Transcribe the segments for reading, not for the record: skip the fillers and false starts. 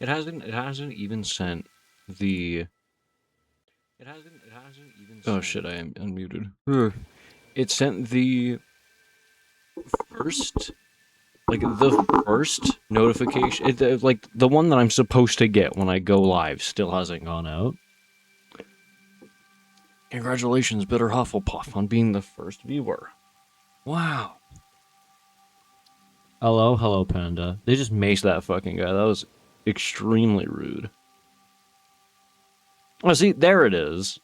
It hasn't even sent the. Oh shit! I am unmuted. Ugh. It sent the first, like the first notification, like the one that I'm supposed to get when I go live, still hasn't gone out. Congratulations, Bitter Hufflepuff, on being the first viewer. Wow. Hello, Panda. They just maced that fucking guy. That was extremely rude. Oh, see, there it is.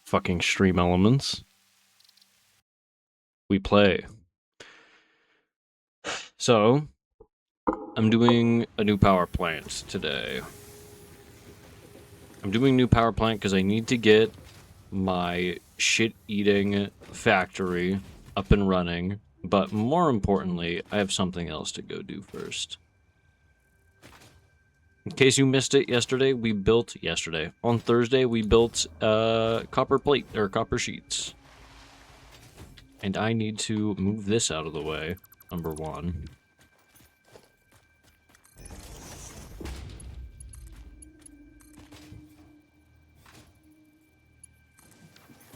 Fucking stream elements. We play. So, I'm doing a new power plant today. I'm doing a new power plant because I need to get my shit-eating factory up and running. But more importantly, I have something else to go do first. In case you missed it yesterday, on Thursday, we built copper plate, or copper sheets. And I need to move this out of the way, number one.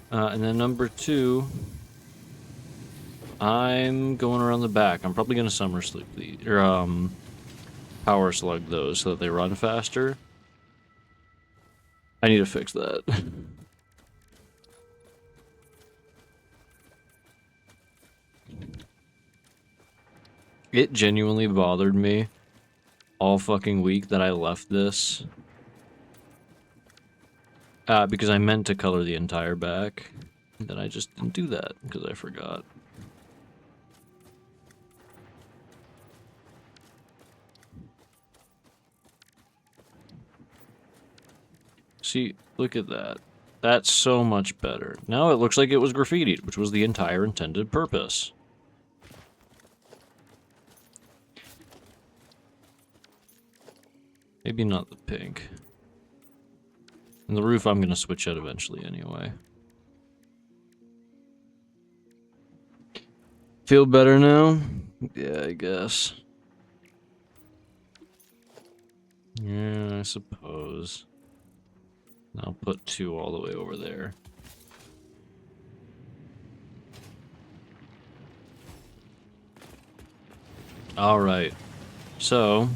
And then number two, I'm going around the back. I'm probably going to summer sleep these, or power slug those so that they run faster. I need to fix that. It genuinely bothered me all fucking week that I left this. Because I meant to color the entire back. And then I just didn't do that because I forgot. See, look at that. That's so much better. Now it looks like it was graffitied, which was the entire intended purpose. Maybe not the pink. And the roof I'm gonna switch out eventually anyway. Feel better now? Yeah, I guess. Yeah, I suppose. I'll put 2 all the way over there. Alright. So,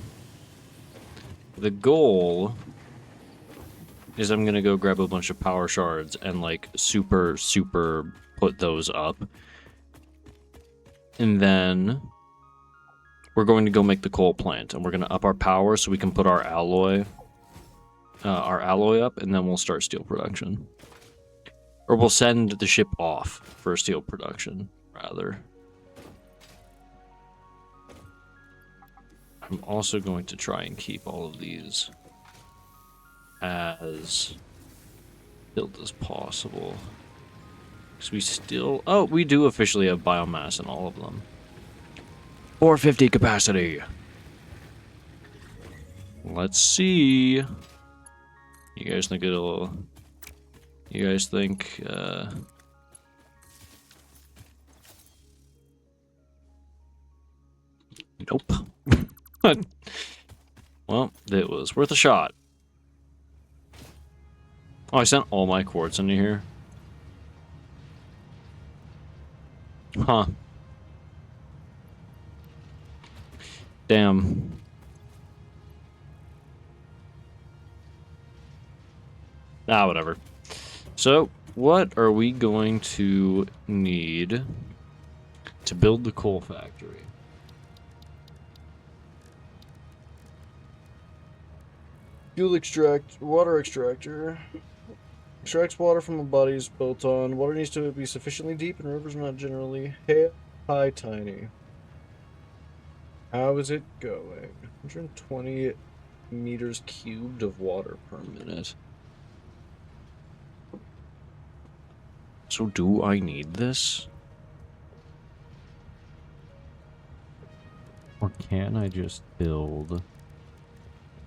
the goal is I'm gonna go grab a bunch of power shards and, like, super put those up. And then we're going to go make the coal plant, and we're gonna up our power so we can put our alloy up, and then we'll start steel production. Or we'll send the ship off for steel production, rather. I'm also going to try and keep all of these as built as possible. Because we still... Oh, we do officially have biomass in all of them. 450 capacity! Let's see... You guys think it'll... You guys think, Nope. Well, it was worth a shot. Oh, I sent all my quartz into here. Huh. Damn. Ah, whatever. So, what are we going to need to build the coal factory? Fuel extract, water extractor. Extracts water from a bodies built on. Water needs to be sufficiently deep and rivers not generally high tiny. How is it going? 120 meters cubed of water per minute. So do I need this? Or can I just build...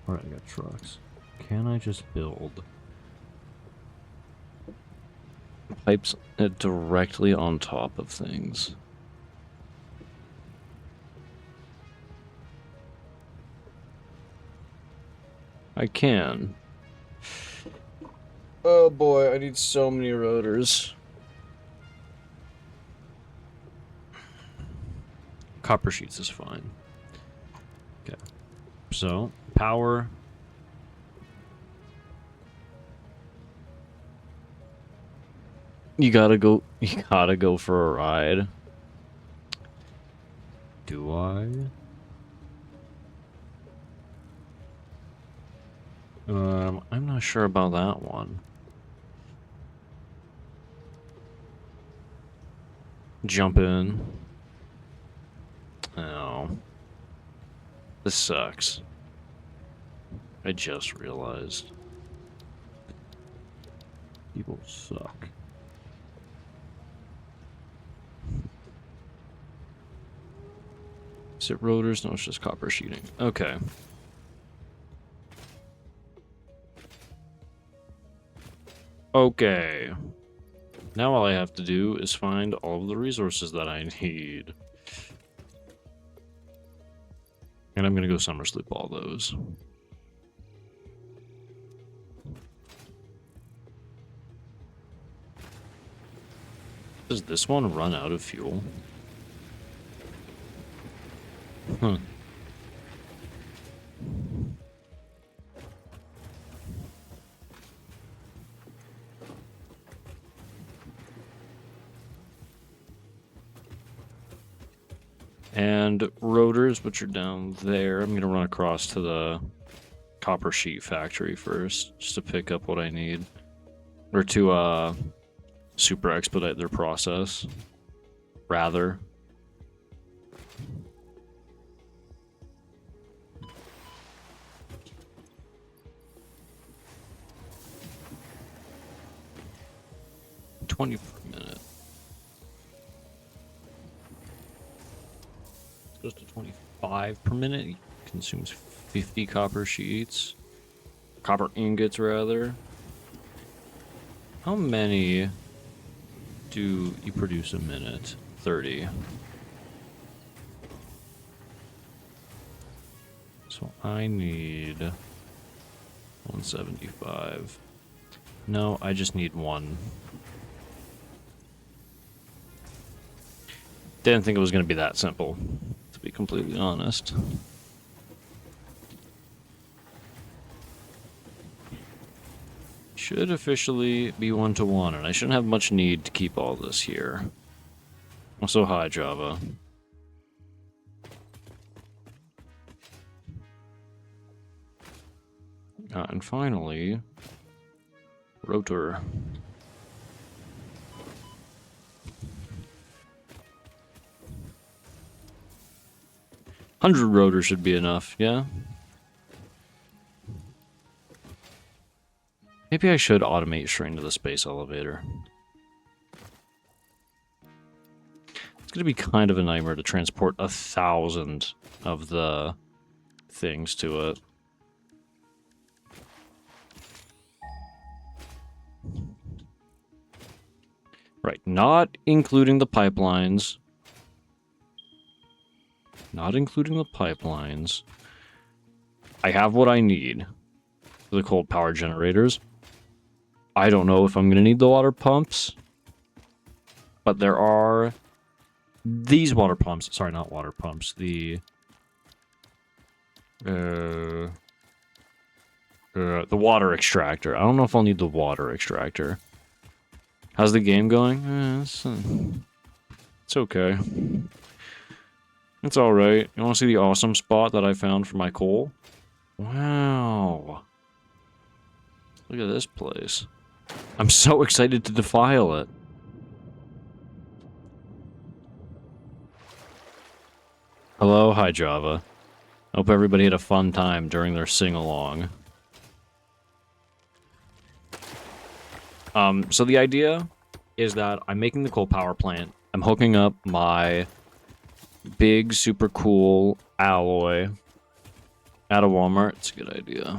Alright, I got trucks. Can I just build... pipes directly on top of things? I can. Oh boy, I need so many rotors. Copper sheets is fine. Okay. So, power. You gotta go for a ride. Do I? I'm not sure about that one. Jump in. Oh. This sucks. I just realized. People suck. Is it rotors? No, it's just copper sheeting. Okay. Okay. Now all I have to do is find all of the resources that I need. And I'm gonna go summer sleep all those. Does this one run out of fuel? Huh. And rotors, which are down there, I'm going to run across to the copper sheet factory first, just to pick up what I need. Or to super expedite their process. Rather. $20 per minute. Goes to 25 per minute. It consumes 50 copper sheets. Copper ingots, rather. How many do you produce a minute? 30. So I need 175. No, I just need one. Didn't think it was going to be that simple, to be completely honest. Should officially be 1-to-1, and I shouldn't have much need to keep all this here. Also, hi, Java. And finally, rotor. 100 rotors should be enough, yeah? Maybe I should automate straight into the space elevator. It's gonna be kind of a nightmare to transport 1,000 of the things to it. Right, not including the pipelines. Not including the pipelines. I have what I need for the cold power generators. I don't know if I'm going to need the water pumps. But there are these water pumps. Sorry, not water pumps. The water extractor. I don't know if I'll need the water extractor. How's the game going? It's okay. It's alright. You want to see the awesome spot that I found for my coal? Wow. Look at this place. I'm so excited to defile it. Hello, hi Java. Hope everybody had a fun time during their sing-along. So the idea is that I'm making the coal power plant. I'm hooking up my big, super cool alloy at a Walmart. It's a good idea.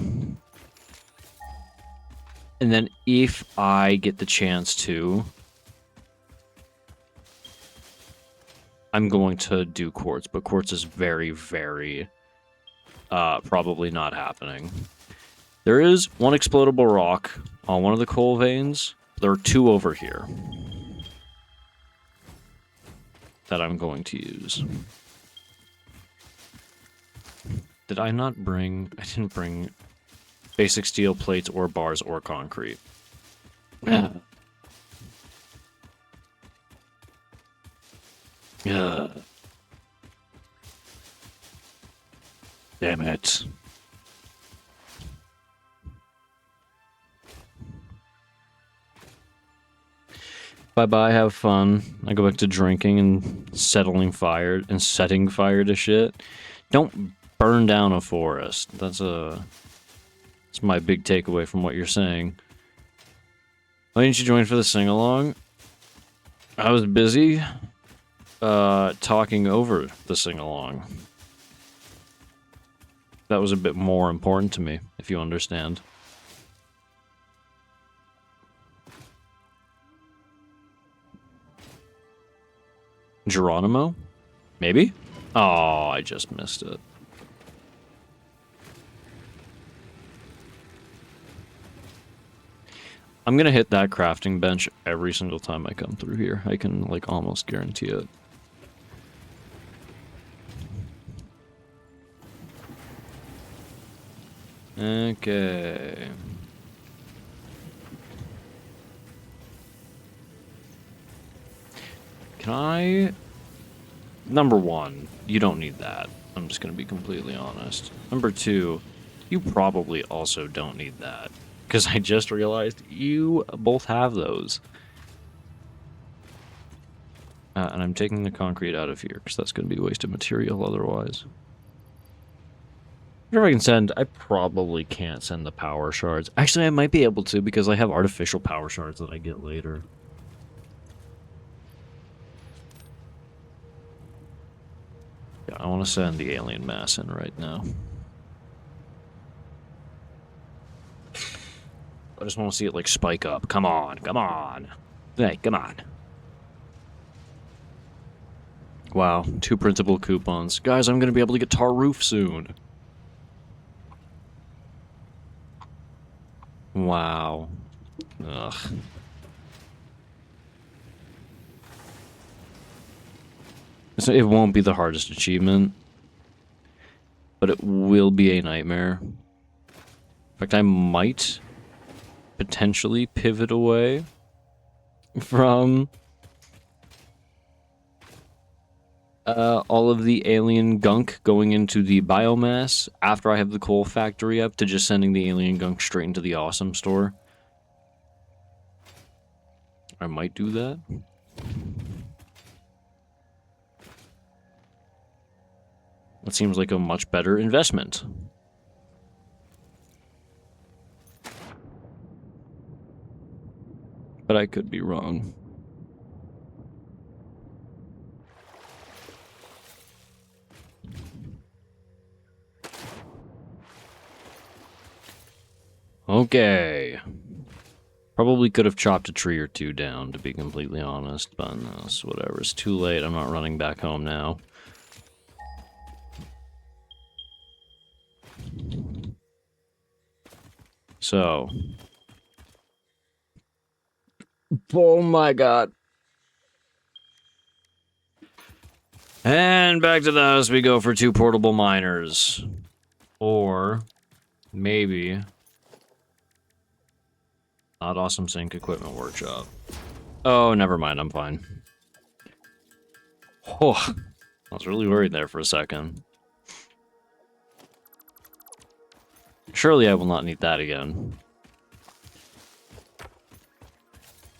And then if I get the chance to, I'm going to do quartz, but quartz is very, very probably not happening. There is one explodable rock on one of the coal veins. There are two over here that I'm going to use. Did I not bring... I didn't bring basic steel plates or bars or concrete. Yeah. Damn it. Bye-bye, have fun. I go back to drinking and setting fire to shit. Don't burn down a forest. That's my big takeaway from what you're saying. Why didn't you join for the sing-along? I was busy talking over the sing-along. That was a bit more important to me, if you understand. Geronimo? Maybe? Oh, I just missed it. I'm gonna hit that crafting bench every single time I come through here. I can, like, almost guarantee it. Okay. Can I... Number one, you don't need that. I'm just gonna be completely honest. Number two, you probably also don't need that. Because I just realized you both have those. And I'm taking the concrete out of here, because that's going to be wasted material otherwise. If I can send... I probably can't send the power shards. Actually, I might be able to, because I have artificial power shards that I get later. Yeah, I want to send the alien mass in right now. I just want to see it, like, spike up. Come on, come on. Hey, come on. Wow, 2 printable coupons. Guys, I'm going to be able to get tar roof soon. Wow. Ugh. So it won't be the hardest achievement, but it will be a nightmare. In fact, I might potentially pivot away from all of the alien gunk going into the biomass after I have the coal factory up to just sending the alien gunk straight into the awesome store. I might do that. That seems like a much better investment. But I could be wrong. Okay. Probably could have chopped a tree or two down, to be completely honest, but no, it's whatever. It's too late. I'm not running back home now. So. Oh my god. And back to the house we go for 2 portable miners. Or maybe not Awesome Sink Equipment Workshop. Oh, never mind, I'm fine. Oh, I was really worried there for a second. Surely I will not need that again.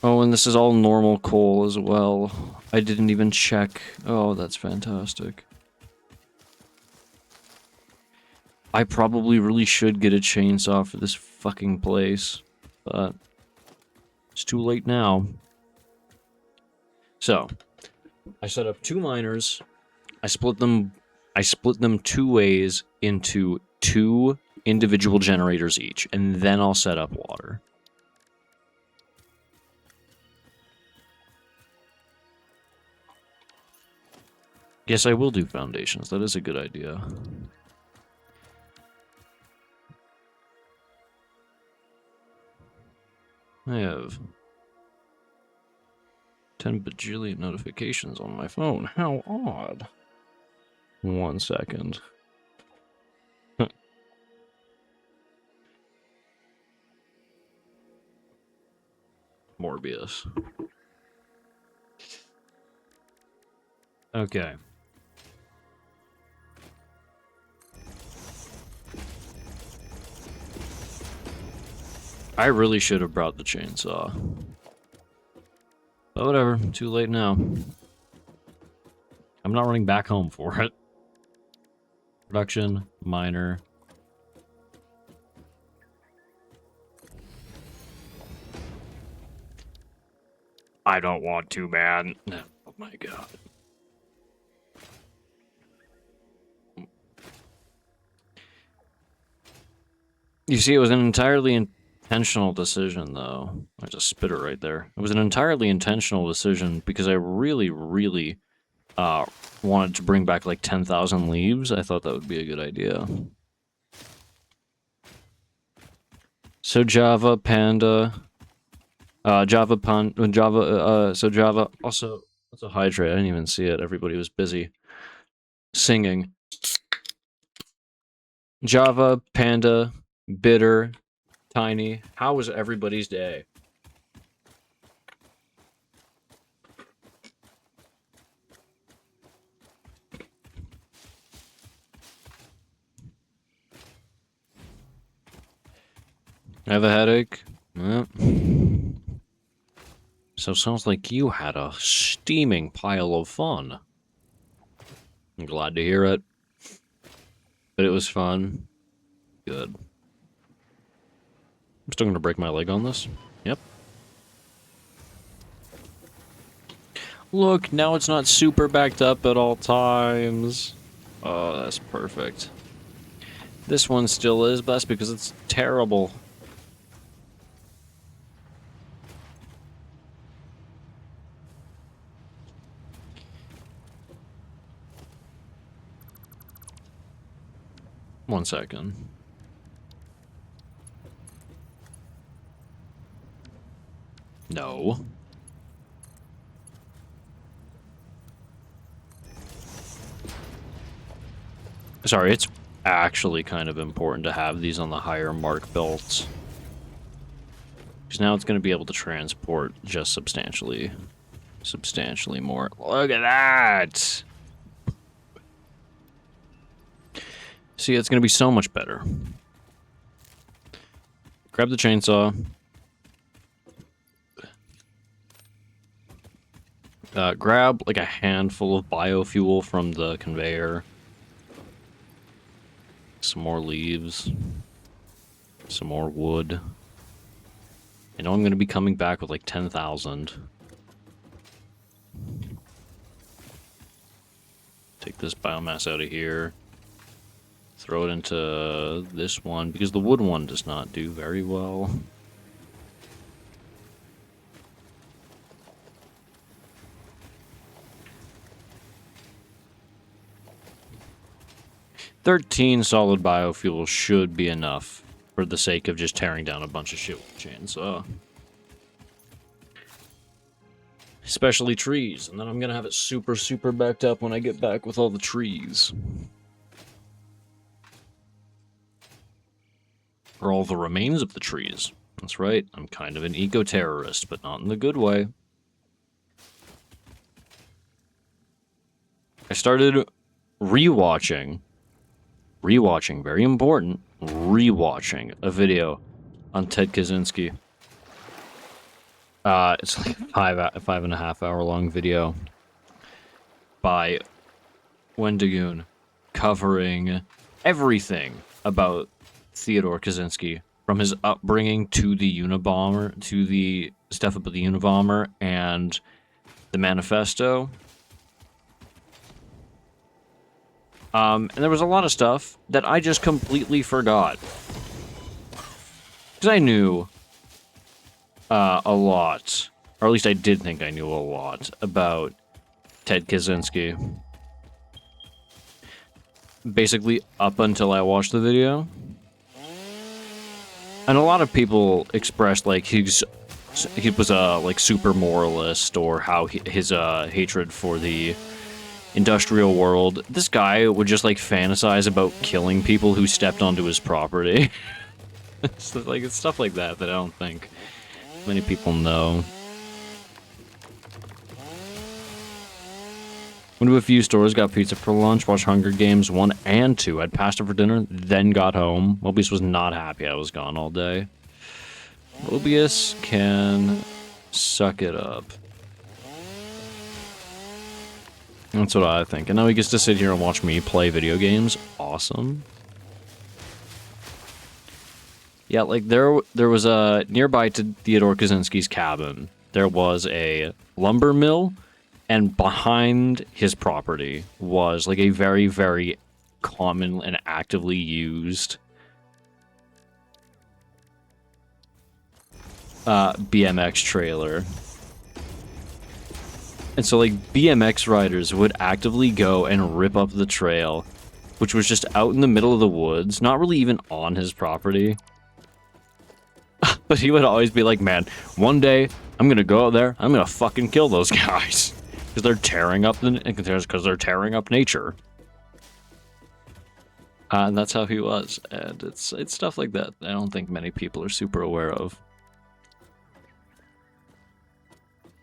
Oh, and this is all normal coal as well. I didn't even check. Oh, that's fantastic. I probably really should get a chainsaw for this fucking place, but it's too late now. So, I set up 2 miners. I split them 2 ways into 2 individual generators each, and then I'll set up water. Yes, I will do foundations. That is a good idea. I have 10 bajillion notifications on my phone. How odd. 1 second. Morbius. Okay. I really should have brought the chainsaw. But whatever, too late now. I'm not running back home for it. Production, minor. I don't want to, man. Oh my god. You see, it was an entirely intentional decision, though. There's a spitter right there. It was an entirely intentional decision because I really, really wanted to bring back like 10,000 leaves. I thought that would be a good idea. So Java, Panda, Java, so Java, also, that's a hydrate. I didn't even see it. Everybody was busy singing. Java, Panda, Bitter, Tiny. How was everybody's day? I have a headache. Yep. So sounds like you had a steaming pile of fun. I'm glad to hear it. But it was fun. Good. I'm still gonna break my leg on this. Yep. Look, now it's not super backed up at all times. Oh, that's perfect. This one still is, but that's because it's terrible. One second. No. Sorry, it's actually kind of important to have these on the higher mark belts. Because now it's going to be able to transport just substantially more. Look at that! See, it's going to be so much better. Grab the chainsaw. Grab like a handful of biofuel from the conveyor. Some more leaves. Some more wood. I know I'm going to be coming back with like 10,000. Take this biomass out of here. Throw it into this one, because the wood one does not do very well. $13 solid biofuel should be enough for the sake of just tearing down a bunch of shit with the chainsaw. Especially trees, and then I'm gonna have it super, super backed up when I get back with all the trees. Or all the remains of the trees. That's right, I'm kind of an eco-terrorist, but not in the good way. I started rewatching, very important, rewatching a video on Ted Kaczynski. It's like a 5.5 hour long video by Wendigoon covering everything about Theodore Kaczynski, from his upbringing to the Unabomber, to the stuff about the Unabomber and the Manifesto. And there was a lot of stuff that I just completely forgot. Because I knew a lot, or at least I did think I knew a lot about Ted Kaczynski. Basically, up until I watched the video. And a lot of people expressed, like, his he was like super moralist, or how his hatred for the industrial world. This guy would just like fantasize about killing people who stepped onto his property. It's stuff like that that I don't think many people know. Went to a few stores, got pizza for lunch, watched Hunger Games 1 and 2, had pasta for dinner, then got home. Mobius was not happy I was gone all day. Mobius can suck it up. That's what I think. And now he gets to sit here and watch me play video games. Awesome. Yeah, like there was a nearby to Theodore Kaczynski's cabin. There was a lumber mill, and behind his property was like a very, very common and actively used BMX trailer. And so like BMX riders would actively go and rip up the trail, which was just out in the middle of the woods, not really even on his property. But he would always be like, man, one day I'm gonna go out there, I'm gonna fucking kill those guys. Because they're tearing up they're tearing up nature. And that's how he was. And it's stuff like that I don't think many people are super aware of.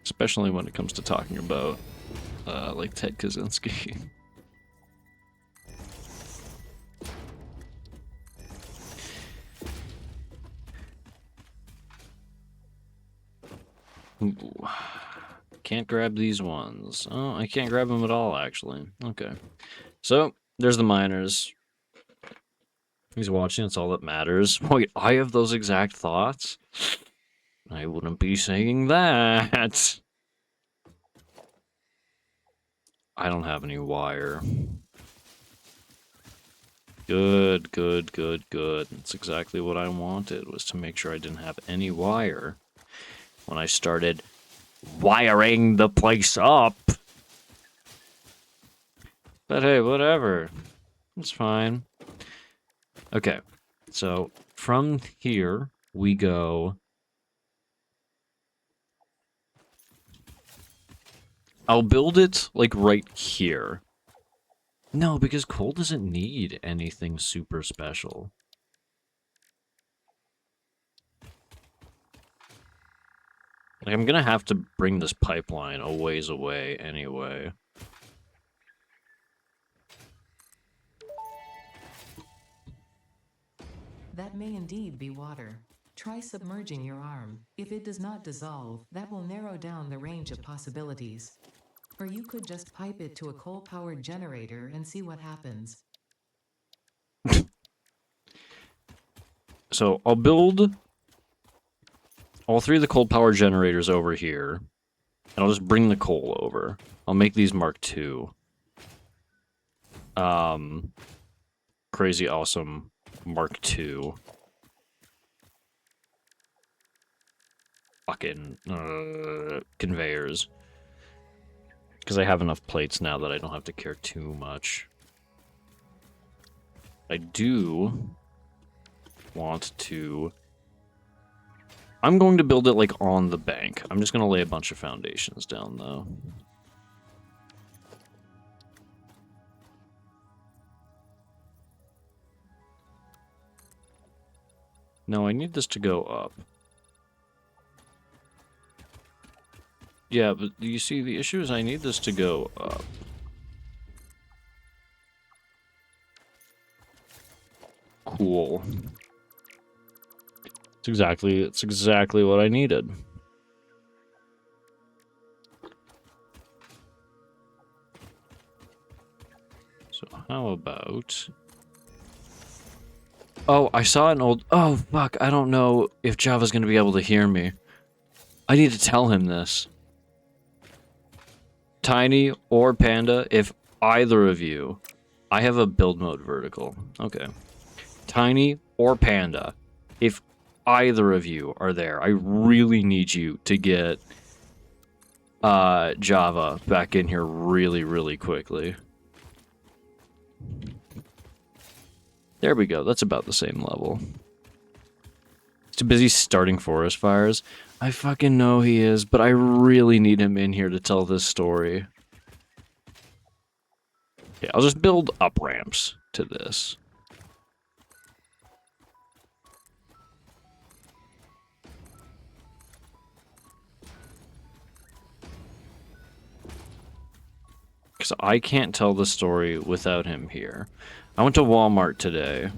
Especially when it comes to talking about, like, Ted Kaczynski. Ooh. Can't grab these ones. Oh, I can't grab them at all, actually. Okay. So, there's the miners. He's watching, it's all that matters. Wait, I have those exact thoughts? I wouldn't be saying that. I don't have any wire. Good, good, good, good. That's exactly what I wanted, was to make sure I didn't have any wire when I started wiring the place up. But hey, whatever. It's fine. Okay, so from here we go. I'll build it like right here. No, because coal doesn't need anything super special. Like, I'm gonna have to bring this pipeline a ways away anyway. That may indeed be water. Try submerging your arm. If it does not dissolve, that will narrow down the range of possibilities. Or you could just pipe it to a coal-powered generator and see what happens. So I'll build all three of the coal power generators over here, and I'll just bring the coal over. I'll make these Mark II. Crazy awesome Mark II. Fucking conveyors. Because I have enough plates now that I don't have to care too much. I do want to... I'm going to build it, like, on the bank. I'm just going to lay a bunch of foundations down, though. No, I need this to go up. Yeah, but you see, the issue is I need this to go up. Cool. It's exactly what I needed. So how about... Oh, I saw an old... Oh, fuck, I don't know if Java's gonna be able to hear me. I need to tell him this. Tiny or Panda, if either of you... I have a build mode vertical. Okay. Tiny or Panda, if either of you are there, I really need you to get Java back in here really, really quickly. There we go. That's about the same level. Too busy starting forest fires. I fucking know he is, but I really need him in here to tell this story. Yeah, I'll just build up ramps to this. Because I can't tell the story without him here. I went to Walmart today.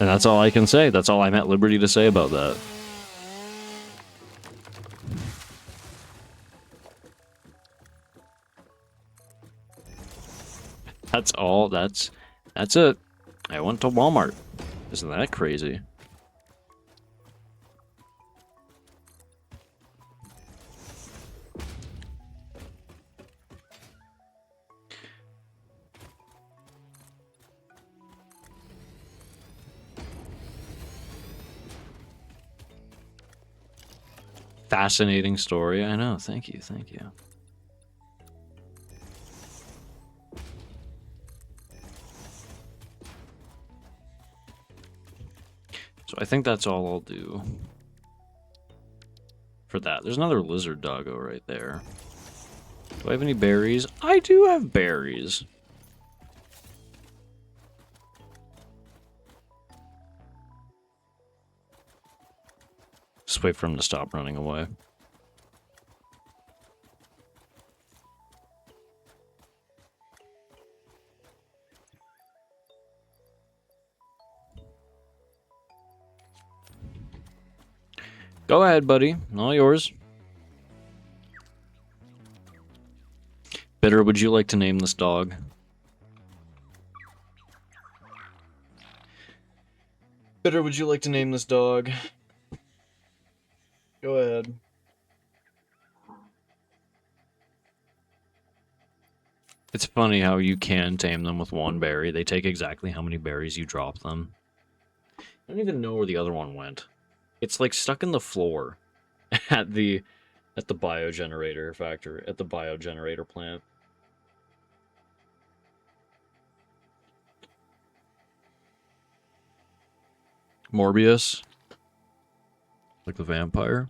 And that's all I can say. That's all I'm at liberty to say about that. That's all. That's it. I went to Walmart. Isn't that crazy? Fascinating story. I know. Thank you. Thank you. So I think that's all I'll do for that. There's another lizard doggo right there. Do I have any berries? I do have berries. Just wait for him to stop running away. Go ahead, buddy. All yours. Bitter, would you like to name this dog? Bitter, would you like to name this dog? Go ahead. It's funny how you can tame them with one berry. They take exactly how many berries you drop them. I don't even know where the other one went. It's like stuck in the floor at the biogenerator factory, at the biogenerator plant. Morbius? Like the vampire?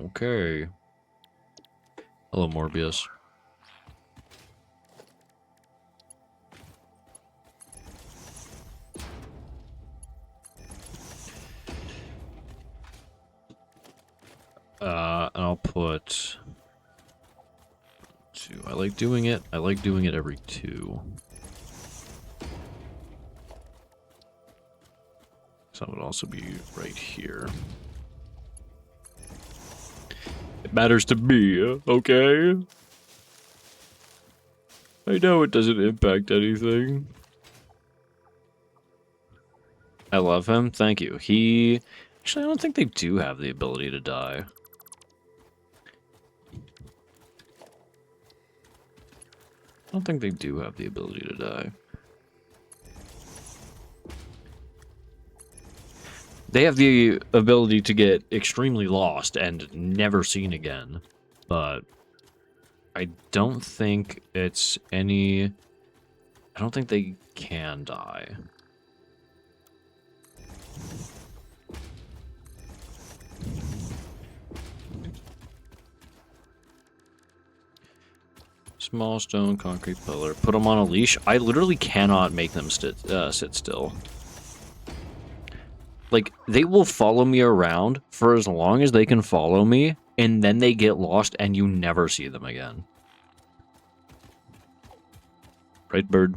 Okay. Hello, Morbius. And I'll put 2. I like doing it. I like doing it every 2. So that would also be right here. It matters to me, okay? I know it doesn't impact anything. I love him. Thank you. Actually, I don't think they do have the ability to die. I don't think they do have the ability to die. They have the ability to get extremely lost and never seen again. But I don't think it's any... I don't think they can die. Small stone concrete pillar. Put them on a leash. I literally cannot make them sit still. Like, they will follow me around for as long as they can follow me, and then they get lost and you never see them again. Right, bird?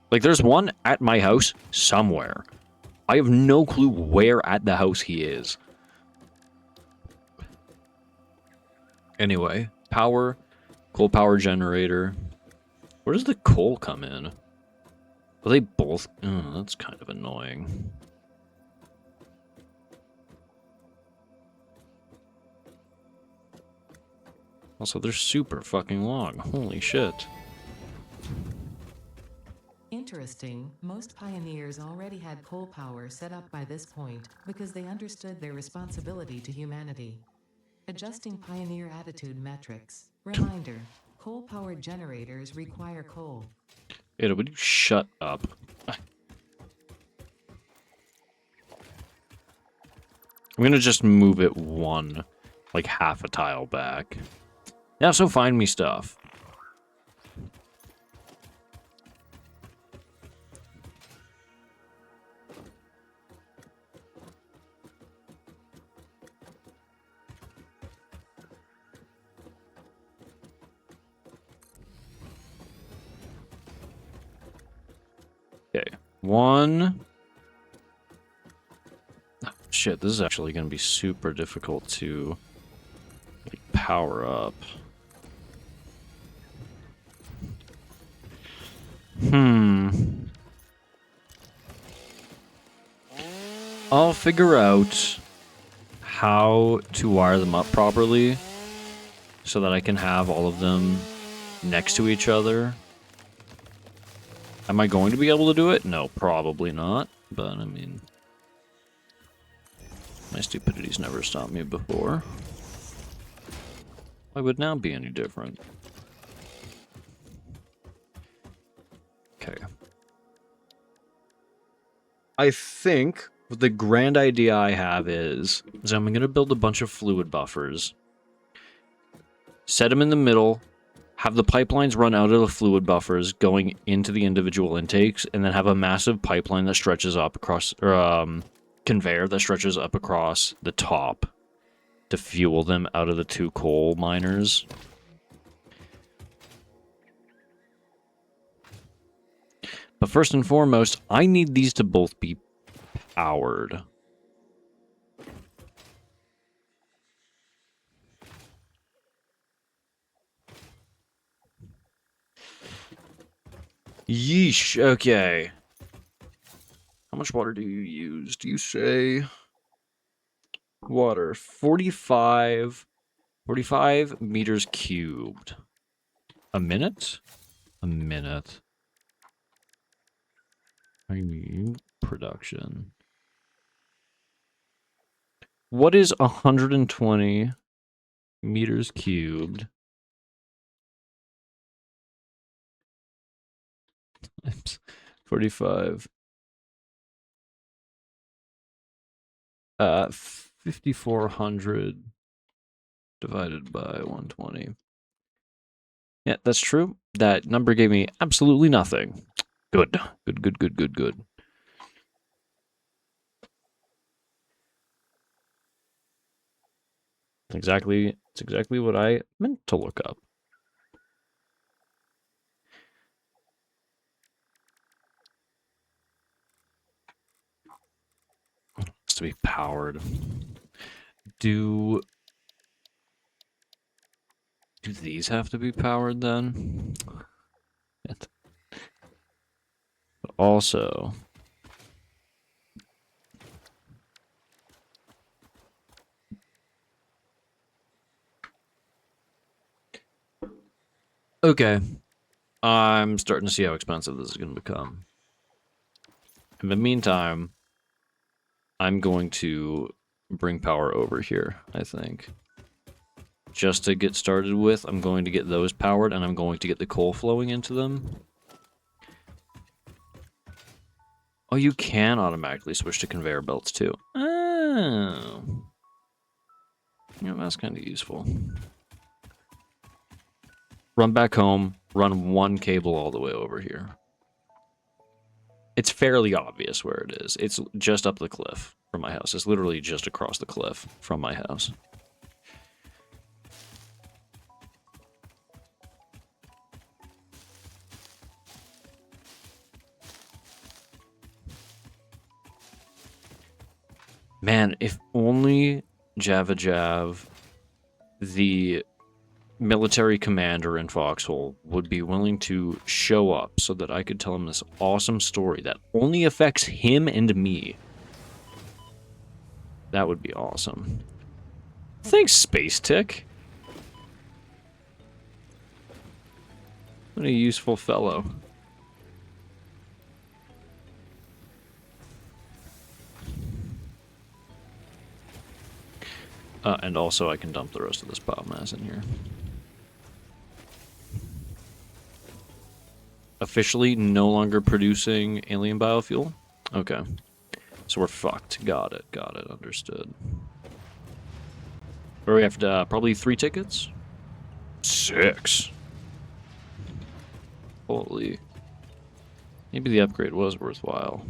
Like, there's one at my house somewhere. I have no clue where at the house he is. Anyway, power, coal power generator. Where does the coal come in? Well, they both... Oh, that's kind of annoying. Also, they're super fucking long. Holy shit. Interesting, most pioneers already had coal power set up by this point because they understood their responsibility to humanity. Adjusting pioneer attitude metrics. Reminder. Coal-powered generators require coal. Ada, would you shut up? I'm gonna just move it one, like half a tile back. Yeah, so find me stuff. Okay, one. Oh, shit, this is actually gonna be super difficult to like, power up. I'll figure out how to wire them up properly so that I can have all of them next to each other. Am I going to be able to do it? No, probably not. But, I mean, my stupidity's never stopped me before. Why would now be any different? Okay. I think the grand idea I have is I'm going to build a bunch of fluid buffers, set them in the middle, have the pipelines run out of the fluid buffers going into the individual intakes, and then have a massive pipeline that stretches up across, or conveyor that stretches up across the top to fuel them out of the two coal miners. But first and foremost, I need these to both be powered. Yeesh, okay. How much water do you use? Do you say... Water, 45 meters cubed. A minute? A minute. I mean, production. What is 120 meters cubed? Times 45. 5,400 divided by 120. Yeah, that's true. That number gave me absolutely nothing. Good. Good, good, good, good, good. It's exactly what I meant to look up. It's to be powered. Do these have to be powered then? But also, okay, I'm starting to see how expensive this is going to become. In the meantime, I'm going to bring power over here, I think. Just to get started with, I'm going to get those powered, and I'm going to get the coal flowing into them. Oh, you can automatically switch to conveyor belts, too. Oh. Yeah, that's kind of useful. Run back home, run one cable all the way over here. It's fairly obvious where it is. It's just up the cliff from my house. It's literally just across the cliff from my house. Man, if only Java Jav, the military commander in Foxhole, would be willing to show up so that I could tell him this awesome story that only affects him and me. That would be awesome. Thanks, Space Tick. What a useful fellow. And also I can dump the rest of this biomass in here. officially no longer producing alien biofuel? Okay. So we're fucked. Got it. Understood. Where we have to, probably 3 tickets? 6. Holy. Maybe the upgrade was worthwhile.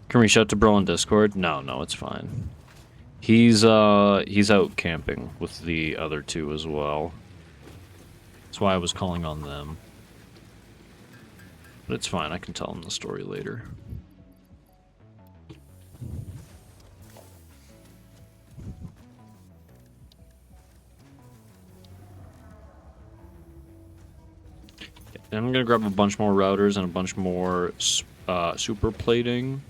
Can we shout to bro on Discord? No, it's fine. He's out camping with the other 2 as well. That's why I was calling on them. But it's fine, I can tell him the story later. And I'm gonna grab a bunch more routers and a bunch more super plating.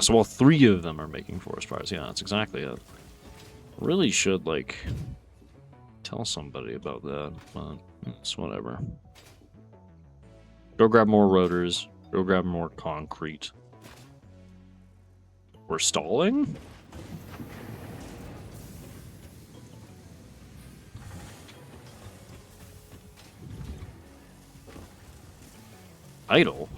So well, 3 of them are making forest fires. Yeah, that's exactly it. Really should, like, tell somebody about that, but it's whatever. Go grab more rotors. Go grab more concrete. We're stalling? Idle?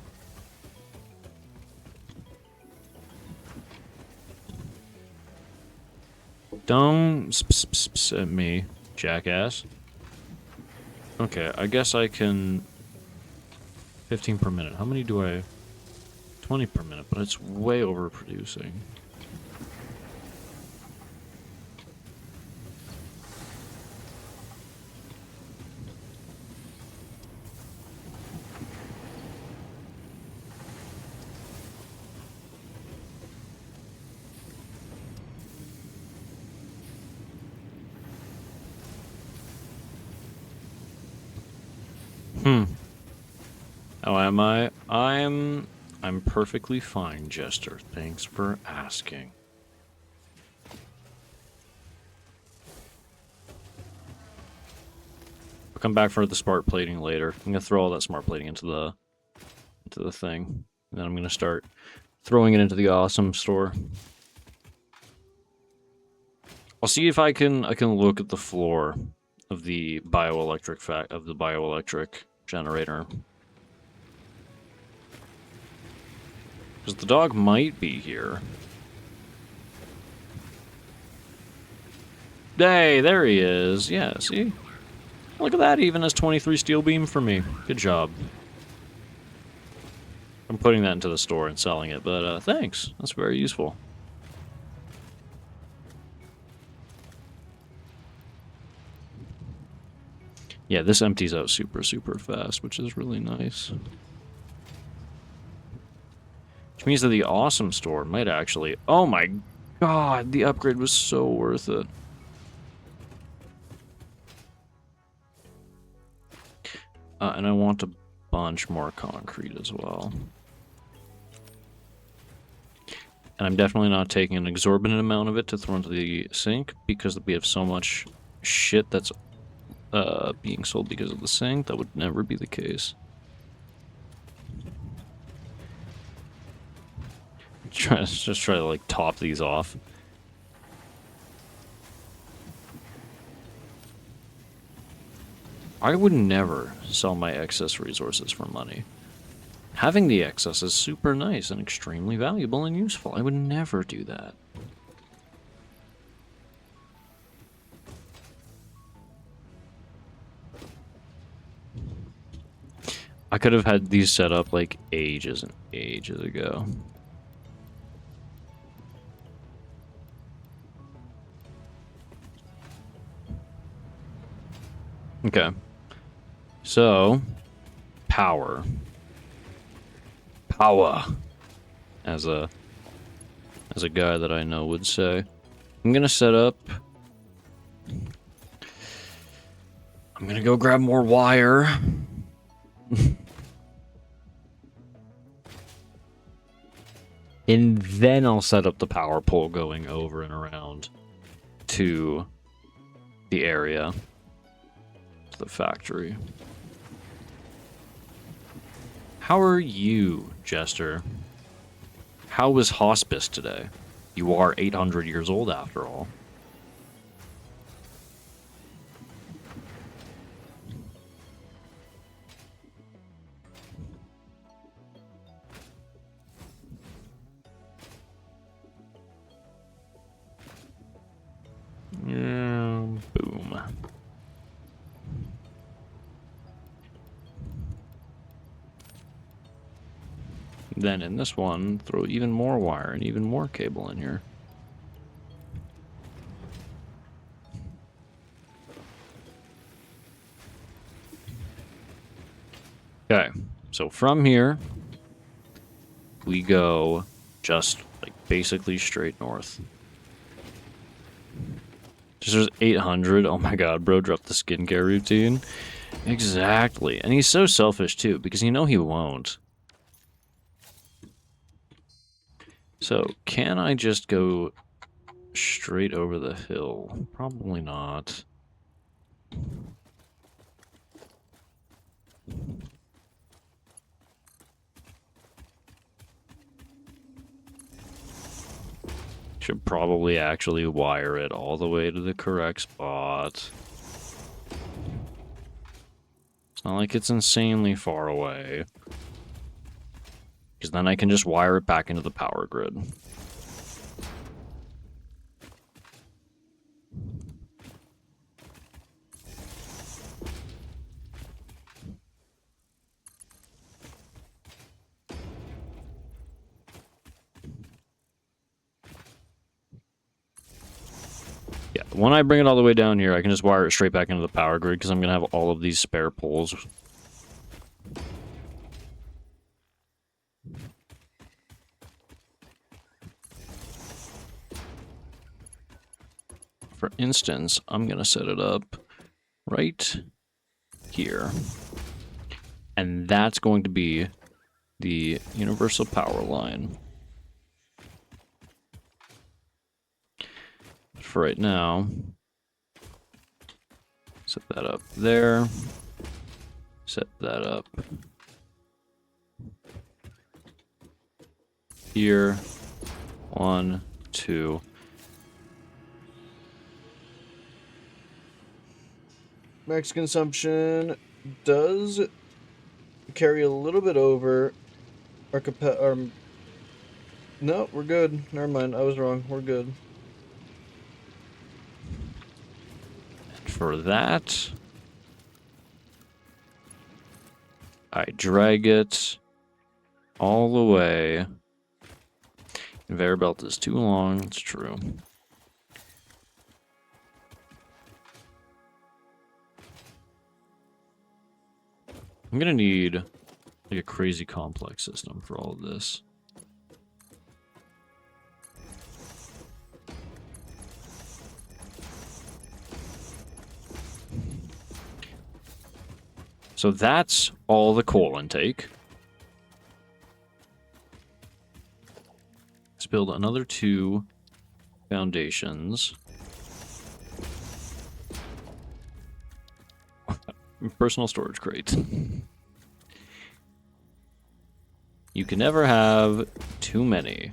Don't at me, jackass. Okay, I guess I can... 15 per minute. How many do I... 20 per minute, but it's way overproducing. How am I? I'm perfectly fine, Jester. Thanks for asking. I'll come back for the smart plating later. I'm gonna throw all that smart plating into the thing. And then I'm gonna start throwing it into the awesome store. I'll see if I can look at the floor of the bioelectric generator. Because the dog might be here. Hey, there he is. Yeah, see? Look at that, even has 23 steel beam for me. Good job. I'm putting that into the store and selling it, but thanks. That's very useful. Yeah, this empties out super fast, which is really nice. Which means that the awesome store might actually... Oh my god, the upgrade was so worth it. And I want a bunch more concrete as well. And I'm definitely not taking an exorbitant amount of it to throw into the sink, because we have so much shit that's being sold because of the sink. That would never be the case. Just try to, like, top these off. I would never sell my excess resources for money. Having the excess is super nice and extremely valuable and useful. I would never do that. I could have had these set up, like, ages and ages ago. Okay. So, power. Power. As a guy that I know would say. I'm gonna set up... I'm gonna go grab more wire. And then I'll set up the power pole going over and around to the area. To the factory. How are you, Jester? How was hospice today? You are 800 years old after all. Then in this one, throw even more wire and even more cable in here. Okay, so from here, we go just like basically straight north. There's 800. Oh my god, bro dropped the skincare routine. Exactly. And he's so selfish too, because you know he won't. So, can I just go straight over the hill? Probably not. Should probably actually wire it all the way to the correct spot. It's not like it's insanely far away. Because then I can just wire it back into the power grid. Yeah, when I bring it all the way down here, I can just wire it straight back into the power grid because I'm going to have all of these spare poles. For instance, I'm going to set it up right here. And that's going to be the universal power line. But for right now, set that up there. Set that up here. 1, 2. Max consumption does carry a little bit over our no, we're good. Never mind, I was wrong. We're good. And for that, I drag it all the way. Conveyor belt is too long, it's true. I'm gonna need like a crazy complex system for all of this. So that's all the coal intake. Let's build another 2 foundations. Personal storage crate. You can never have too many.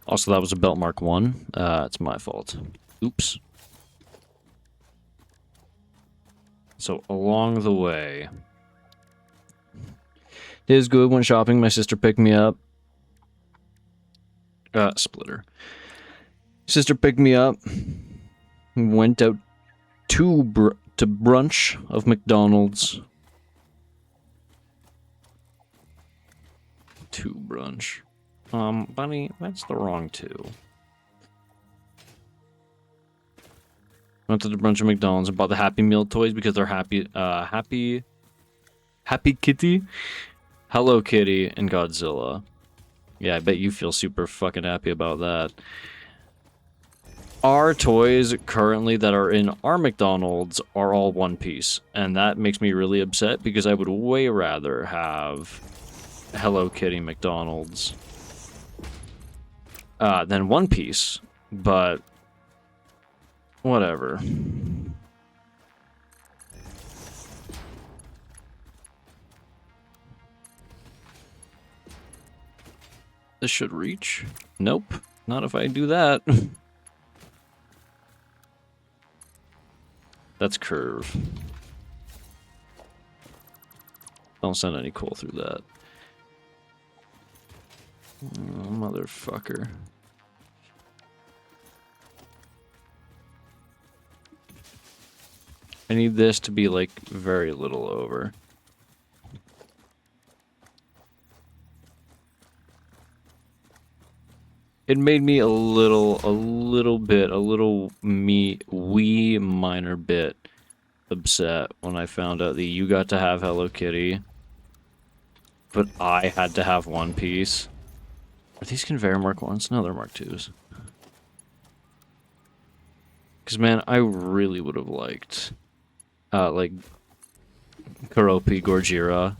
Also, that was a belt mark 1. It's my fault. Oops. So, along the way... It is good when shopping. My sister picked me up. Splitter. Sister picked me up. Went out to brunch of McDonald's. To brunch. Bunny, that's the wrong 2. Went to the brunch of McDonald's and bought the Happy Meal toys because they're happy, Happy Kitty, Hello Kitty, and Godzilla. Yeah, I bet you feel super fucking happy about that. Our toys currently that are in our McDonald's are all One Piece, and that makes me really upset because I would way rather have Hello Kitty McDonald's than One Piece, but whatever. This should reach. Nope, not if I do that. That's curve. Don't send any coal through that. Oh, motherfucker. I need this to be, like, very little over. It made me a wee minor bit upset when I found out that you got to have Hello Kitty, but I had to have One Piece. Are these conveyor Mark 1s? No, they're Mark 2s. Because, man, I really would have liked, like, Karopi Gorgira.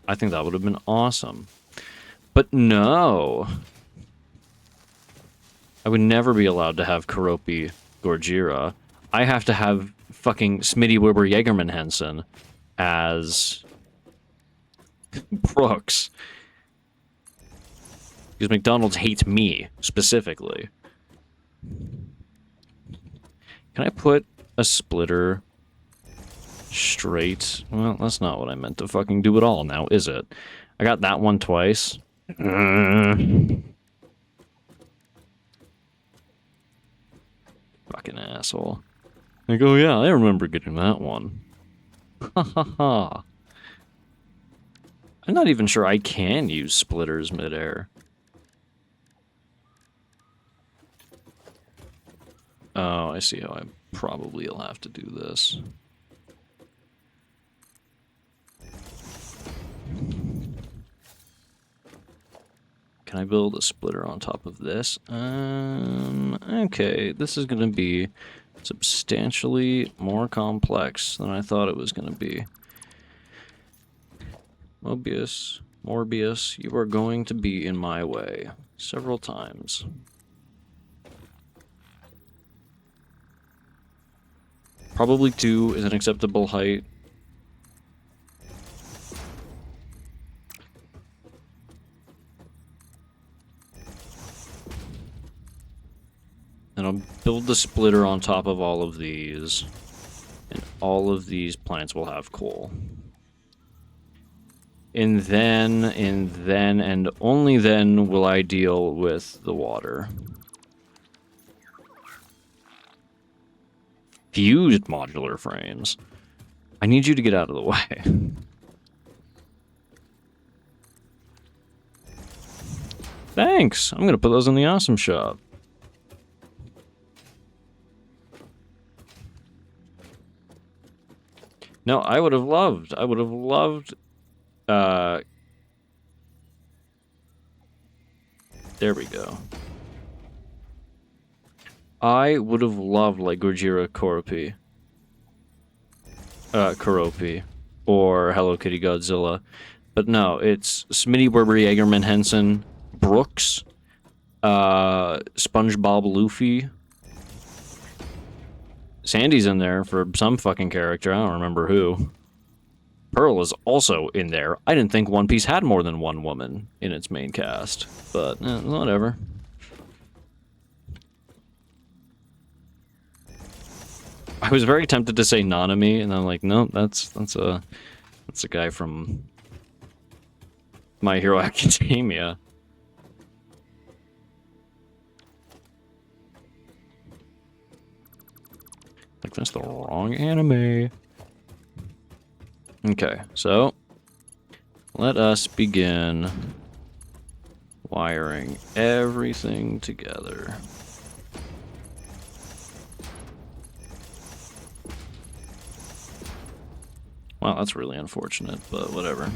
I think that would have been awesome. But no! I would never be allowed to have Karopi Gorgira. I have to have fucking Smitty Wilbur Jaegerman Henson as Brooks. Because McDonald's hates me, specifically. Can I put a splitter straight? Well, that's not what I meant to fucking do at all now, is it? I got that one twice. Fucking asshole. Like, oh yeah, I remember getting that one. Ha ha ha. I'm not even sure I can use splitters midair. Oh, I see how I probably will have to do this. Can I build a splitter on top of this? Okay, this is gonna be substantially more complex than I thought it was gonna be. Morbius, you are going to be in my way several times. Probably 2 is an acceptable height. And I'll build the splitter on top of all of these. And all of these plants will have coal. And then, and only then will I deal with the water. Fused modular frames. I need you to get out of the way. Thanks! I'm gonna put those in the awesome shop. No, I would have loved, there we go. I would have loved, like, Gojira Karopi. Karopi. Or Hello Kitty Godzilla. But no, it's Smitty, Berber, Jaegerman, Henson, Brooks, SpongeBob, Luffy. Sandy's in there for some fucking character, I don't remember who. Pearl is also in there. I didn't think One Piece had more than one woman in its main cast, but whatever. I was very tempted to say Nanami, and I'm like, no, that's a guy from My Hero Academia. Like, that's the wrong anime. Okay, so let us begin wiring everything together. Wow, that's really unfortunate, but whatever.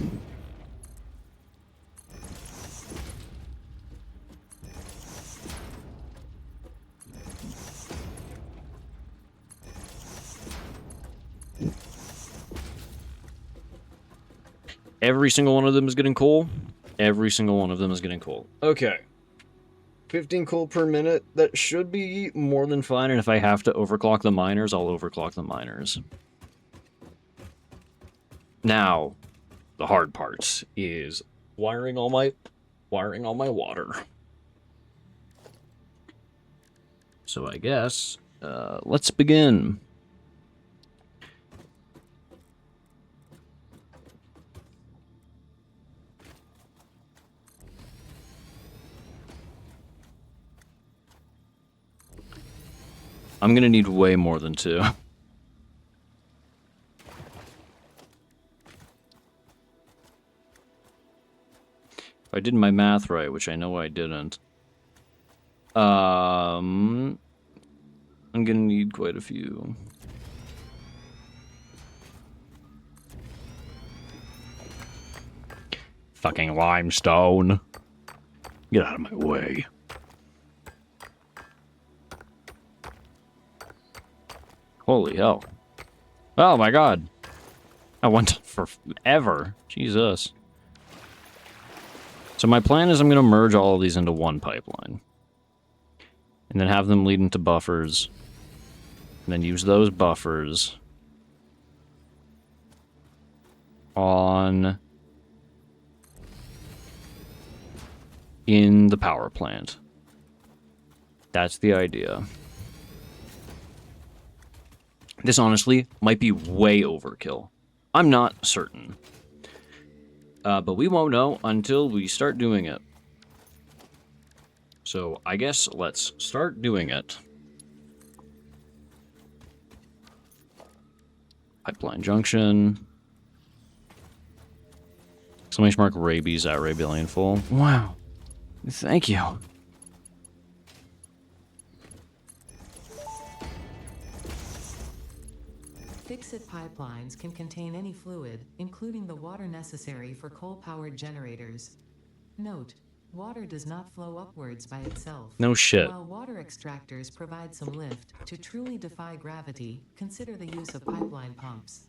Every single one of them is getting coal. Every single one of them is getting coal. Okay. 15 coal per minute. That should be more than fine, and if I have to overclock the miners, I'll overclock the miners. Now, the hard part is wiring all my water. So I guess, let's begin. I'm gonna need way more than 2. If I did my math right, which I know I didn't. I'm gonna need quite a few. Fucking limestone. Get out of my way. Holy hell. Oh my god. I went for forever. Jesus. So my plan is I'm going to merge all of these into one pipeline. And then have them lead into buffers. And then use those buffers in the power plant. That's the idea. This honestly might be way overkill. I'm not certain. But we won't know until we start doing it. So I guess let's start doing it. Pipeline junction. Somebody's mark rabies at Rabillion full. Wow. Thank you. Fixit pipelines can contain any fluid, including the water necessary for coal-powered generators. Note, water does not flow upwards by itself. No shit. While water extractors provide some lift, to truly defy gravity, consider the use of pipeline pumps.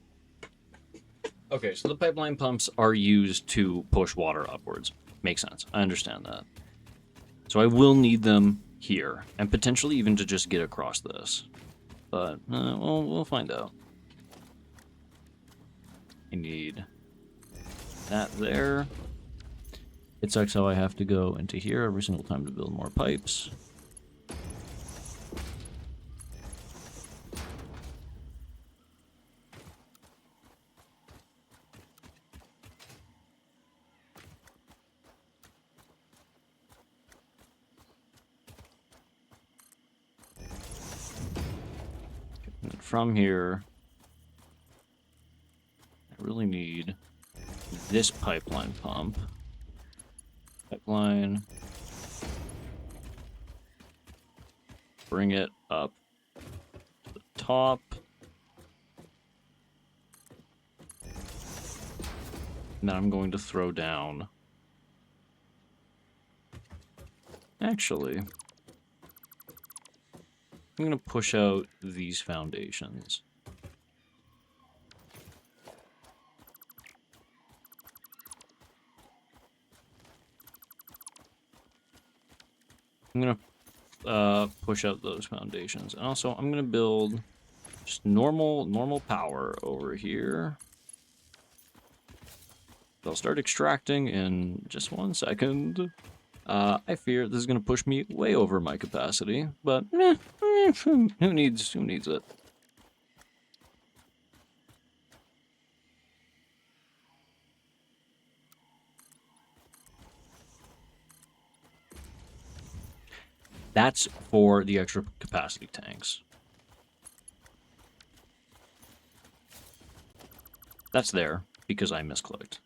Okay, so the pipeline pumps are used to push water upwards. Makes sense. I understand that. So I will need them here, and potentially even to just get across this. But, we'll find out. I need that there. It sucks how I have to go into here every single time to build more pipes. And from here, I really need this pipeline pump. Pipeline. Bring it up to the top. And then I'm going to throw down. Actually, I'm going to push out these foundations. I'm going to push out those foundations. And also, I'm going to build just normal power over here. They'll start extracting in just 1 second. I fear this is going to push me way over my capacity, but who needs it? That's for the extra capacity tanks. That's there because I misclicked.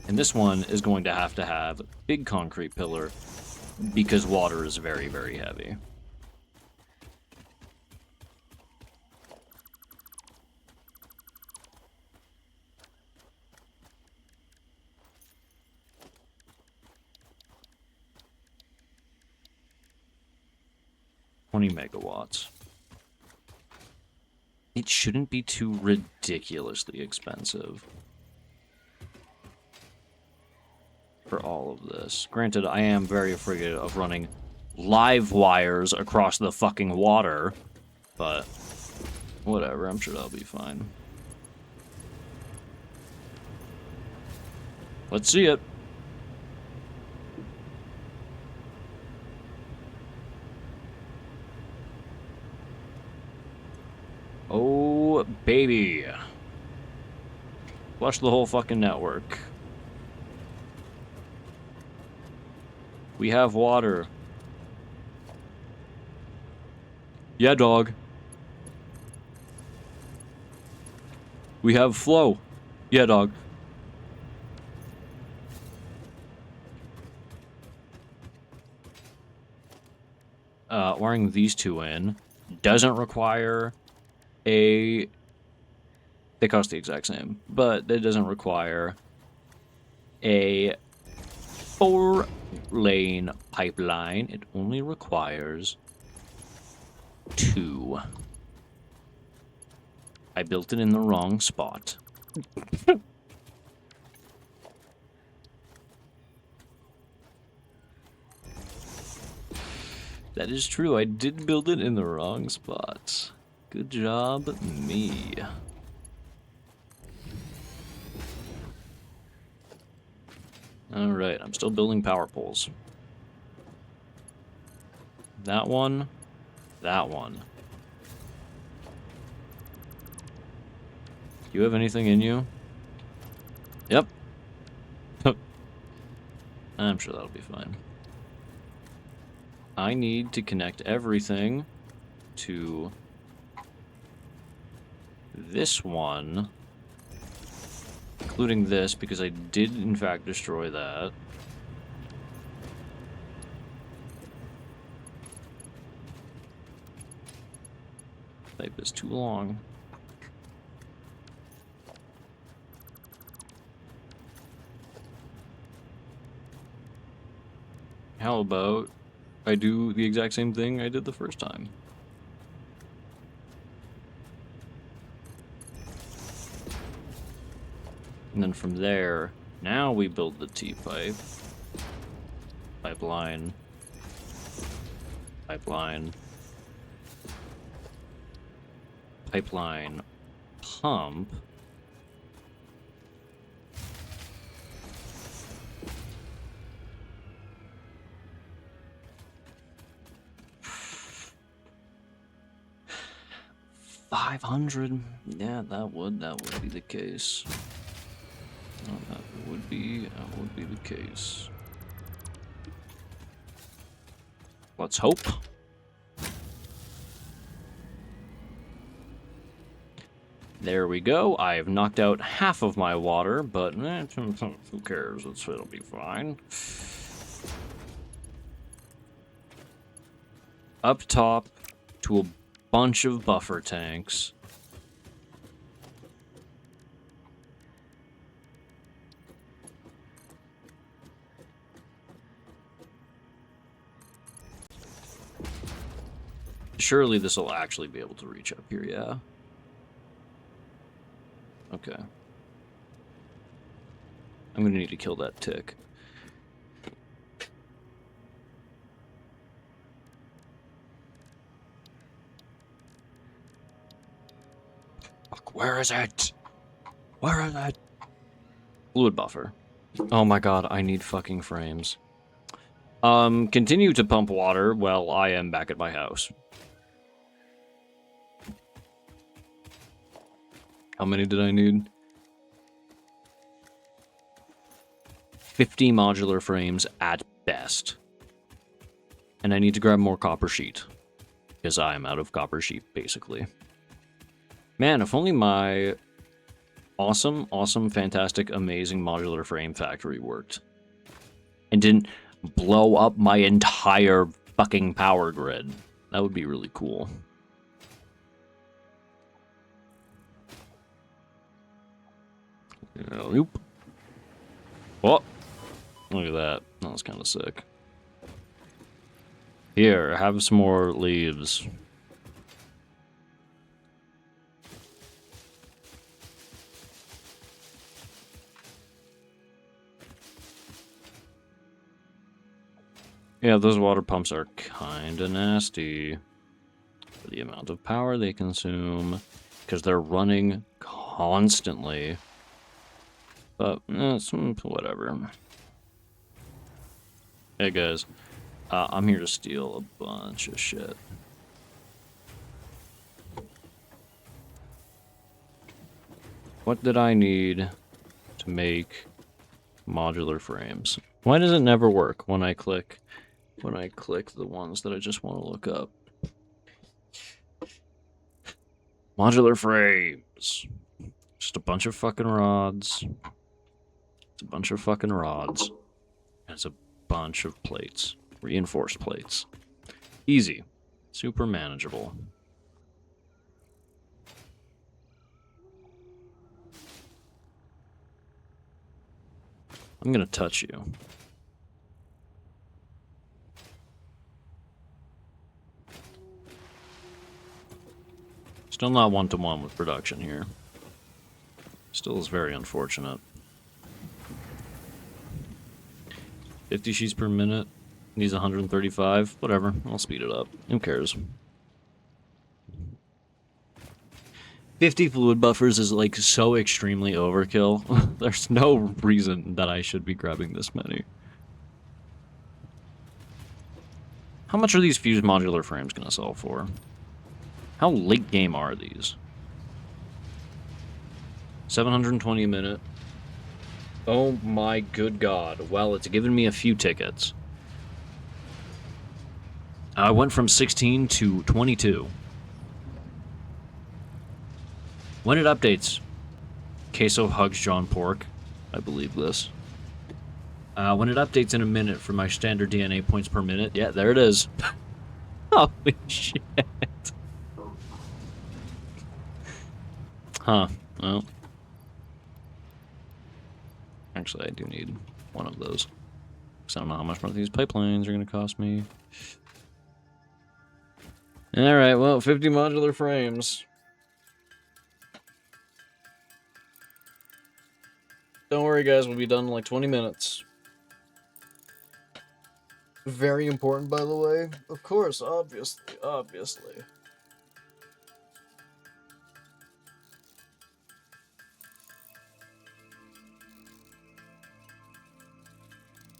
And this one is going to have big concrete pillar because water is very, very heavy. $20 megawatts. It shouldn't be too ridiculously expensive for all of this. Granted, I am very afraid of running live wires across the fucking water, but whatever, I'm sure that'll be fine. Let's see it. Oh, baby. Flush the whole fucking network. We have water. Yeah, dog. We have flow. Yeah, dog. Wiring these two in doesn't require a... They cost the exact same, but it doesn't require a 4-lane pipeline. It only requires 2. I built it in the wrong spot. That is true. I did build it in the wrong spot. Good job, me. Alright, I'm still building power poles. That one. That one. You have anything in you? Yep. I'm sure that'll be fine. I need to connect everything to this one, including this, because I did in fact destroy that. Type is too long. How about I do the exact same thing I did the first time? And then from there, now we build the T-pipe. Pipeline. Pipeline. Pipeline. Pump. $500. Yeah, that would be the case. That would be the case. Let's hope. There we go. I have knocked out half of my water, but who cares? It'll be fine. Up top to a bunch of buffer tanks. Surely this will actually be able to reach up here, yeah? Okay. I'm gonna need to kill that tick. Fuck, where is it? Where is it? Fluid buffer. Oh my god, I need fucking frames. Continue to pump water while I am back at my house. How many did I need? 50 modular frames at best. And I need to grab more copper sheet. Because I am out of copper sheet, basically. Man, if only my awesome, fantastic, amazing modular frame factory worked. And didn't blow up my entire fucking power grid. That would be really cool. Nope. Oh, look at that. That was kind of sick. Here, have some more leaves. Yeah, those water pumps are kinda nasty for the amount of power they consume, because they're running constantly. But, it's whatever. Hey guys, I'm here to steal a bunch of shit. What did I need to make modular frames? Why does it never work when I click the ones that I just want to look up? Modular frames. Just a bunch of fucking rods. It's a bunch of fucking rods. And it's a bunch of plates. Reinforced plates. Easy. Super manageable. I'm gonna touch you. Still not one-to-one with production here. Still is very unfortunate. 50 sheets per minute. Needs 135. Whatever. I'll speed it up. Who cares? 50 fluid buffers is like so extremely overkill. There's no reason that I should be grabbing this many. How much are these fused modular frames gonna sell for? How late game are these? 720 a minute. Oh my good god. Well, it's given me a few tickets. I went from 16 to 22. When it updates, Queso hugs John Pork. I believe this. When it updates in a minute for my standard DNA points per minute. Yeah, there it is. Holy shit. Huh. Well. Actually, I do need one of those. Because I don't know how much more these pipelines are going to cost me. Alright, well, 50 modular frames. Don't worry, guys, we'll be done in like 20 minutes. Very important, by the way. Of course, obviously.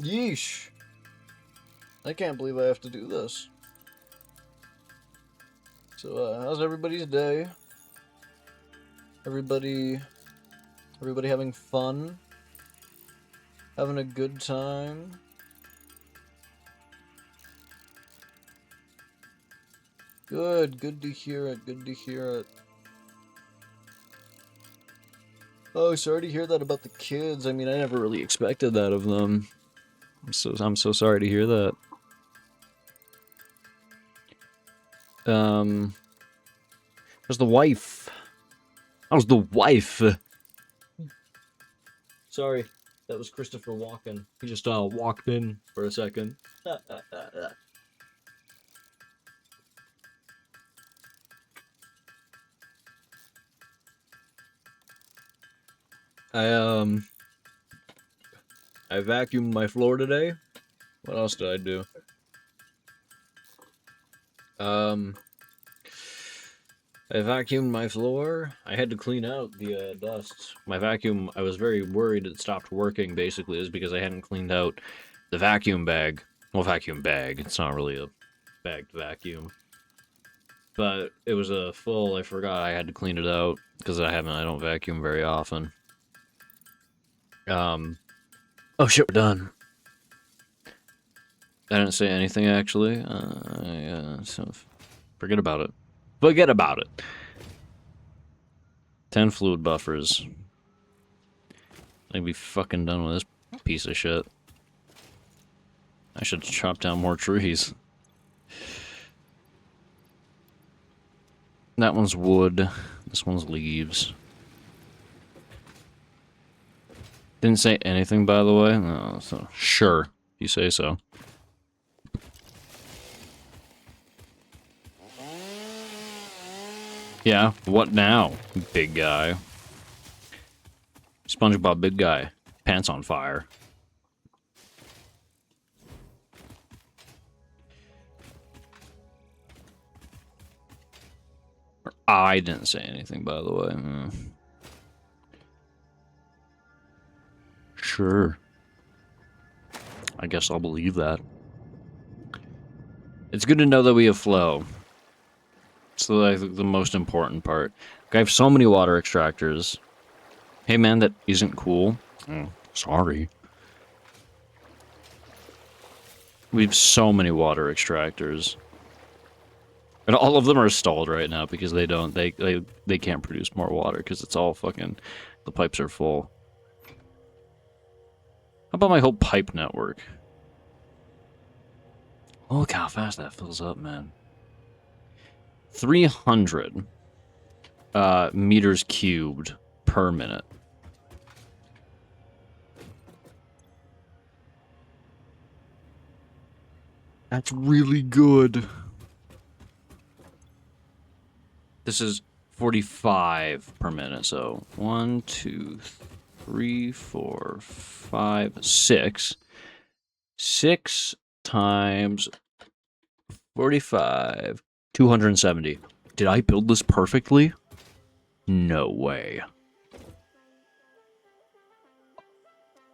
Yeesh. I can't believe I have to do this. So, how's everybody's day? Everybody having fun? Having a good time? Good to hear it, good to hear it. Oh, sorry to hear that about the kids. I mean, I never really expected that of them. I'm so sorry to hear that. How's the wife? How's the wife? Sorry, that was Christopher Walken. He just walked in for a second. I vacuumed my floor today. What else did I do? I vacuumed my floor. I had to clean out the dust. My vacuum, I was very worried it stopped working, basically, is because I hadn't cleaned out the vacuum bag. Well, vacuum bag. It's not really a bagged vacuum. But it was a full, I forgot I had to clean it out, because I don't vacuum very often. Oh shit, we're done. I didn't say anything, actually. So forget about it. Forget about it. 10 fluid buffers. I'd be fucking done with this piece of shit. I should chop down more trees. That one's wood. This one's leaves. Didn't say anything, by the way. No, so sure, you say so. Yeah, what now, big guy? SpongeBob big guy. Pants on fire. I didn't say anything, by the way. Sure. I guess I'll believe that. It's good to know that we have flow. It's the most important part. I have so many water extractors. Hey man, that isn't cool. Oh, sorry. We have so many water extractors. And all of them are stalled right now because they can't produce more water because it's all fucking, the pipes are full. How about my whole pipe network? Look how fast that fills up, man. 300 meters cubed per minute. That's really good. This is 45 per minute, so 1, 2, 3, 4, 5, 6. 6 times 45, 270. Did I build this perfectly? No way.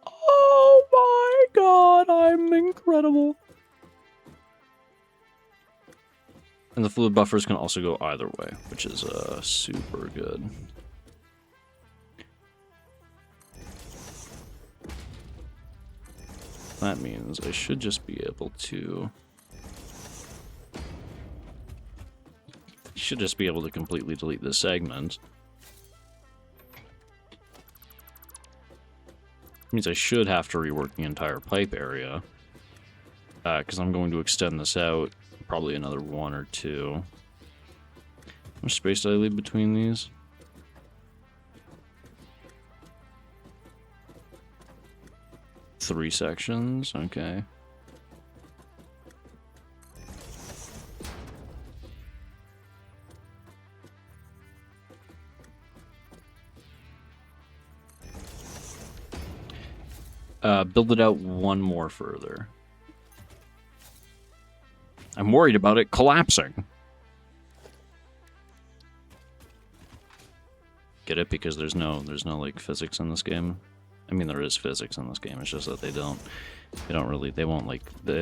Oh my god, I'm incredible. And the fluid buffers can also go either way, which is super good. That means I should just be able to... completely delete this segment. Means I should have to rework the entire pipe area. Because I'm going to extend this out probably another 1 or 2. How much space did I leave between these? Three sections, okay. Build it out 1 more further. I'm worried about it collapsing. Get it? Because there's no like physics in this game. I mean, there is physics in this game. It's just that they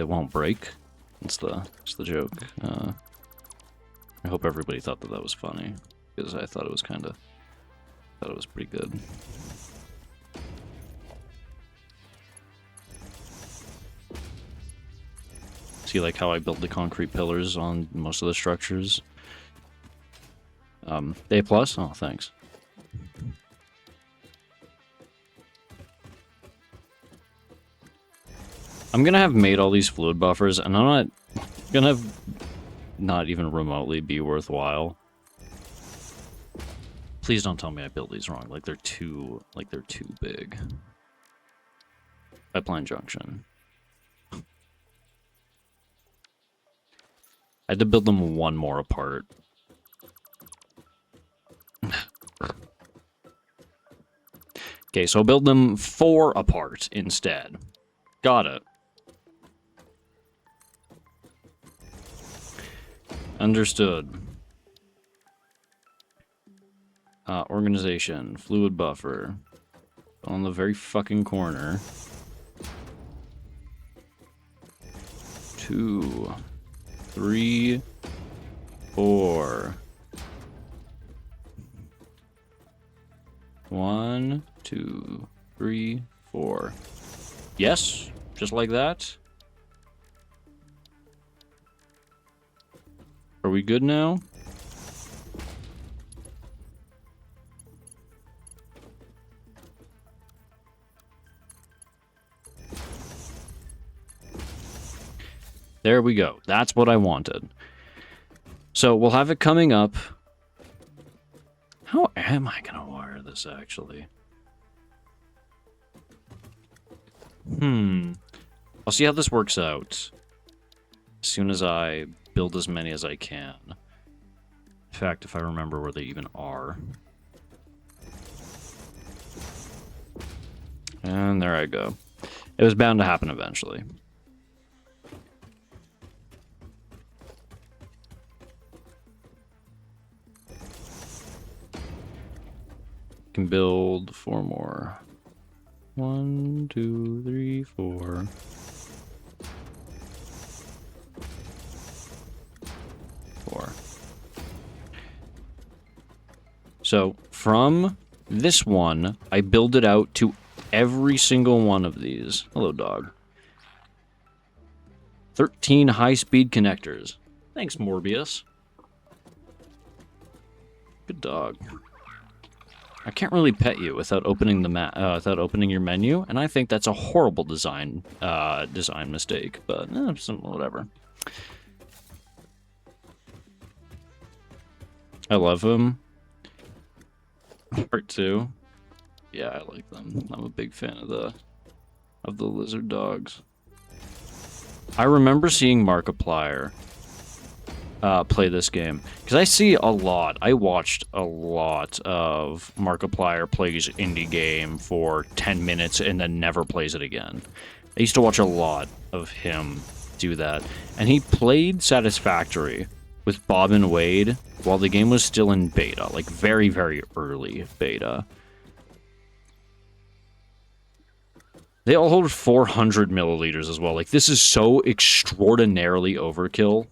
won't break. It's the joke. I hope everybody thought that was funny, because I thought it was pretty good. See, like how I built the concrete pillars on most of the structures. A+? Oh, thanks. I'm gonna have made all these fluid buffers, and I'm not gonna not even remotely be worthwhile. Please don't tell me I built these wrong. Like they're too big. Pipeline junction. I had to build them 1 more apart. Okay, so I'll build them 4 apart instead. Got it. Understood. Organization, fluid buffer. On the very fucking corner. 2, 3, 4. 1, 2, 3, 4. Yes, just like that. Are we good now? There we go. That's what I wanted. So we'll have it coming up. How am I gonna wire this actually? I'll see how this works out as soon as I build as many as I can. In fact, if I remember where they even are. And there I go. It was bound to happen eventually. Can build 4 more. 1, 2, 3, 4. 4. So from this one, I build it out to every single one of these. Hello, dog. 13 high-speed connectors. Thanks, Morbius. Good dog. I can't really pet you without opening the without opening your menu, and I think that's a horrible design mistake. But whatever. I love him. Part 2. Yeah, I like them. I'm a big fan of the lizard dogs. I remember seeing Markiplier play this game because I see a lot. I watched a lot of Markiplier plays indie game for 10 minutes and then never plays it again. I used to watch a lot of him do that, and he played Satisfactory with Bob and Wade while the game was still in beta, like very, very early beta. They all hold 400 milliliters as well. Like, this is so extraordinarily overkill.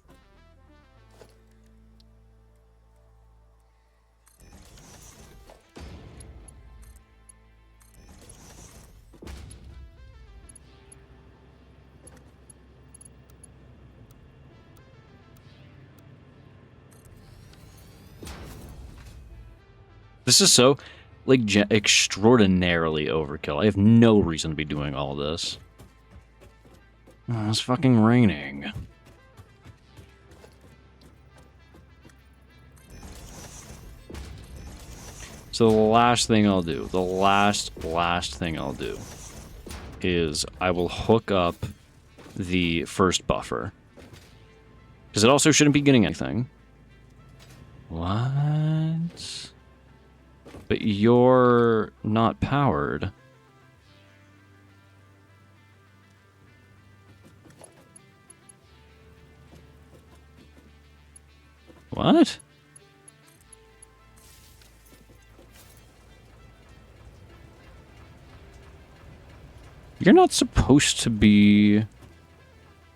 This is so, like, extraordinarily overkill. I have no reason to be doing all this. Oh, it's fucking raining. So the last thing I'll do, the last thing I'll do is I will hook up the first buffer. Because it also shouldn't be getting anything. What? But you're not powered. What? You're not supposed to be...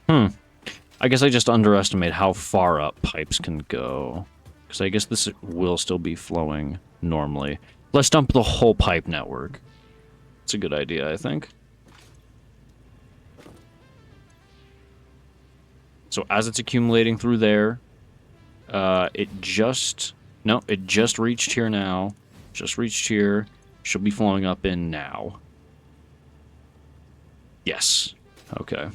I guess I just underestimate how far up pipes can go. Because I guess this will still be flowing normally. Let's dump the whole pipe network. It's a good idea, I think. So as it's accumulating through there, it just reached here now. Just reached here. Should be flowing up in now. Yes. Okay.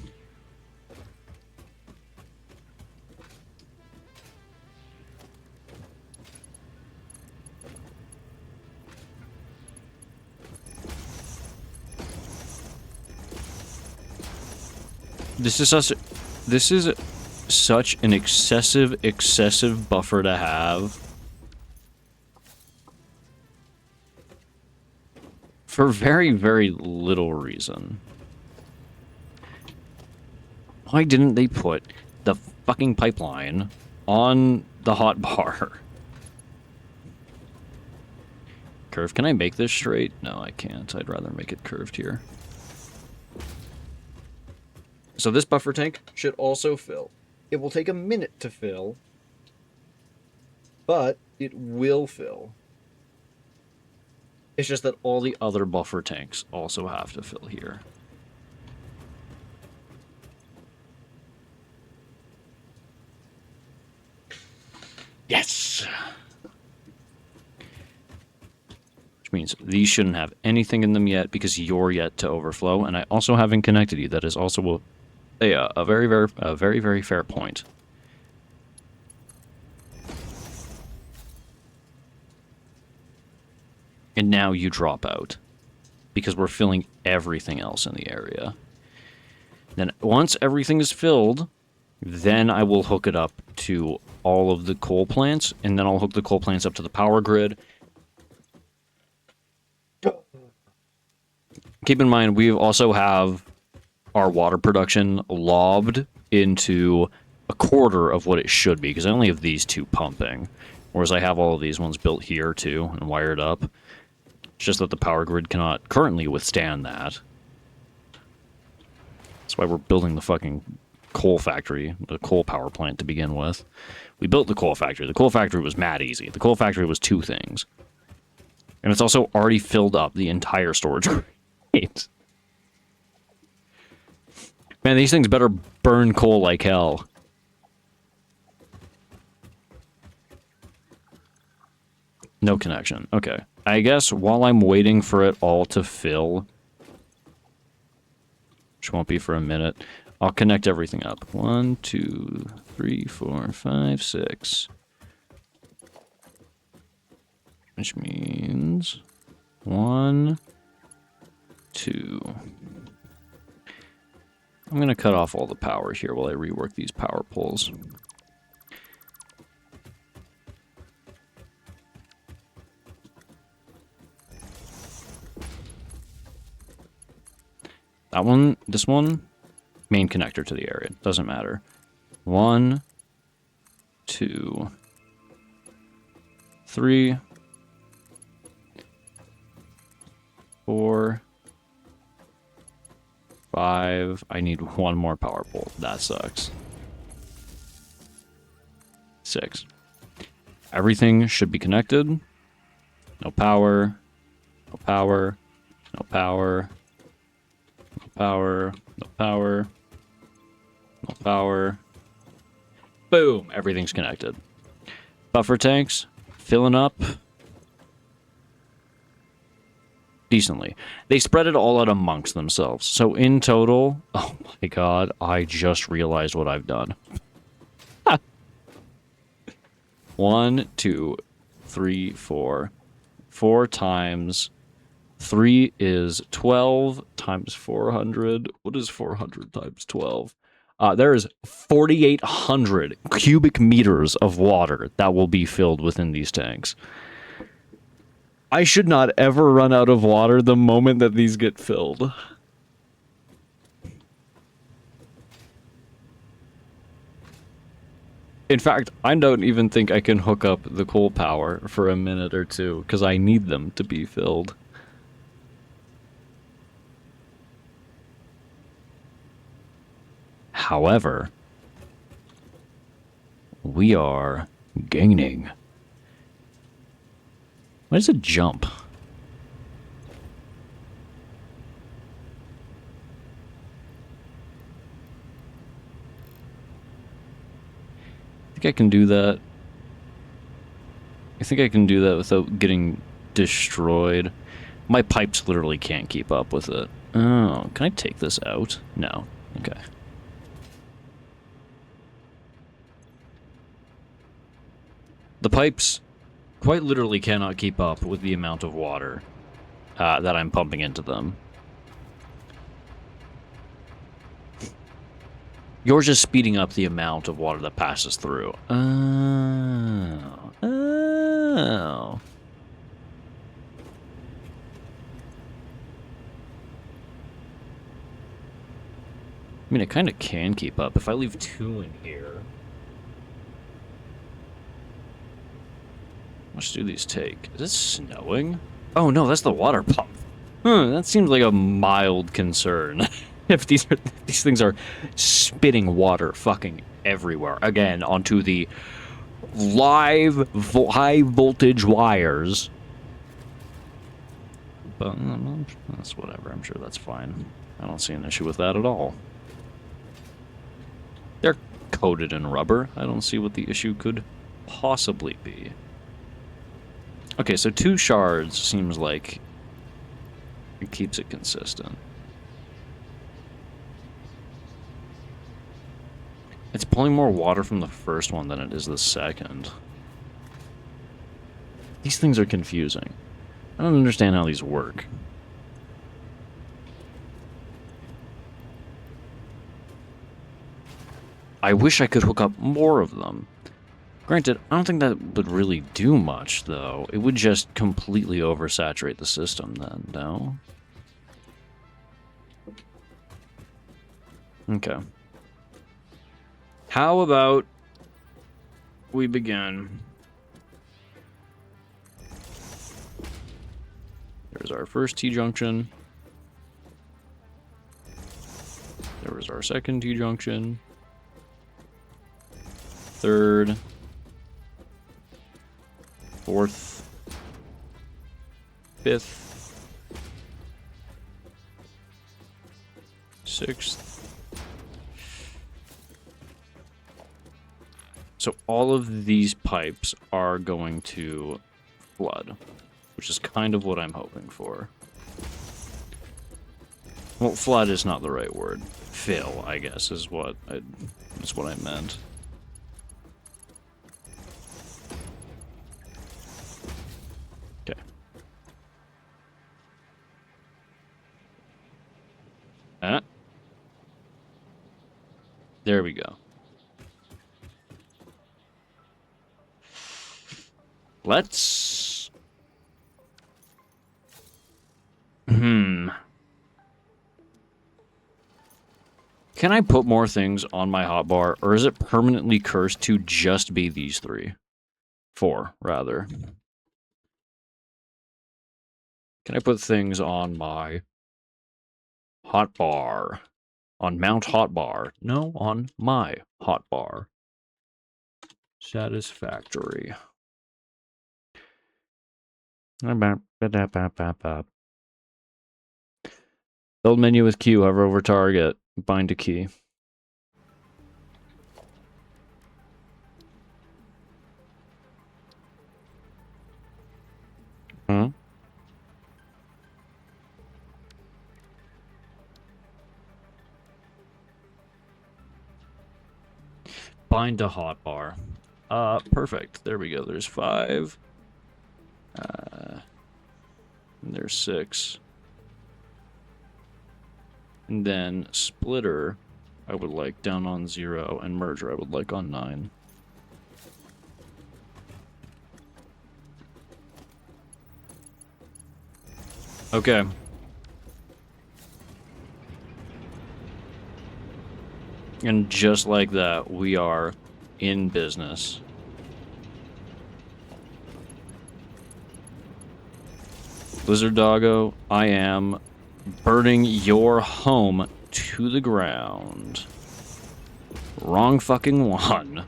This is such an excessive buffer to have. For very, very little reason. Why didn't they put the fucking pipeline on the hot bar? Curve, can I make this straight? No, I can't. I'd rather make it curved here. So this buffer tank should also fill. It will take a minute to fill, but it will fill. It's just that all the other buffer tanks also have to fill here. Yes! Which means these shouldn't have anything in them yet because you're yet to overflow, and I also haven't connected you. That is also a very fair point. And now you drop out because we're filling everything else in the area. Then once everything is filled, then I will hook it up to all of the coal plants, and then I'll hook the coal plants up to the power grid. Keep in mind, we also have our water production lobbed into a quarter of what it should be, because I only have these two pumping, whereas I have all of these ones built here too and wired up. It's just that the power grid cannot currently withstand that. That's why we're building the fucking coal factory, the coal power plant to begin with. We built the coal factory. The coal factory was mad easy. The coal factory was two things. And it's also already filled up the entire storage rate. Man, these things better burn coal like hell. No connection. Okay. I guess while I'm waiting for it all to fill, which won't be for a minute, I'll connect everything up. 1, 2, 3, 4, 5, 6. Which means 1, 2. I'm going to cut off all the power here while I rework these power poles. That one, this one, main connector to the area. Doesn't matter. 1, 2, 3, 4, 5. I need one more power pole. That sucks. 6. Everything should be connected. No power. No power. No power. No power. No power. No power. Boom! Everything's connected. Buffer tanks filling up decently. They spread it all out amongst themselves. So in total, oh my god, I just realized what I've done. 1, 2, 3, 4. 4 times 3 is 12 times 400. What is 400 times 12? There is 4,800 cubic meters of water that will be filled within these tanks. I should not ever run out of water the moment that these get filled. In fact, I don't even think I can hook up the coal power for a minute or two, because I need them to be filled. However, we are gaining. What is a jump? I think I can do that. I think I can do that without getting destroyed. My pipes literally can't keep up with it. Oh, can I take this out? No. Okay. The pipes quite literally cannot keep up with the amount of water that I'm pumping into them. You're just speeding up the amount of water that passes through. Oh. I mean, it kind of can keep up. If I leave 2 in here... How much do these take? Is it snowing? Oh no, that's the water pump. That seems like a mild concern. If these things are spitting water fucking everywhere. Again, onto the live high voltage wires. But that's whatever. I'm sure that's fine. I don't see an issue with that at all. They're coated in rubber. I don't see what the issue could possibly be. Okay, so 2 shards seems like it keeps it consistent. It's pulling more water from the first one than it is the second. These things are confusing. I don't understand how these work. I wish I could hook up more of them. Granted, I don't think that would really do much, though. It would just completely oversaturate the system, then, no? Okay. How about we begin? There's our first T-junction. There was our second T-junction. Third. Fourth, 5th, 6th. So all of these pipes are going to flood, which is kind of what I'm hoping for. Well, flood is not the right word. Fill, I guess, is what I meant. Okay. There we go. Let's... Can I put more things on my hotbar, or is it permanently cursed to just be these three? 4, rather. Can I put things on my hotbar? On Mount Hotbar? No, on my hotbar. Satisfactory. Build menu with Q, hover over target, bind to key. Huh? Bind to hotbar. Perfect. There we go. There's 5. And there's 6. And then splitter, I would like down on 0, and merger I would like on 9. Okay. And just like that, we are in business. Lizard Doggo, I am burning your home to the ground. Wrong fucking one.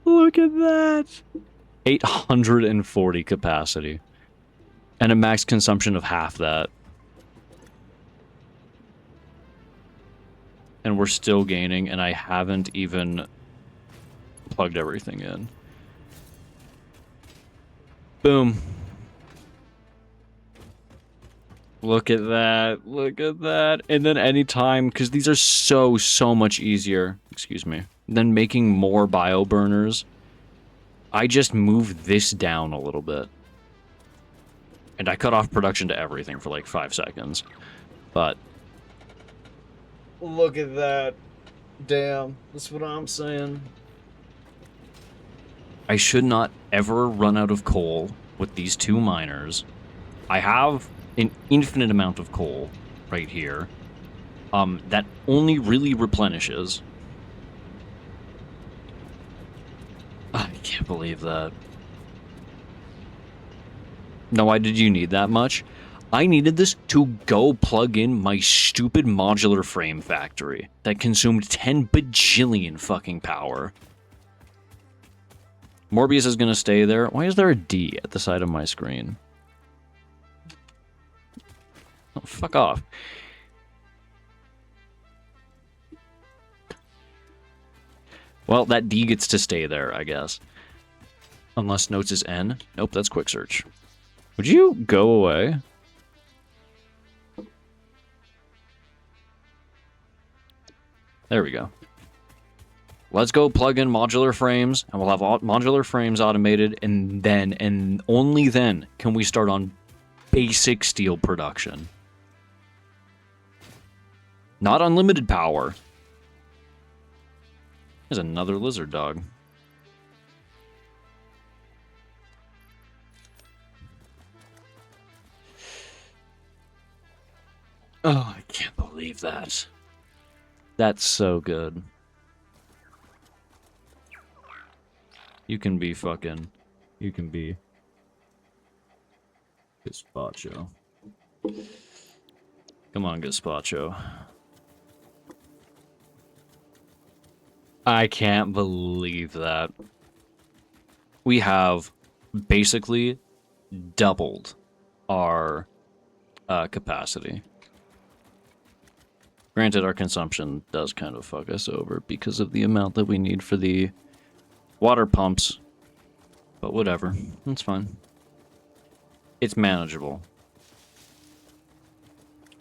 Look at that. 840 capacity. And a max consumption of half that. And we're still gaining, and I haven't even plugged everything in. Boom. Look at that. Look at that. And then anytime, because these are so much easier, excuse me, than making more bio burners, I just move this down a little bit. And I cut off production to everything for like 5 seconds. But look at that. Damn. That's what I'm saying. I should not ever run out of coal with these 2 miners. I have an infinite amount of coal right here. That only really replenishes. I can't believe that. Now, why did you need that much? I needed this to go plug in my stupid modular frame factory that consumed 10 bajillion fucking power. Morbius is gonna stay there. Why is there a D at the side of my screen? Oh, fuck off. Well, that D gets to stay there, I guess. Unless notes is N. Nope, that's quick search. Would you go away? There we go. Let's go plug in modular frames, and we'll have modular frames automated, and then, and only then, can we start on basic steel production. Not unlimited power. There's another lizard dog. Oh, I can't believe that. That's so good. You can be fucking... You can be... Gazpacho. Come on, Gazpacho. I can't believe that. We have basically doubled our capacity. Granted, our consumption does kind of fuck us over because of the amount that we need for the water pumps. But whatever, it's fine. It's manageable.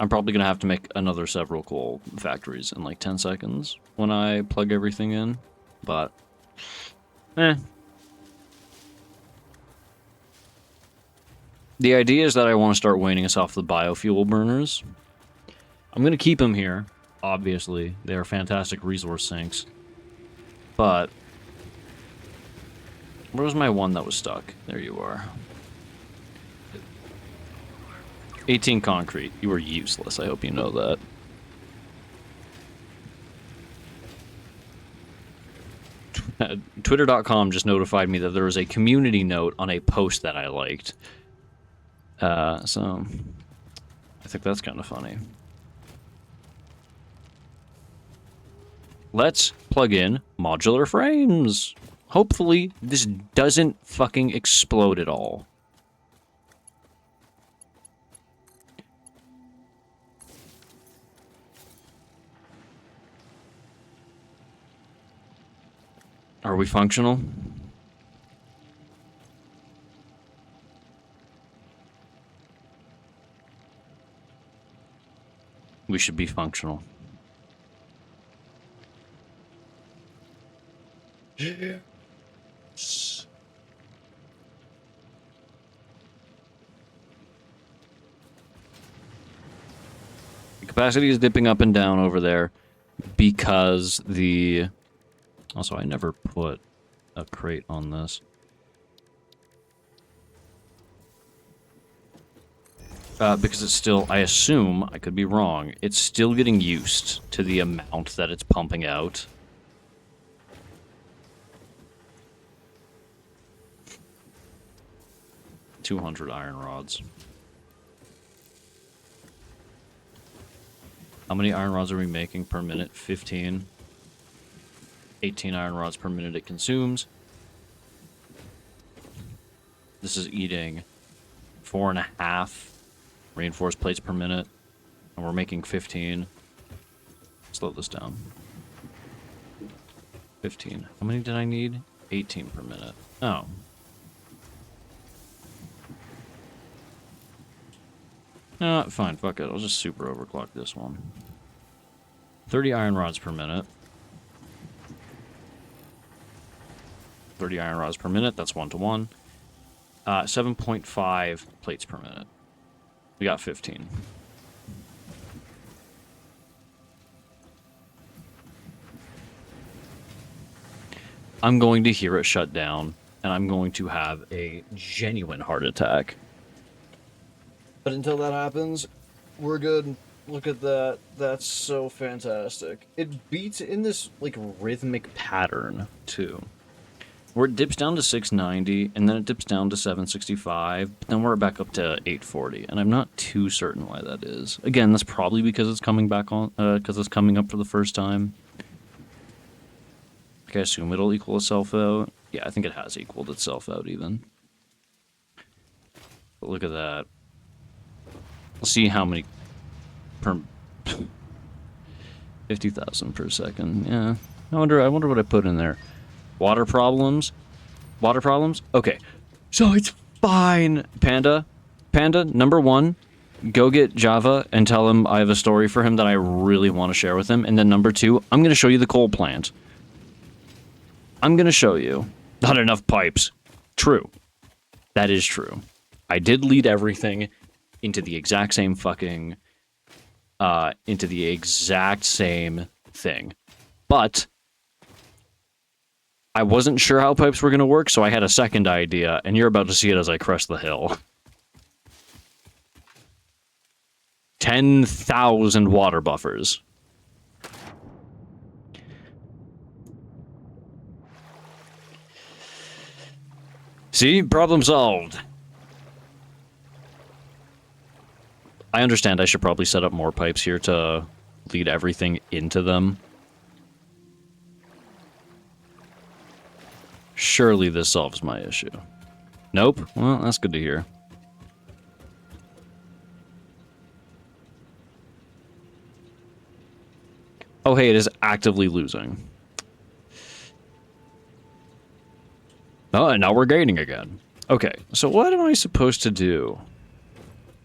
I'm probably gonna have to make another several coal factories in like 10 seconds when I plug everything in, but The idea is that I want to start weaning us off the biofuel burners. I'm gonna keep them here, obviously. They are fantastic resource sinks. But where was my one that was stuck? There you are. 18 concrete. You are useless. I hope you know that. Twitter.com just notified me that there was a community note on a post that I liked. So I think that's kind of funny. Let's plug in modular frames. Hopefully this doesn't fucking explode at all. Are we functional? We should be functional. Yes. The capacity is dipping up and down over there because the... Also, I never put a crate on this. Because it's still, I assume, I could be wrong, it's still getting used to the amount that it's pumping out. $200 iron rods. How many iron rods are we making per minute? 15. 18 iron rods per minute it consumes. This is eating 4.5 reinforced plates per minute, and we're making 15. Slow this down. 15. How many did I need? 18 per minute. Oh. Fine, fuck it. I'll just super overclock this one. 30 iron rods per minute. 30 iron rods per minute, that's 1-to-1. 7.5 plates per minute. We got 15. I'm going to hear it shut down, and I'm going to have a genuine heart attack. But until that happens, we're good. Look at that. That's so fantastic. It beats in this, like, rhythmic pattern, too. Where it dips down to 690, and then it dips down to 765, but then we're back up to 840, and I'm not too certain why that is. Again, that's probably because it's coming back on, because it's coming up for the first time. Okay, I assume it'll equal itself out. Yeah, I think it has equaled itself out, even. But look at that. Let's see how many per... 50,000 per second, yeah. I wonder what I put in there. Water problems? Water problems? Okay. So it's fine. Panda, number one, go get Java and tell him I have a story for him that I really want to share with him. And then number two, I'm going to show you the coal plant. I'm going to show you. Not enough pipes. True. That is true. I did lead everything into the exact same fucking... into the exact same thing. But... I wasn't sure how pipes were going to work, so I had a second idea, and you're about to see it as I crest the hill. 10,000 water buffers. See? Problem solved. I understand I should probably set up more pipes here to lead everything into them. Surely this solves my issue. Nope? Well, that's good to hear. Oh, hey, it is actively losing. Oh, and now we're gaining again. Okay, so what am I supposed to do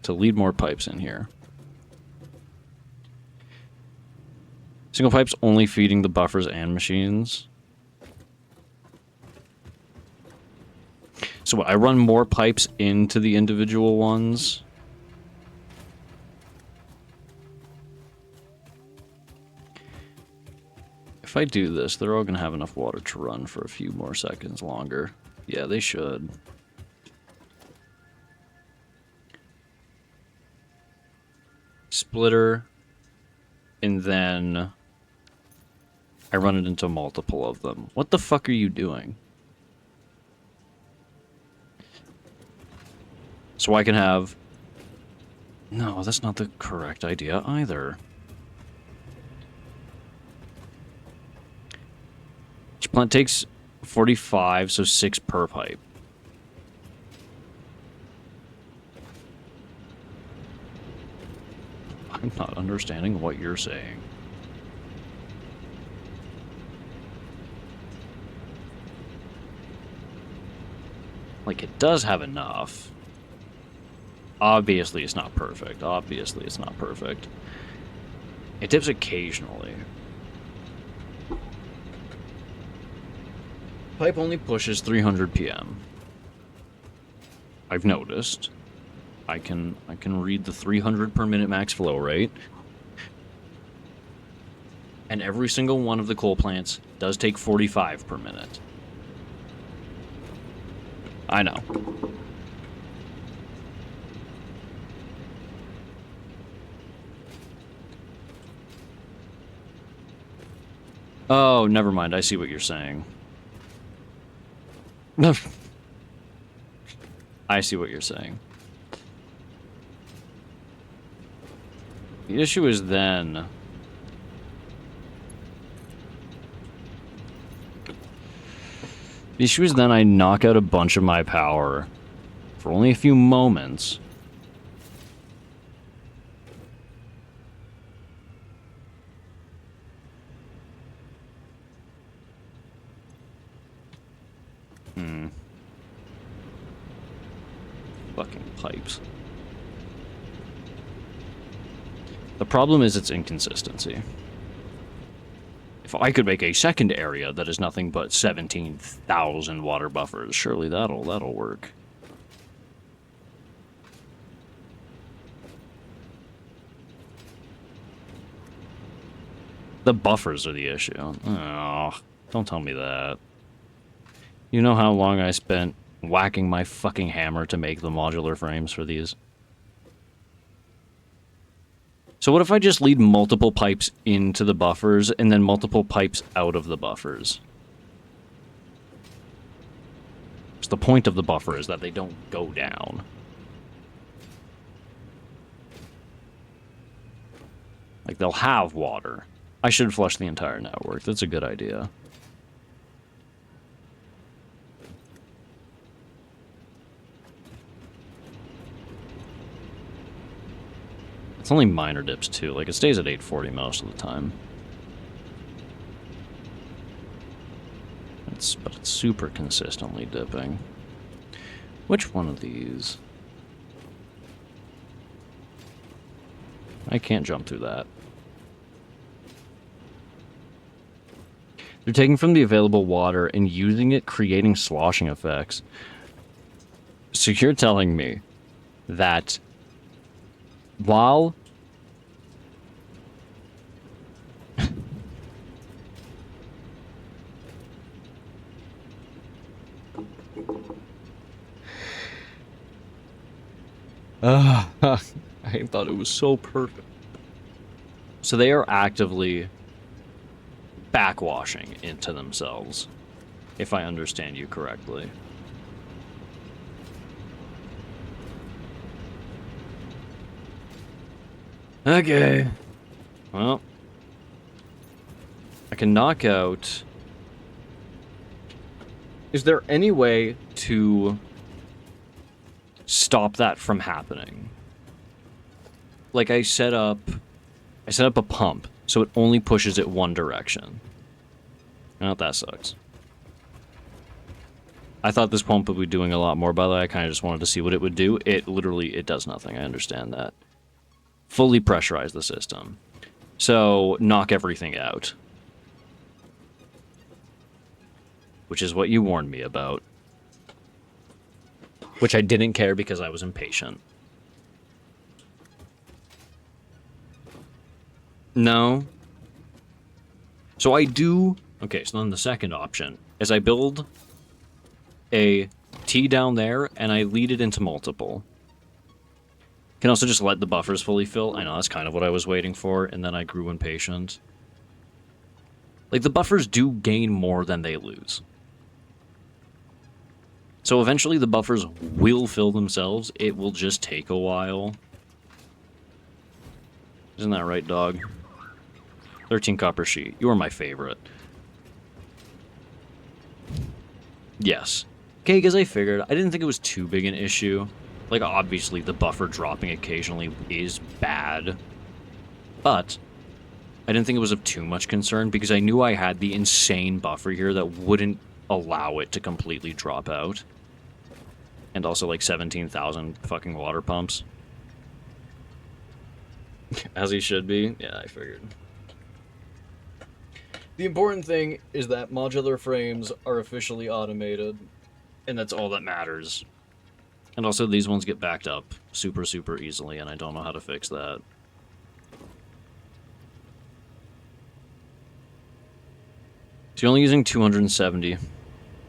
to lead more pipes in here? Single pipes only feeding the buffers and machines. So what, I run more pipes into the individual ones? If I do this, they're all going to have enough water to run for a few more seconds longer. Yeah, they should. Splitter. And then I run it into multiple of them. What the fuck are you doing? So I can have... No, that's not the correct idea either. Each plant takes 45, so 6 per pipe. I'm not understanding what you're saying. Like, it does have enough. Obviously, it's not perfect. Obviously, it's not perfect. It dips occasionally. Pipe only pushes 300 PM. I've noticed. I can read the 300 per minute max flow rate. And every single one of the coal plants does take 45 per minute. I know. Oh, never mind. I see what you're saying. I see what you're saying. The issue is then... The issue is then I knock out a bunch of my power for only a few moments. Fucking pipes. The problem is its inconsistency. If I could make a second area that is nothing but 17,000 water buffers, surely that'll work. The buffers are the issue. Oh, don't tell me that. You know how long I spent whacking my fucking hammer to make the modular frames for these? So what if I just lead multiple pipes into the buffers and then multiple pipes out of the buffers? So the point of the buffer is that they don't go down. Like, they'll have water. I should flush the entire network. That's a good idea. It's only minor dips, too. Like, it stays at 840 most of the time. But it's super consistently dipping. Which one of these? I can't jump through that. They're taking from the available water and using it, creating sloshing effects. So you're telling me that while I thought it was so perfect. So they are actively backwashing into themselves, if I understand you correctly. Okay. Well, I can knock out... Is there any way to stop that from happening? Like, I set up a pump So it only pushes it one direction. Now that sucks. I thought this pump would be doing a lot more, by the way. I kind of just wanted to see what it would do. It does nothing, I understand that. Fully pressurize the system. So, knock everything out. Which is what you warned me about. Which I didn't care because I was impatient. No. So I do... Okay, so then the second option is I build a T down there and I lead it into multiple. Can also just let the buffers fully fill. I know, that's kind of what I was waiting for, and then I grew impatient. Like, the buffers do gain more than they lose. So eventually the buffers will fill themselves. It will just take a while. Isn't that right, dog? 13 copper sheet. You are my favorite. Yes. Okay, because I figured, I didn't think it was too big an issue. Like, obviously, the buffer dropping occasionally is bad. But I didn't think it was of too much concern because I knew I had the insane buffer here that wouldn't allow it to completely drop out. And also, like, 17,000 fucking water pumps. As he should be. Yeah, I figured. The important thing is that modular frames are officially automated. And that's all that matters. And also, these ones get backed up super, super easily, and I don't know how to fix that. So you're only using 270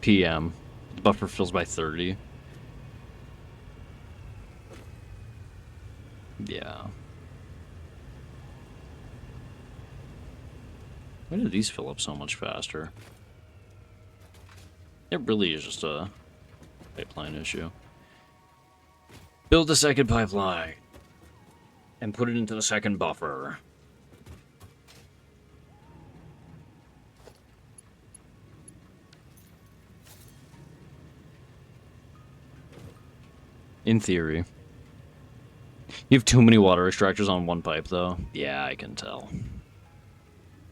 PM. The buffer fills by 30. Yeah. Why do these fill up so much faster? It really is just a pipeline issue. Build the second pipeline. And put it into the second buffer. In theory. You have too many water extractors on one pipe, though. Yeah, I can tell.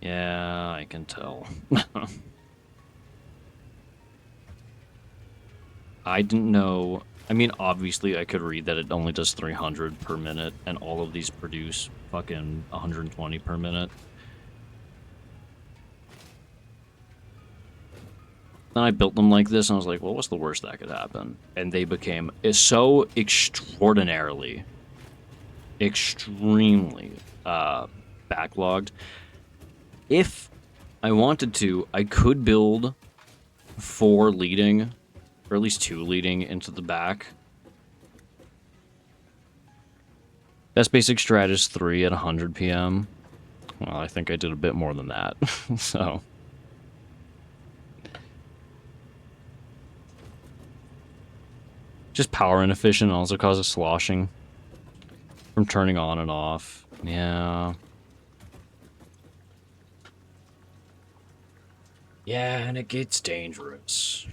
Yeah, I can tell. I didn't know... I mean, obviously, I could read that it only does 300 per minute, and all of these produce fucking 120 per minute. Then I built them like this, and I was like, well, what's the worst that could happen? And they became so extraordinarily, extremely backlogged. If I wanted to, I could build 4 leading, or at least 2 leading into the back. Best basic strat is 3 at 100 PM. Well, I think I did a bit more than that, so... Just power inefficient also causes sloshing from turning on and off. Yeah. Yeah, and it gets dangerous.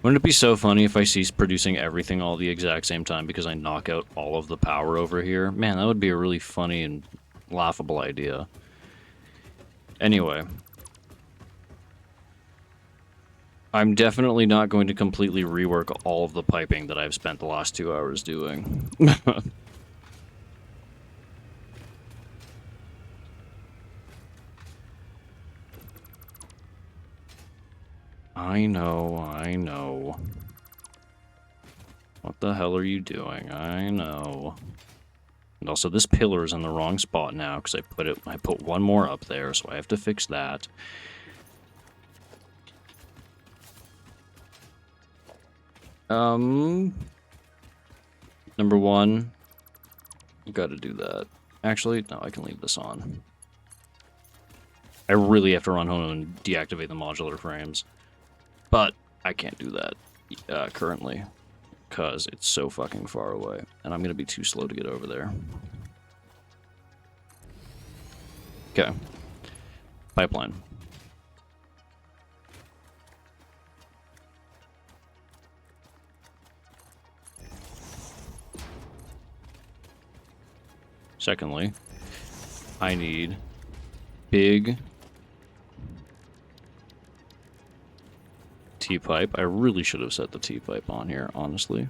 Wouldn't it be so funny if I cease producing everything all the exact same time because I knock out all of the power over here? Man, that would be a really funny and laughable idea. Anyway. I'm definitely not going to completely rework all of the piping that I've spent the last 2 hours doing. I know. What the hell are you doing? I know. And also, this pillar is in the wrong spot now because I put one more up there, so I have to fix that. Number 1, you gotta do that. Actually, no, I can leave this on. I really have to run home and deactivate the modular frames. But I can't do that currently because it's so fucking far away. And I'm going to be too slow to get over there. Okay. Pipeline. Secondly, I need big T-pipe. I really should have set the T-pipe on here, honestly.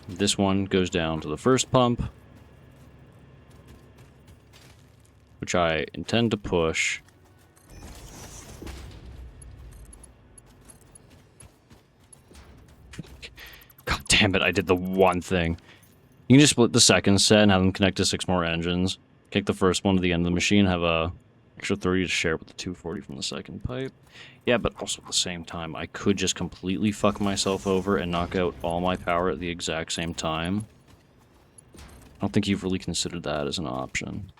This one goes down to the first pump, which I intend to push. God damn it, I did the one thing. You can just split the second set and have them connect to 6 more engines. Kick the first one to the end of the machine, have a extra 30 to share with the 240 from the second pipe. Yeah, but also at the same time, I could just completely fuck myself over and knock out all my power at the exact same time. I don't think you've really considered that as an option.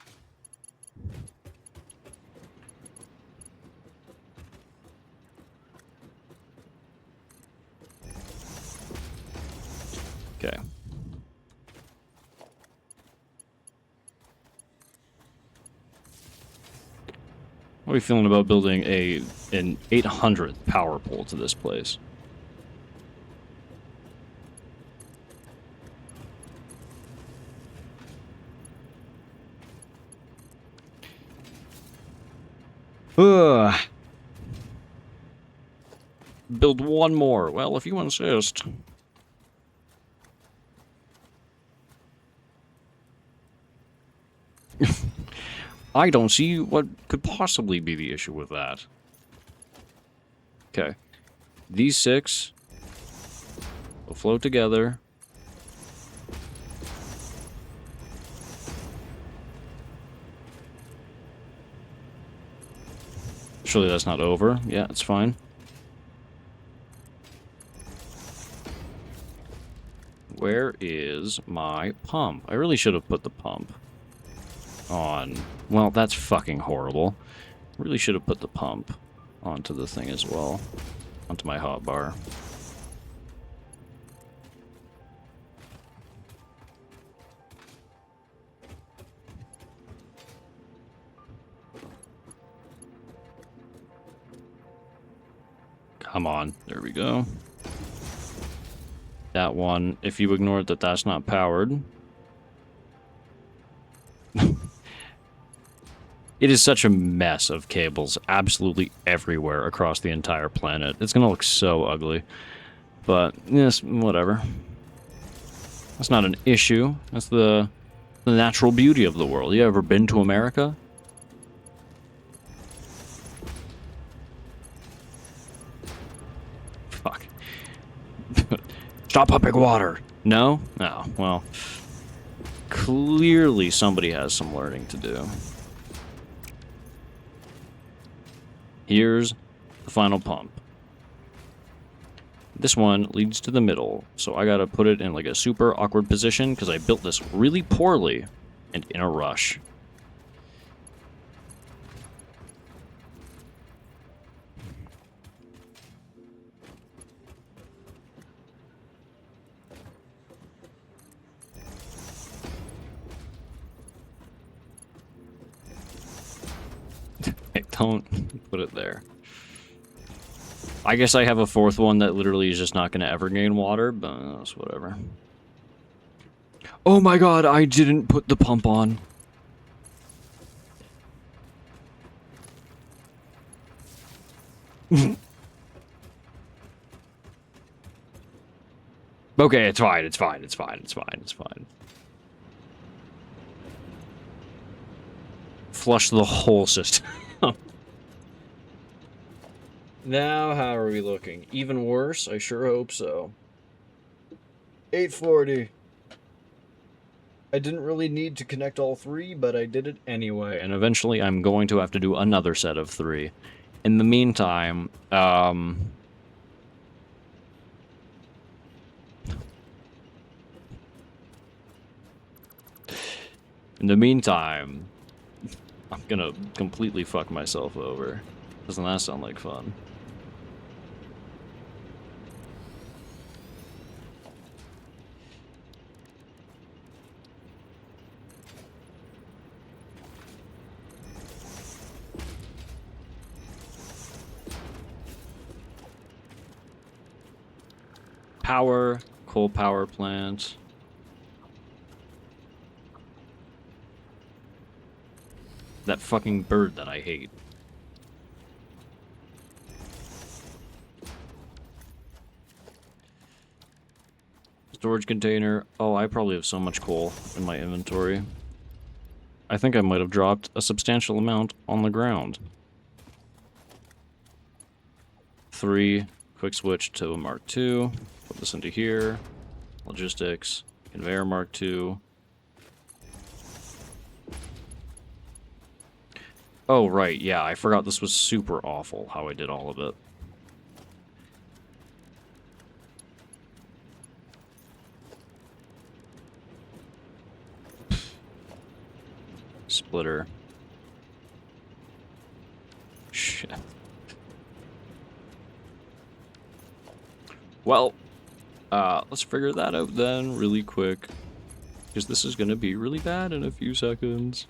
Okay. What are you feeling about building an 800th power pole to this place? Ugh. Build one more. Well, if you insist. I don't see what could possibly be the issue with that. Okay. These 6 will flow together. Surely that's not over. Yeah, it's fine. Where is my pump? I really should have put the pump on. Well, that's fucking horrible. Really should have put the pump onto the thing as well. Onto my hotbar. Come on. There we go. That one, if you ignore that that's not powered. It is such a mess of cables absolutely everywhere across the entire planet. It's gonna look so ugly. But, yes, whatever. That's not an issue. That's the natural beauty of the world. You ever been to America? Fuck. Stop pumping water! No? No, well. Clearly somebody has some learning to do. Here's the final pump. This one leads to the middle, so I gotta put it in like a super awkward position because I built this really poorly and in a rush. Hey, don't put it there. I guess I have a 4th one that literally is just not going to ever gain water, but that's whatever. Oh my god, I didn't put the pump on. Okay, it's fine, it's fine, it's fine, it's fine, it's fine. Flush the whole system. Now, how are we looking? Even worse? I sure hope so. 840. I didn't really need to connect all 3, but I did it anyway. And eventually I'm going to have to do another set of 3. In the meantime, I'm gonna completely fuck myself over. Doesn't that sound like fun? power, coal power plant. That fucking bird that I hate. Storage container. Oh, I probably have so much coal in my inventory. I think I might have dropped a substantial amount on the ground. 3, quick switch to Mark II. Put this into here. Logistics, conveyor Mark II. Oh, right, yeah, I forgot this was super awful how I did all of it. Splitter. Shit. Well, let's figure that out then really quick. Because this is gonna be really bad in a few seconds.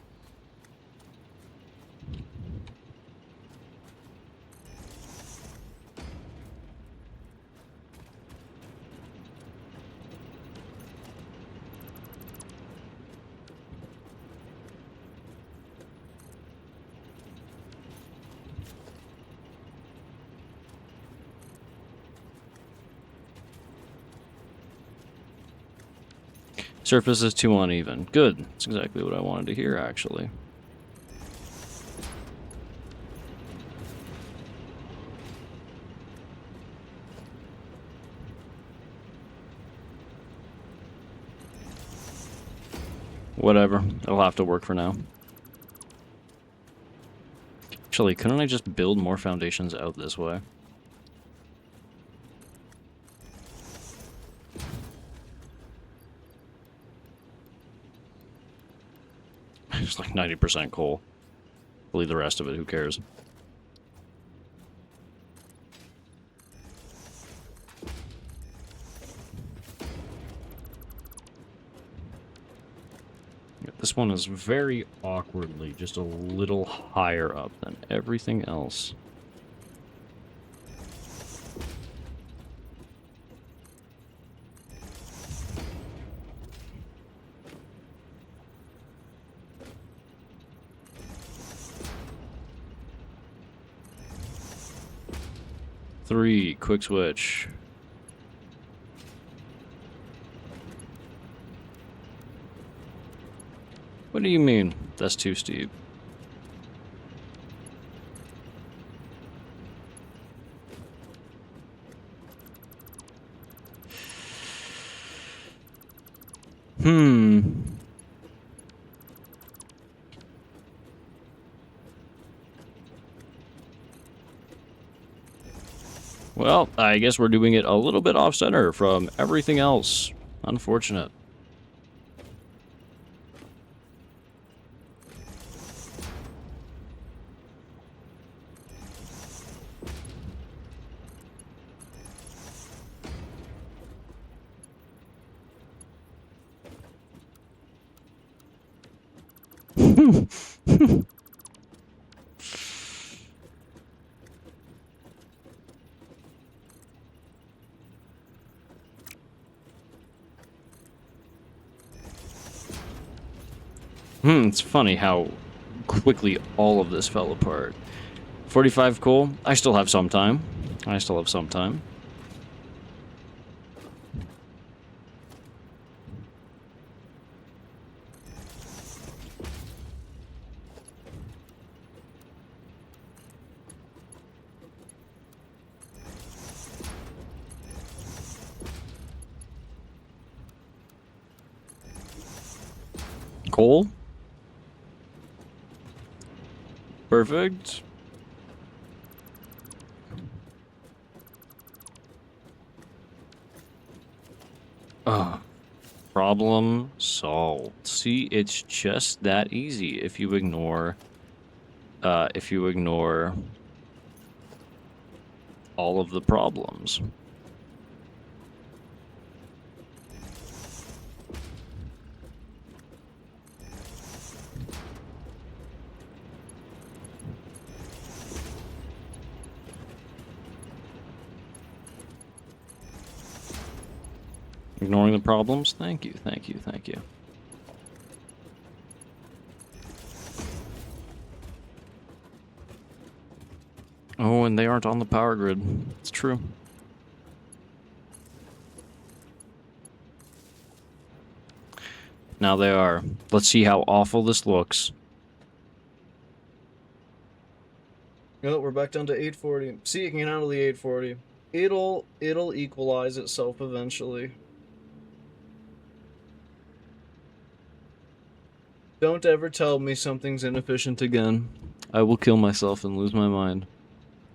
Surface is too uneven. Good. That's exactly what I wanted to hear, actually. Whatever. It'll have to work for now. Actually, couldn't I just build more foundations out this way? It's like 90% coal. Believe the rest of it, who cares? This one is very awkwardly just a little higher up than everything else. Three, quick switch. What do you mean? That's too steep. Well, I guess we're doing it a little bit off-center from everything else. Unfortunate. It's funny how quickly all of this fell apart. 45 coal. I still have some time. Coal? Perfect. Problem solved. See, it's just that easy if you ignore all of the problems. Ignoring the problems? Thank you, thank you, thank you. Oh, and they aren't on the power grid. It's true. Now they are. Let's see how awful this looks. No, we're back down to 840. See, it can handle the 840. It'll equalize itself eventually. Don't ever tell me something's inefficient again. I will kill myself and lose my mind.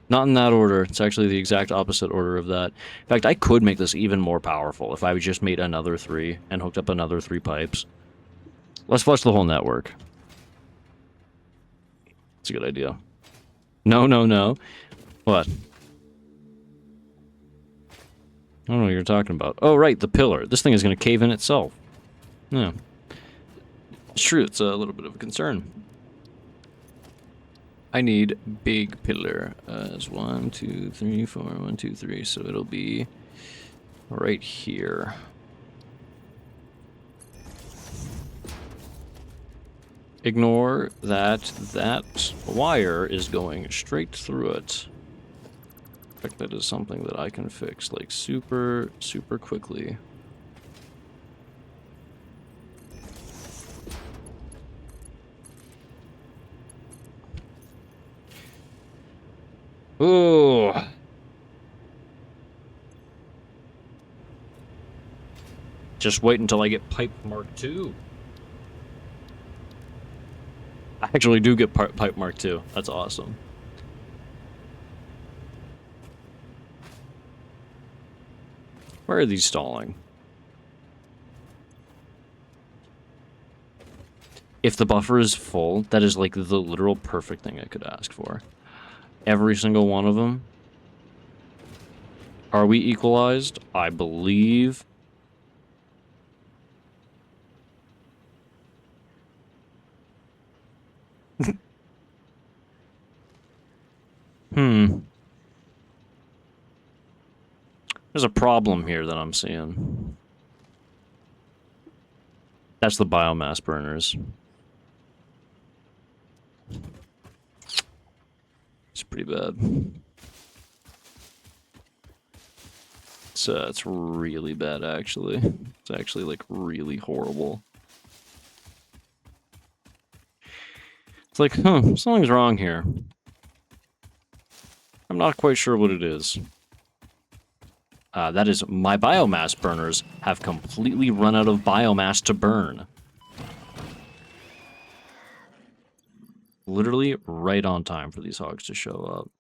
Not in that order. It's actually the exact opposite order of that. In fact, I could make this even more powerful if I just made another 3 and hooked up another 3 pipes. Let's flush the whole network. It's a good idea. No, no, no. What? I don't know what you're talking about. Oh, right, the pillar. This thing is going to cave in itself. Yeah. It's true, it's a little bit of a concern. I need big pillar. It's 1, 2, 3, 4, 1, 2, 3. So it'll be right here. Ignore that wire is going straight through it. In fact, that is something that I can fix, like, super, super quickly. Ooh. Just wait until I get Pipe Mark II. I actually do get Pipe Mark II. That's awesome. Where are these stalling? If the buffer is full, that is like the literal perfect thing I could ask for. Every single one of them. Are we equalized? I believe. There's a problem here that I'm seeing. That's the biomass burners. It's pretty bad. It's really bad, actually. It's actually, like, really horrible. It's like, something's wrong here. I'm not quite sure what it is. That is, my biomass burners have completely run out of biomass to burn. Literally right on time for these hogs to show up.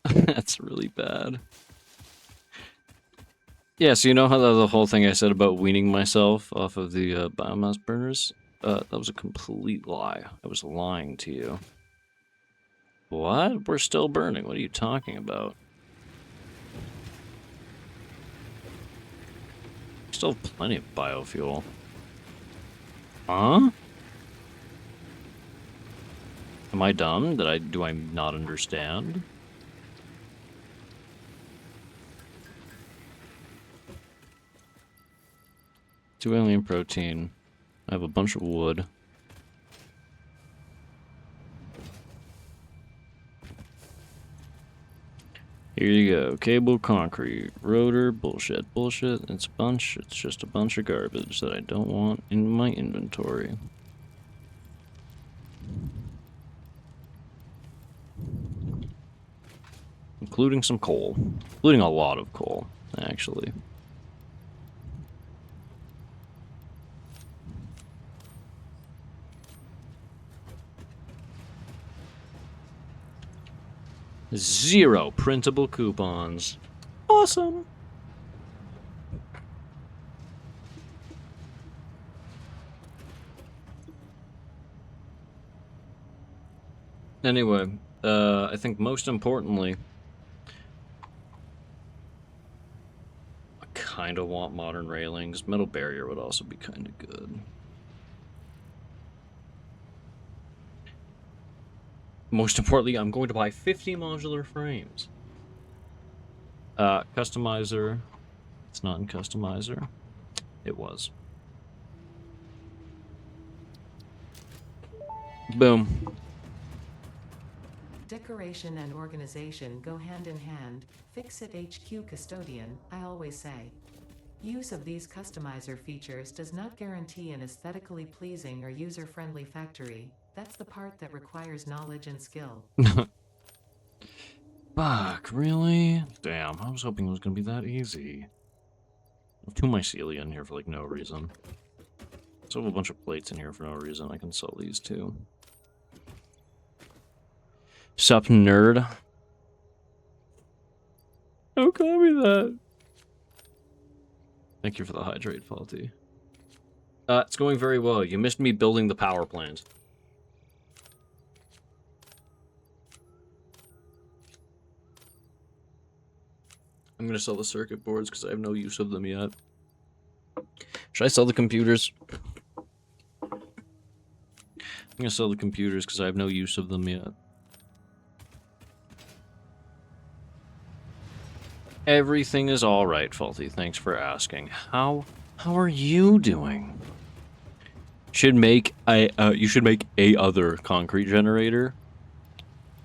That's really bad. Yeah, so you know how the whole thing I said about weaning myself off of the biomass burners? That was a complete lie. I was lying to you. What? We're still burning. What are you talking about? We still have plenty of biofuel. Huh? Am I dumb? Do I not understand? Two alien protein. I have a bunch of wood. Here you go. Cable, concrete, rotor, bullshit, bullshit. It's just a bunch of garbage that I don't want in my inventory. Including some coal. Including a lot of coal, actually. Zero printable coupons. Awesome. Anyway, I think most importantly, I kind of want modern railings. Metal barrier would also be kind of good. Most importantly, I'm going to buy 50 modular frames. Customizer. It's not in customizer. It was. Boom. Decoration and organization go hand in hand. Fix-it HQ custodian, I always say. Use of these customizer features does not guarantee an aesthetically pleasing or user-friendly factory. That's the part that requires knowledge and skill. Fuck, really? Damn, I was hoping it was gonna be that easy. I have 2 mycelia in here for like no reason. So I have a bunch of plates in here for no reason. I can sell these too. Sup, nerd? Don't call me that. Thank you for the hydrate, Faulty. It's going very well. You missed me building the power plant. I'm gonna sell the circuit boards because I have no use of them yet. Should I sell the computers? I'm gonna sell the computers because I have no use of them yet. Everything is alright, Faulty. Thanks for asking. How are you doing? Should make you should make a other concrete generator.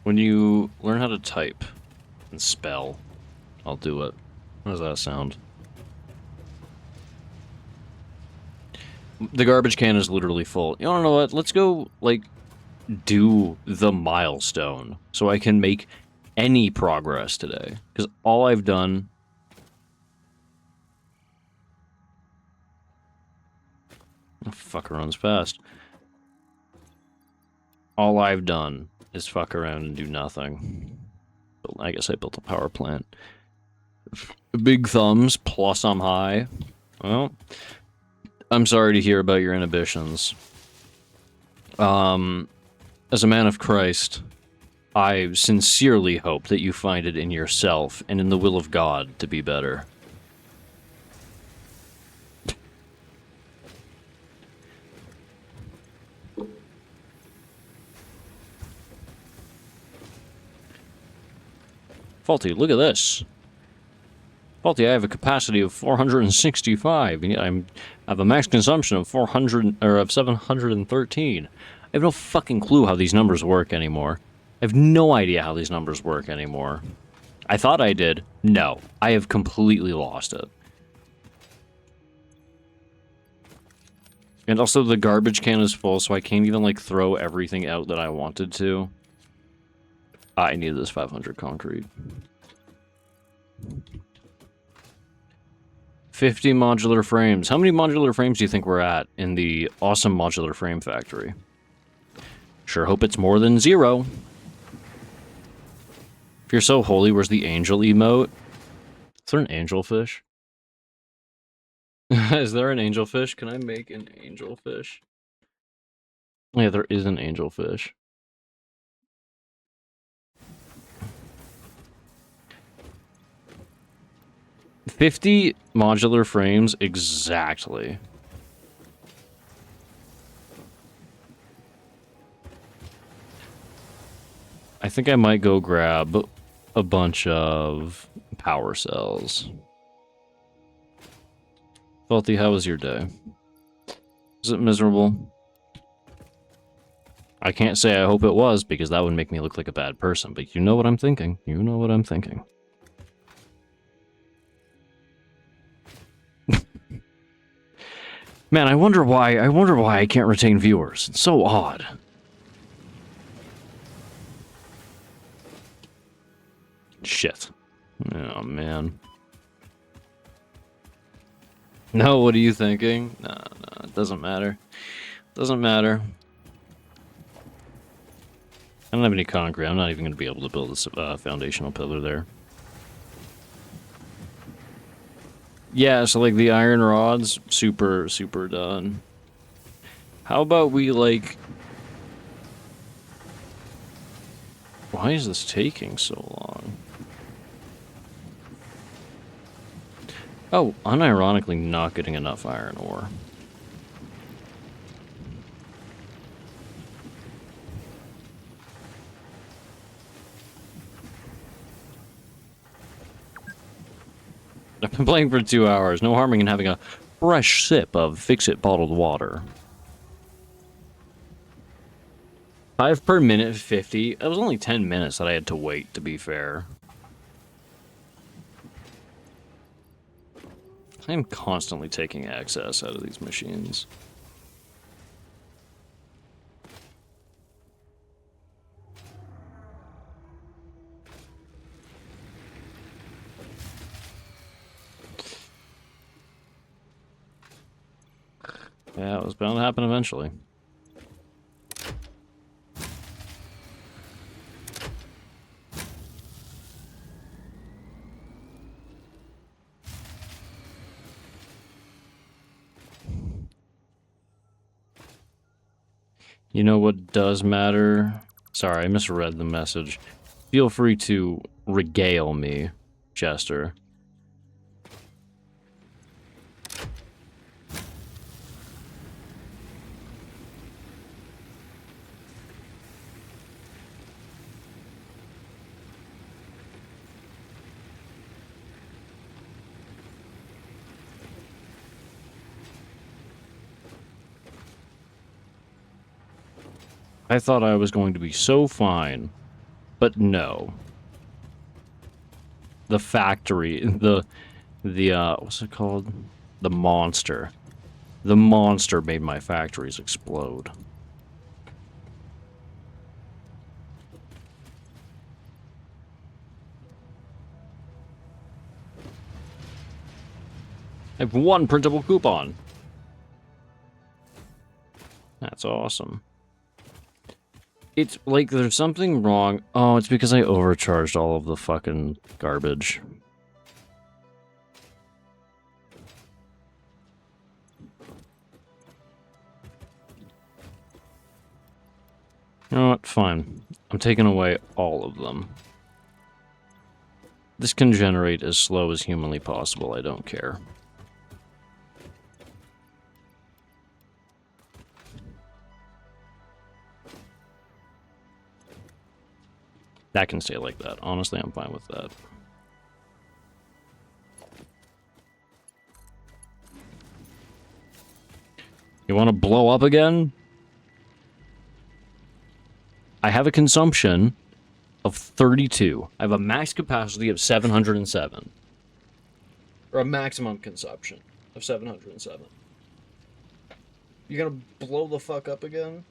When you learn how to type and spell, I'll do it. How does that sound? The garbage can is literally full. You wanna know what? Let's go, like, do the milestone so I can make any progress today. Because all I've done... Oh, fucker runs fast. All I've done is fuck around and do nothing. I guess I built a power plant. Big thumbs, plus I'm high. Well, I'm sorry to hear about your inhibitions. As a man of Christ, I sincerely hope that you find it in yourself and in the will of God to be better. Faulty, look at this. Faulty, I have a capacity of 465, and yet I have a max consumption of 713. I have no fucking clue how these numbers work anymore. I have no idea how these numbers work anymore. I thought I did. No, I have completely lost it. And also the garbage can is full, so I can't even, like, throw everything out that I wanted to. I need this 500 concrete. 50 modular frames. How many modular frames do you think we're at in the awesome modular frame factory? Sure hope it's more than 0. If you're so holy, where's the angel emote? Is there an angelfish? Is there an angelfish? Can I make an angelfish? Yeah, there is an angelfish. $50 modular frames exactly. I think I might go grab a bunch of power cells. Faulty, how was your day? Was it miserable? I can't say I hope it was, because that would make me look like a bad person, but you know what I'm thinking. You know what I'm thinking. Man, I wonder why I can't retain viewers. It's so odd. Shit. Oh, man. No, what are you thinking? No, it doesn't matter. Doesn't matter. I don't have any concrete. I'm not even going to be able to build a foundational pillar there. Yeah, so, like, the iron rods, super done. How about we, like... Why is this taking so long? Oh, unironically not getting enough iron ore. I've been playing for 2 hours. No harming in having a fresh sip of Fix-It bottled water. 5 per minute, 50. It was only 10 minutes that I had to wait, to be fair. I am constantly taking access out of these machines. Yeah, it was bound to happen eventually. You know what does matter? Sorry, I misread the message. Feel free to regale me, Jester. I thought I was going to be so fine, but no. The factory, the what's it called? The monster. The monster made my factories explode. I have 1 printable coupon. That's awesome. It's like there's something wrong. Oh, it's because I overcharged all of the fucking garbage. You know what? Fine. I'm taking away all of them. This can generate as slow as humanly possible. I don't care. That can stay like that. Honestly, I'm fine with that. You want to blow up again? I have a consumption of 32. I have a max capacity of 707. Or a maximum consumption of 707. You gonna blow the fuck up again?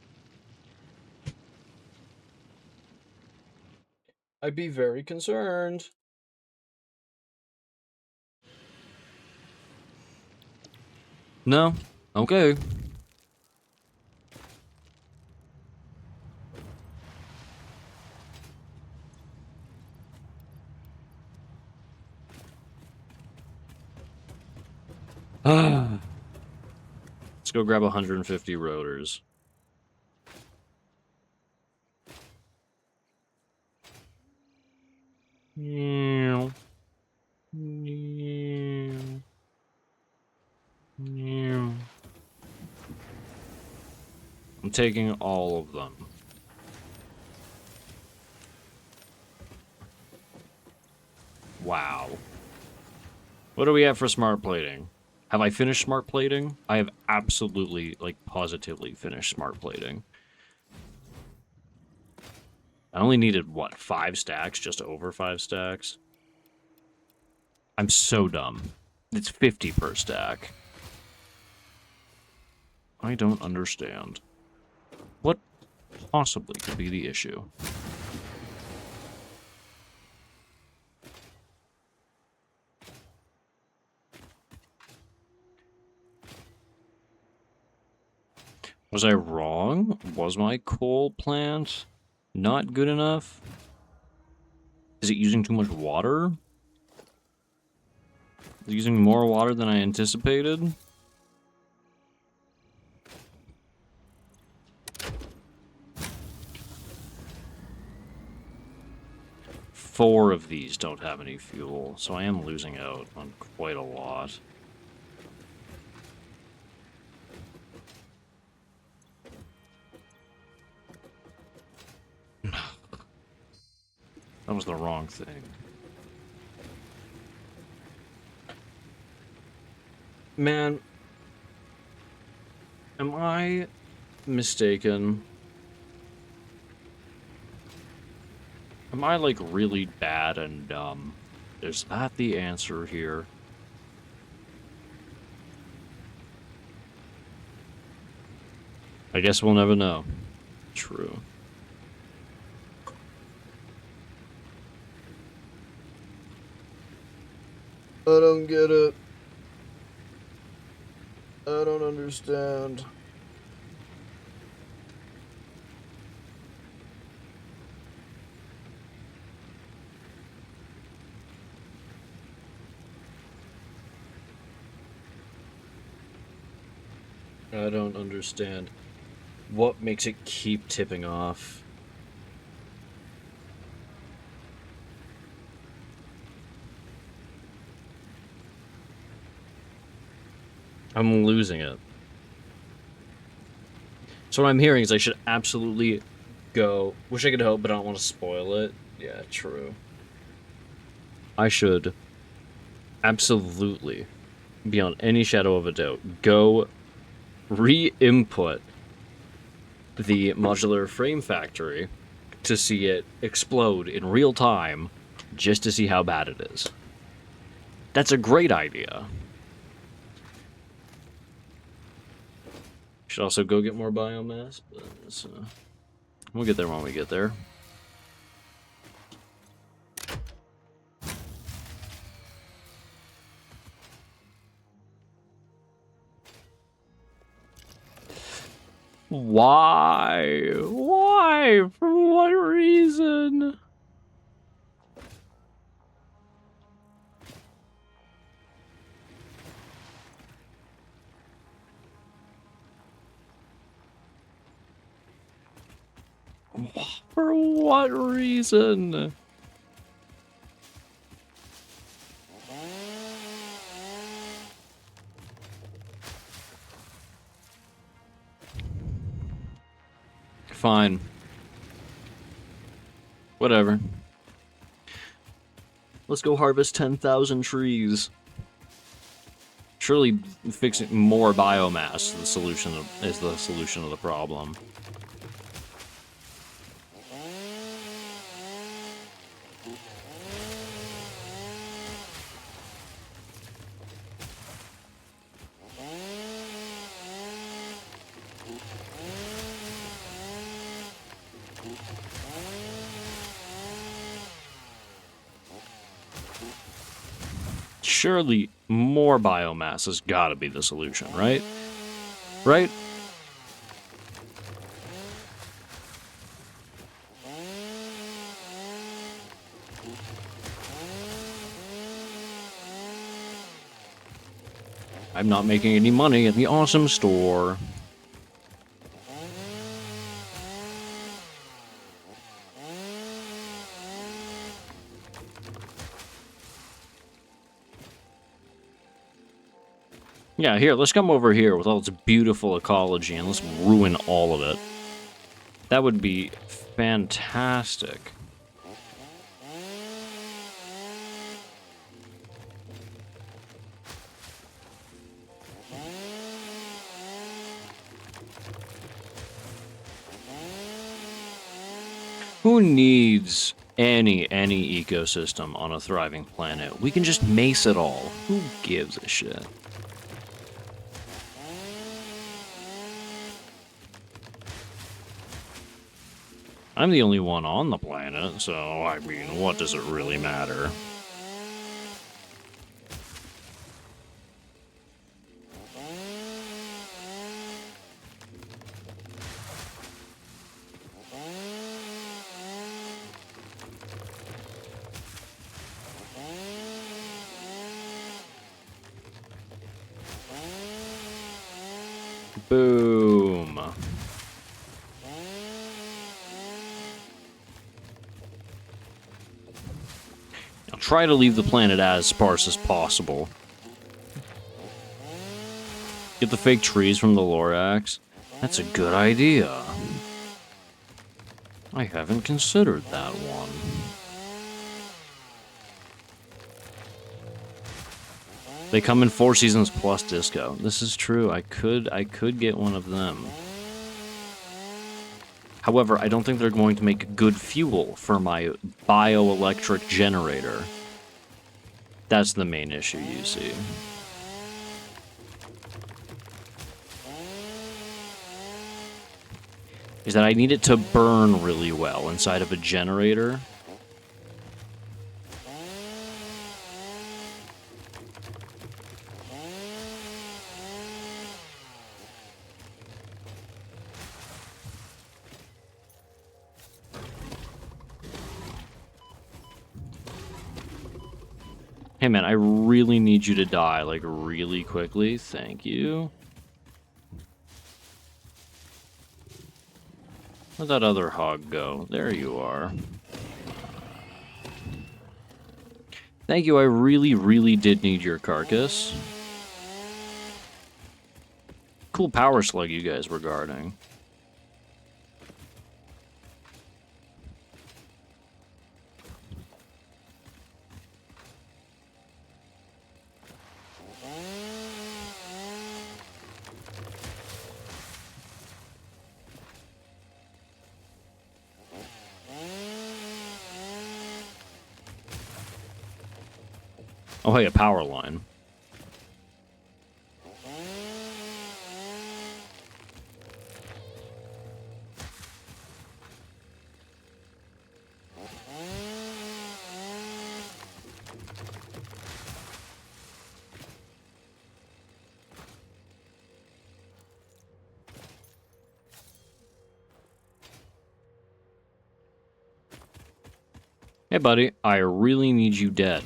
I'd be very concerned. No? Okay. Let's go grab 150 rotors. I'm taking all of them. Wow. What do we have for smart plating? Have I finished smart plating? I have absolutely, like, positively finished smart plating. I only needed, what, 5 stacks? Just over 5 stacks? I'm so dumb. It's 50 per stack. I don't understand. What possibly could be the issue? Was I wrong? Was my coal plant not good enough? Is it using too much water? Is it using more water than I anticipated? Four of these don't have any fuel, so I am losing out on quite a lot. That was the wrong thing. Man, Am I mistaken? Am I, like, really bad and dumb? Is that the answer here? I guess we'll never know. True. I don't get it. I don't understand. I don't understand. What makes it keep tipping off? I'm losing it. So what I'm hearing is I should absolutely go. Wish I could help, but I don't want to spoil it. Yeah, true. I should absolutely, beyond any shadow of a doubt, go re-input the modular frame factory to see it explode in real time, just to see how bad it is. That's a great idea. Should also go get more biomass, but we'll get there when we get there. Why? Why? For what reason? For what reason? Fine. Whatever. Let's go harvest 10,000 trees. Surely fixing more biomass is the solution of the problem. Surely more biomass has got to be the solution, right? Right? I'm not making any money at the awesome store. Yeah, here, let's come over here with all its beautiful ecology and let's ruin all of it. That would be fantastic. Who needs any ecosystem on a thriving planet? We can just mace it all. Who gives a shit? I'm the only one on the planet, so, I mean, what does it really matter? Boom. I'll try to leave the planet as sparse as possible. Get the fake trees from the Lorax. That's a good idea. I haven't considered that one. They come in 4 seasons plus disco. This is true. I could get one of them. However, I don't think they're going to make good fuel for my bioelectric generator. That's the main issue, you see. Is that I need it to burn really well inside of a generator. Hey man, I really need you to die, like, really quickly. Thank you. Where'd that other hog go? There you are. Thank you, I really, really did need your carcass. Cool power slug you guys were guarding. Oh, hey, a power line. Hey, buddy, I really need you dead.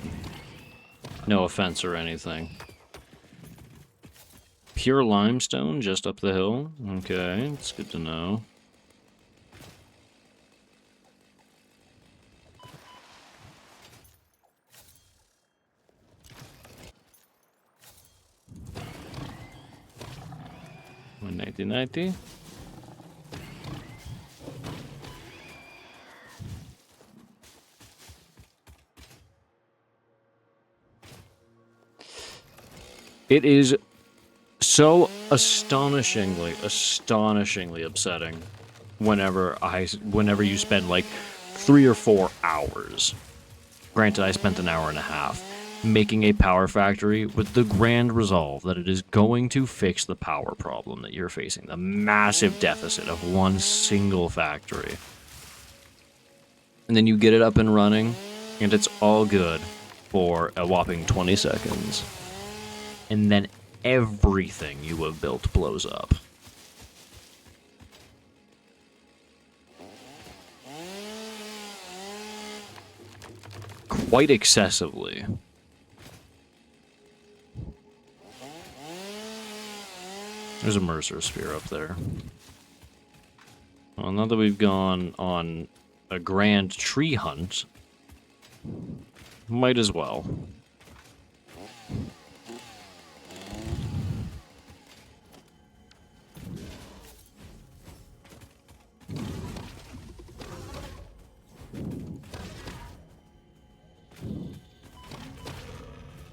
No offense or anything. Pure limestone just up the hill? Okay, it's good to know. $190.90. It is so astonishingly upsetting whenever you spend like 3 or 4 hours. Granted, I spent an hour and a half making a power factory with the grand resolve that it is going to fix the power problem that you're facing, the massive deficit of one single factory. And then you get it up and running, and it's all good for a whopping 20 seconds. And then everything you have built blows up. Quite excessively. There's a Mercer Sphere up there. Well, now that we've gone on a grand tree hunt, might as well.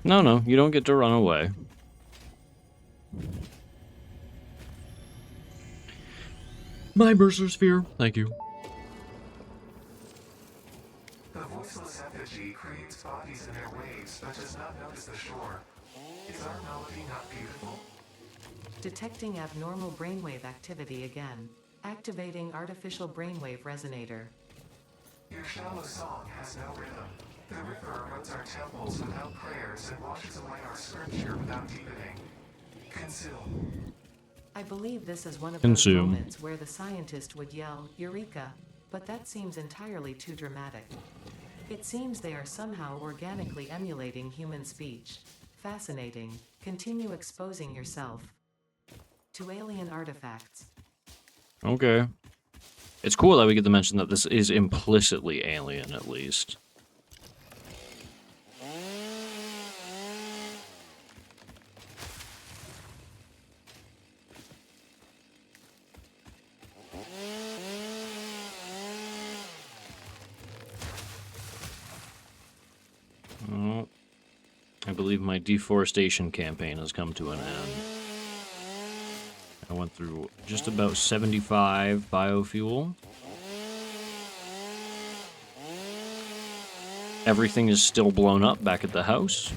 No, you don't get to run away. My Mercer Sphere, thank you. The voiceless effigy creates bodies in their waves, but does not notice the shore. Is our melody not beautiful? Detecting abnormal brainwave activity again. Activating artificial brainwave resonator. Your shallow song has no rhythm. The river erodes our temples without prayers and washes away our scripture without deepening. Consume. I believe this is one of Consume. those moments where the scientist would yell, Eureka, but that seems entirely too dramatic. It seems they are somehow organically emulating human speech. Fascinating. Continue exposing yourself to alien artifacts. Okay. It's cool that we get to mention that this is implicitly alien, at least. I believe my deforestation campaign has come to an end. I went through just about 75 biofuel. Everything is still blown up back at the house.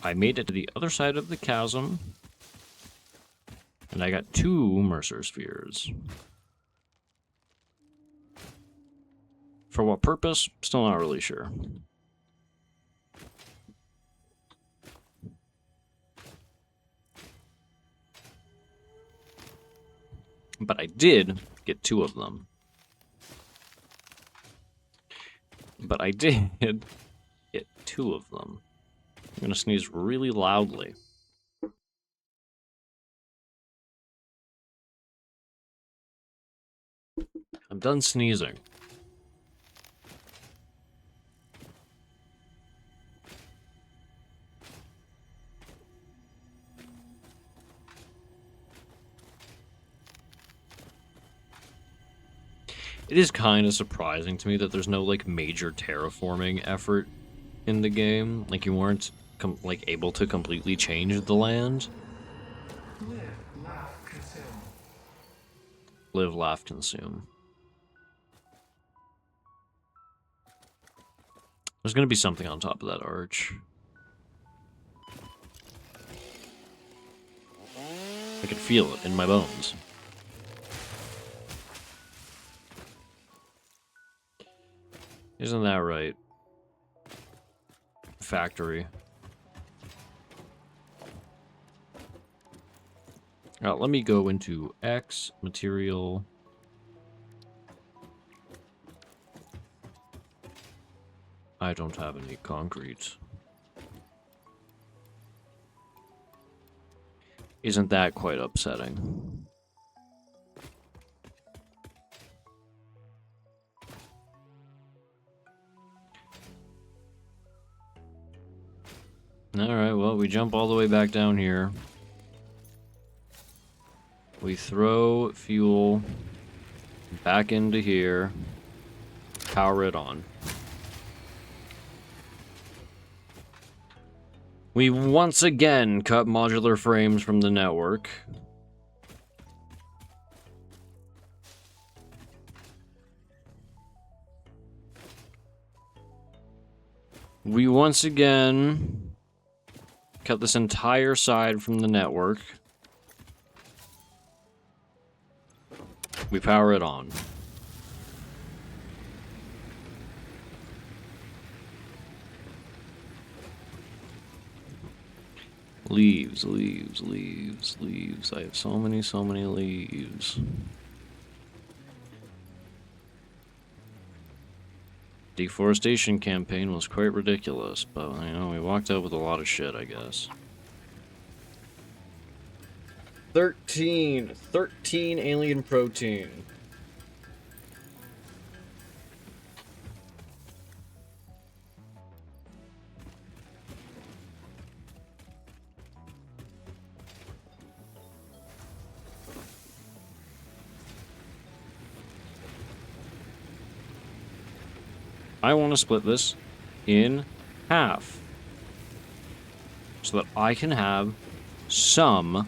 I made it to the other side of the chasm. And I got 2 Mercer Spheres. For what purpose? Still not really sure. But I did get 2 of them. But I did get 2 of them. I'm gonna sneeze really loudly. I'm done sneezing. It is kind of surprising to me that there's no, like, major terraforming effort in the game. Like, you weren't, like, able to completely change the land. Live, laugh, consume. Live, laugh, consume. There's gonna be something on top of that arch. I can feel it in my bones. Isn't that right? Factory. Let me go into X, material. I don't have any concrete. Isn't that quite upsetting? Alright, well, we jump all the way back down here. We throw fuel back into here. Power it on. We once again cut modular frames from the network. We once again cut this entire side from the network. We power it on. Leaves, leaves, leaves, leaves. I have so many leaves. Deforestation campaign was quite ridiculous, but, you know, we walked out with a lot of shit, I guess. 13 alien protein. I want to split this in half so that I can have some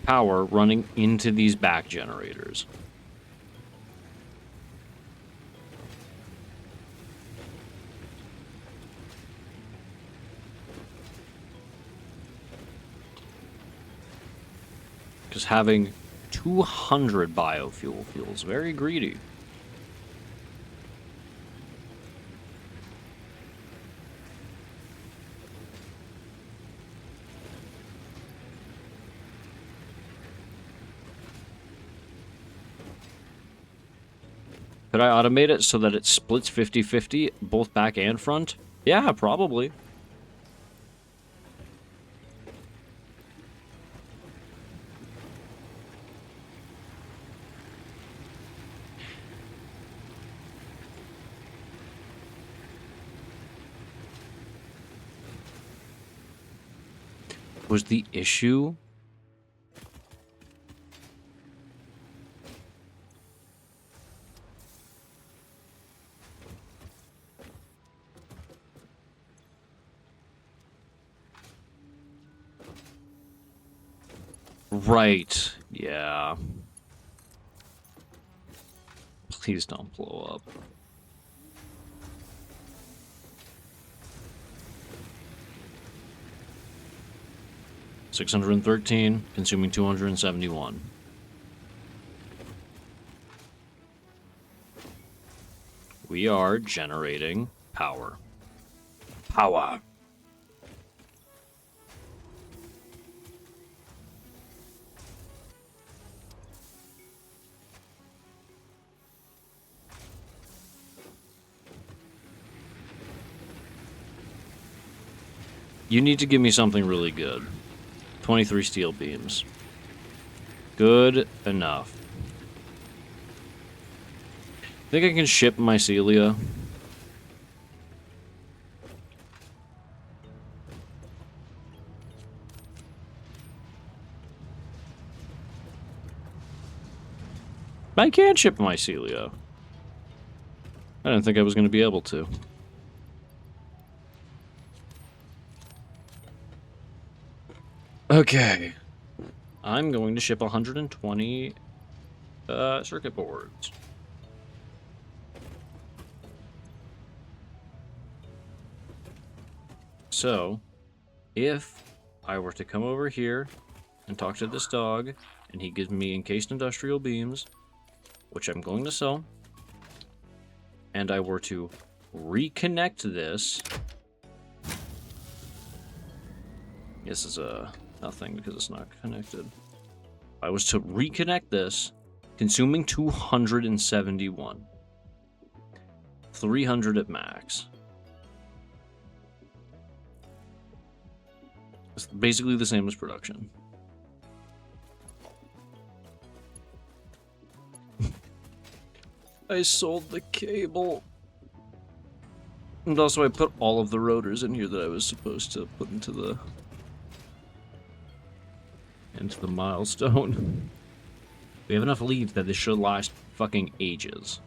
power running into these back generators. Because having 200 biofuel feels very greedy. Could I automate it so that it splits 50-50, both back and front? Yeah, probably. Was the issue... Right. Yeah. Please don't blow up. $613, consuming 271. We are generating power. Power. You need to give me something really good. 23 steel beams. Good enough. Think I can ship mycelia? I can ship mycelia. I didn't think I was going to be able to. Okay. I'm going to ship 120 circuit boards. So, if I were to come over here and talk to this dog, and he gives me encased industrial beams, which I'm going to sell, and I were to reconnect this... This is nothing because it's not connected. I was to reconnect this, consuming 271. 300 at max. It's basically the same as production. I sold the cable. And also I put all of the rotors in here that I was supposed to put into the milestone. We have enough leads that this should last fucking ages.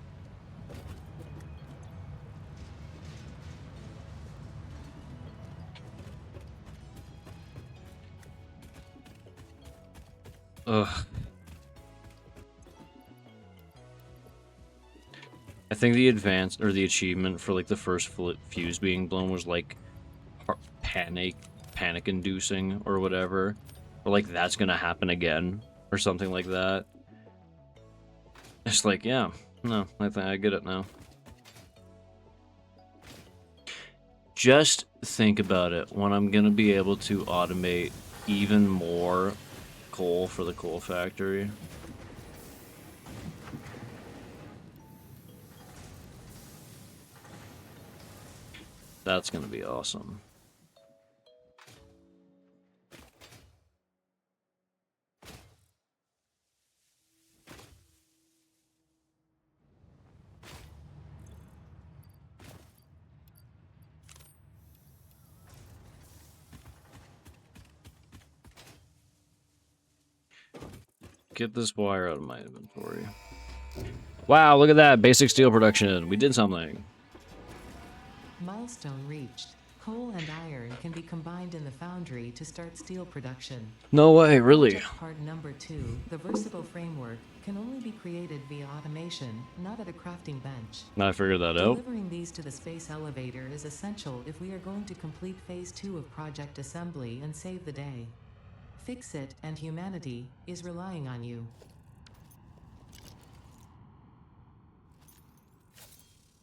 Ugh. I think the advance or the achievement for like the first fuse being blown was like panic inducing or whatever, or like that's gonna happen again or something like that. It's like, yeah, no, I think I get it now. Just think about it when I'm gonna be able to automate even more coal for the coal factory. That's gonna be awesome. Get this wire out of my inventory. Wow, look at that. Basic steel production. We did something. Milestone reached. Coal and iron can be combined in the foundry to start steel production. No way, really? Project part number 2, the versatile framework, can only be created via automation, not at a crafting bench. I figured that out. Delivering these to the space elevator is essential if we are going to complete phase 2 of Project Assembly and save the day. Fix It and humanity is relying on you.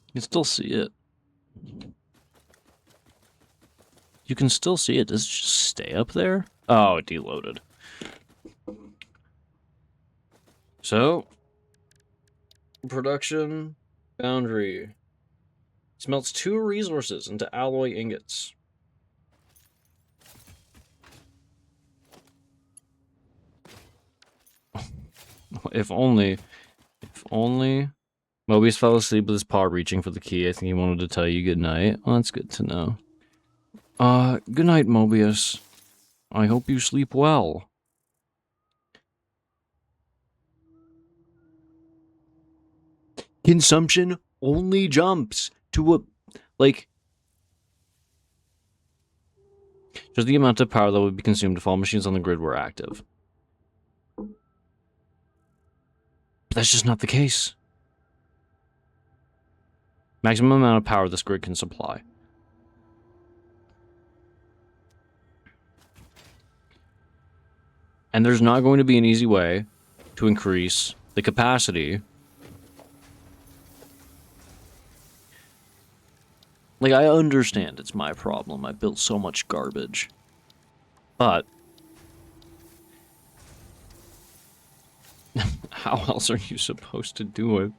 You can still see it. You can still see it. Does it just stay up there? Oh, it deloaded. So, production boundary smelts 2 resources into alloy ingots. If only Mobius fell asleep with his paw reaching for the key. I think he wanted to tell you good night. Well, that's good to know. Good night, Mobius. I hope you sleep well. Consumption only jumps to a, like, just the amount of power that would be consumed if all machines on the grid were active. But that's just not the case. Maximum amount of power this grid can supply. And there's not going to be an easy way to increase the capacity. Like, I understand it's my problem. I built so much garbage. But how else are you supposed to do it?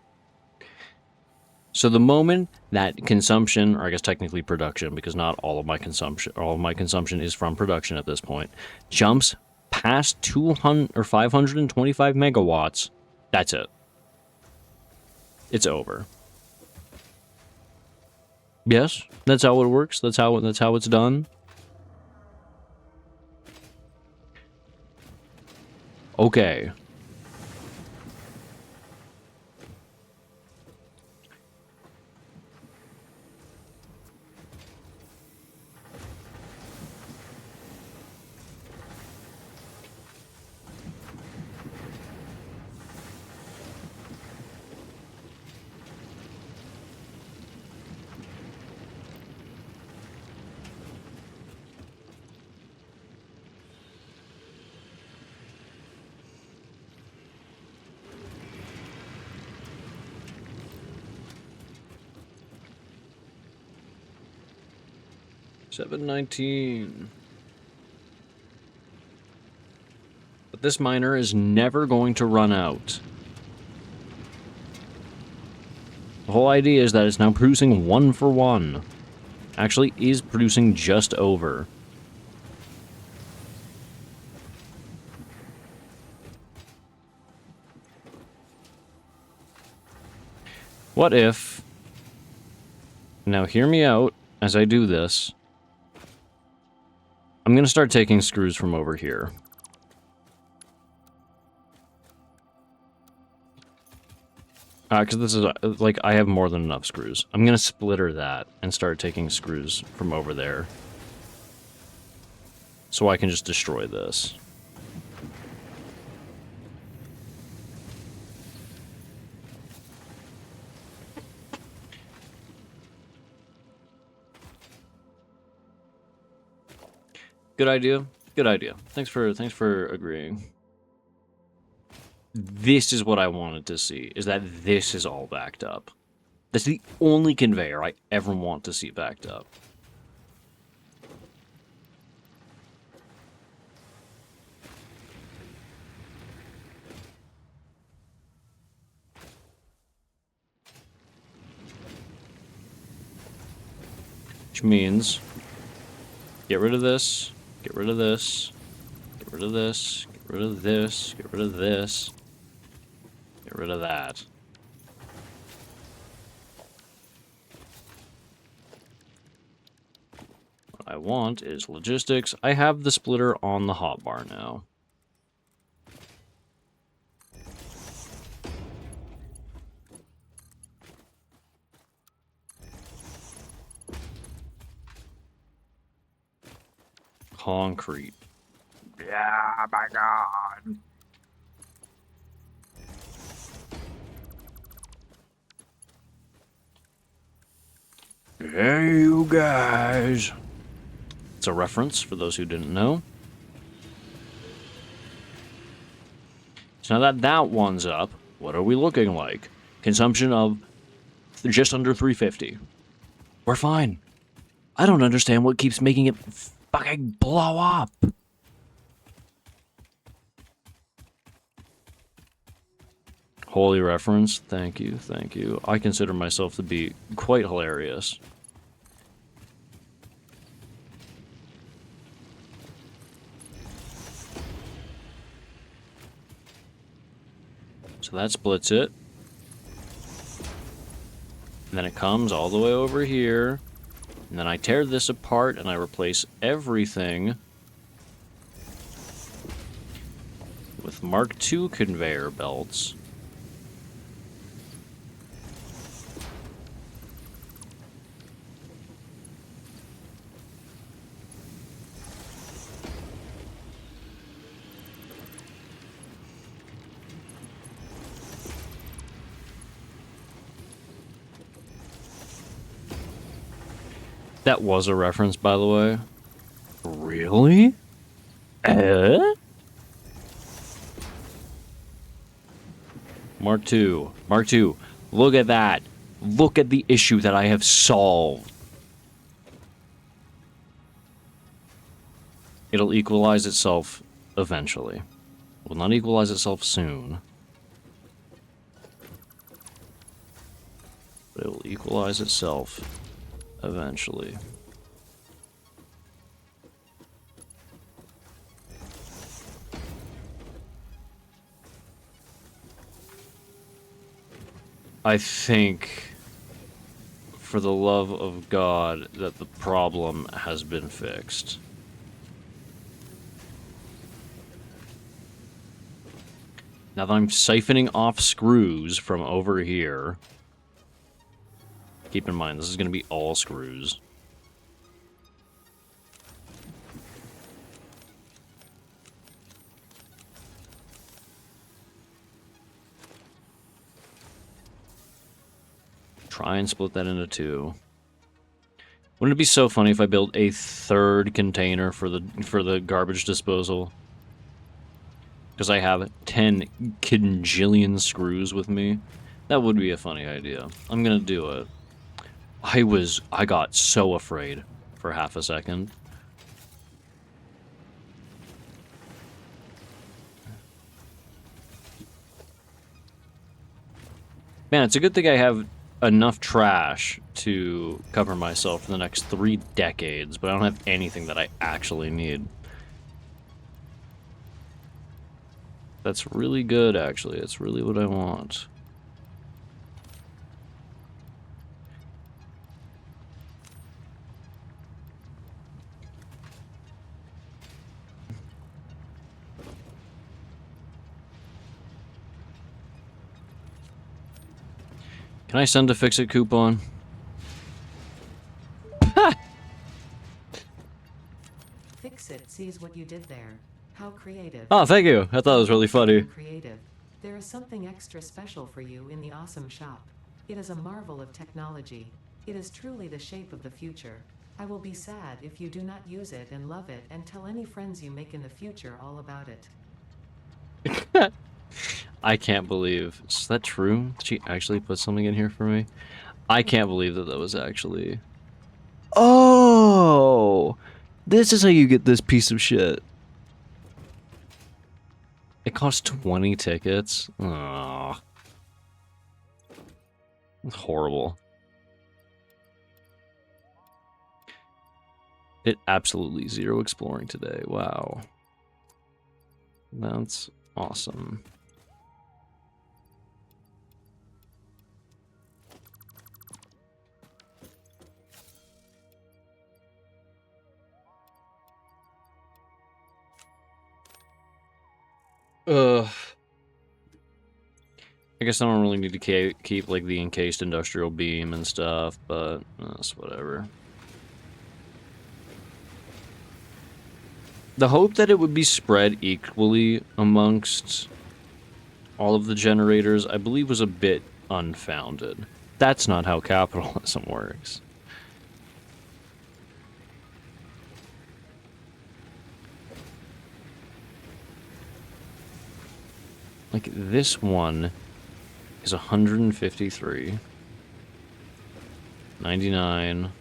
So the moment that consumption, or I guess technically production, because not all of my consumption is from production at this point, jumps past 200 or 525 megawatts, that's it. It's over. Yes, that's how it works. That's how it's done. Okay. $719. But this miner is never going to run out. The whole idea is that it's now producing 1 for 1. Actually, is producing just over. What if... Now hear me out as I do this. I'm going to start taking screws from over here. Because this is, like, I have more than enough screws. I'm going to splitter that and start taking screws from over there. So I can just destroy this. Good idea. Good idea. Thanks for agreeing. This is what I wanted to see, is that this is all backed up. That's the only conveyor I ever want to see backed up. Which means, get rid of this, get rid of this, get rid of this, get rid of this, get rid of this, get rid of that. What I want is logistics. I have the splitter on the hotbar now. Concrete. Yeah, my God. Hey, you guys. It's a reference for those who didn't know. So now that that one's up, what are we looking like? Consumption of just under 350. We're fine. I don't understand what keeps making it fucking blow up. Holy reference. Thank you, thank you. I consider myself to be quite hilarious. So that splits it. And then it comes all the way over here. And then I tear this apart and I replace everything with Mark II conveyor belts. That was a reference, by the way. Really? Mark 2. Mark 2. Look at that. Look at the issue that I have solved. It'll equalize itself eventually. Will not equalize itself soon. But it will equalize itself eventually. I think, for the love of God, that the problem has been fixed. Now that I'm siphoning off screws from over here, keep in mind, this is going to be all screws. Try and split that into two. Wouldn't it be so funny if I built a third container for the garbage disposal? Because I have 10 kajillion screws with me. That would be a funny idea. I'm gonna do it. I got so afraid for half a second. Man, it's a good thing I have enough trash to cover myself for the next 3 decades, but I don't have anything that I actually need. That's really good, actually. It's really what I want. Can I send a fix-it coupon? Fix-it sees what you did there. How creative. Oh, thank you. I thought it was really funny. Creative. There is something extra special for you in the awesome shop. It is a marvel of technology. It is truly the shape of the future. I will be sad if you do not use it and love it, and tell any friends you make in the future all about it. I can't believe... Is that true? Did she actually put something in here for me? I can't believe that that was actually... Oh! This is how you get this piece of shit. It cost 20 tickets? Aww. Horrible. It absolutely zero exploring today. Wow. That's awesome. I guess I don't really need to keep like the encased industrial beam and stuff, but that's whatever. The hope that it would be spread equally amongst all of the generators, I believe, was a bit unfounded. That's not how capitalism works. Like, this one is 153. 99.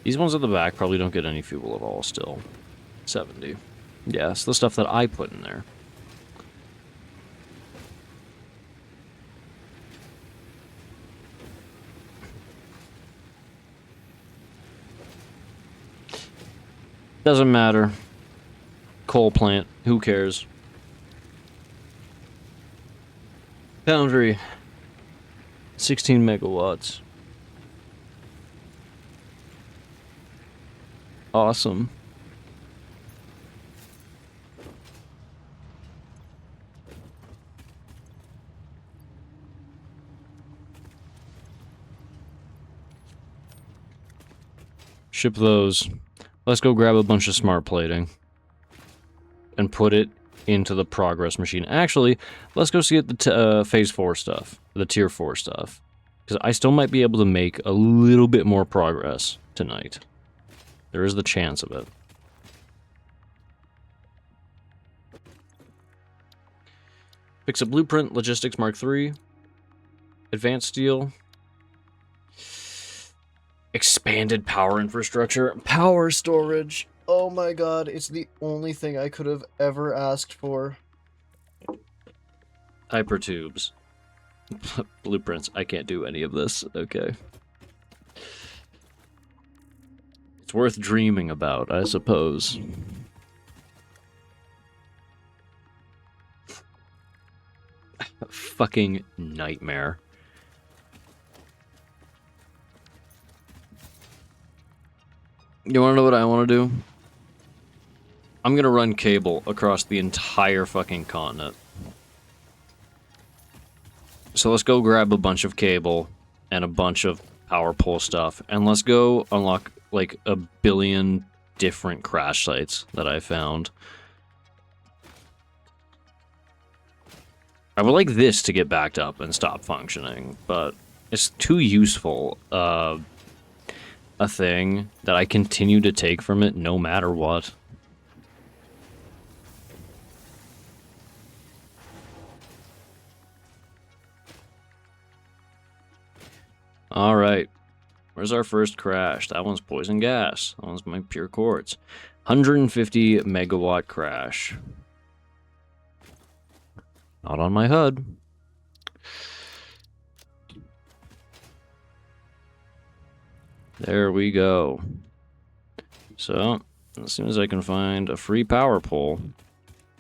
These ones at the back probably don't get any fuel at all still. 70. Yeah, it's the stuff that I put in there. Doesn't matter. Coal plant, who cares? Foundry, 16 megawatts. Awesome. Ship those. Let's go grab a bunch of smart plating and put it into the progress machine. Actually, let's go see the phase 4 stuff, the tier 4 stuff. Because I still might be able to make a little bit more progress tonight. There is the chance of it. Fix a blueprint, logistics Mark III. Advanced steel. Expanded power infrastructure. Power storage. Oh my god, it's the only thing I could have ever asked for. Hypertubes. Blueprints. I can't do any of this. Okay. It's worth dreaming about, I suppose. Fucking nightmare. You wanna know what I wanna do? I'm gonna run cable across the entire fucking continent. So let's go grab a bunch of cable and a bunch of power pole stuff, and let's go unlock like a billion different crash sites that I found. I would like this to get backed up and stop functioning, but it's too useful a thing that I continue to take from it no matter what. Alright. Where's our first crash? That one's poison gas. That one's my pure quartz. 150 megawatt crash. Not on my HUD. There we go. So, as soon as I can find a free power pole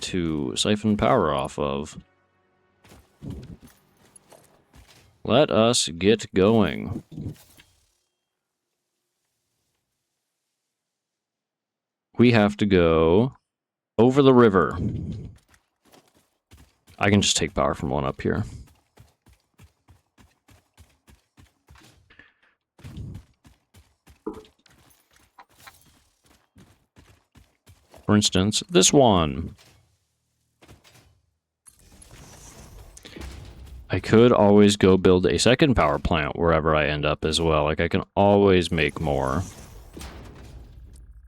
to siphon power off of, let us get going. We have to go over the river. I can just take power from one up here. For instance, this one. I could always go build a second power plant wherever I end up as well. Like, I can always make more.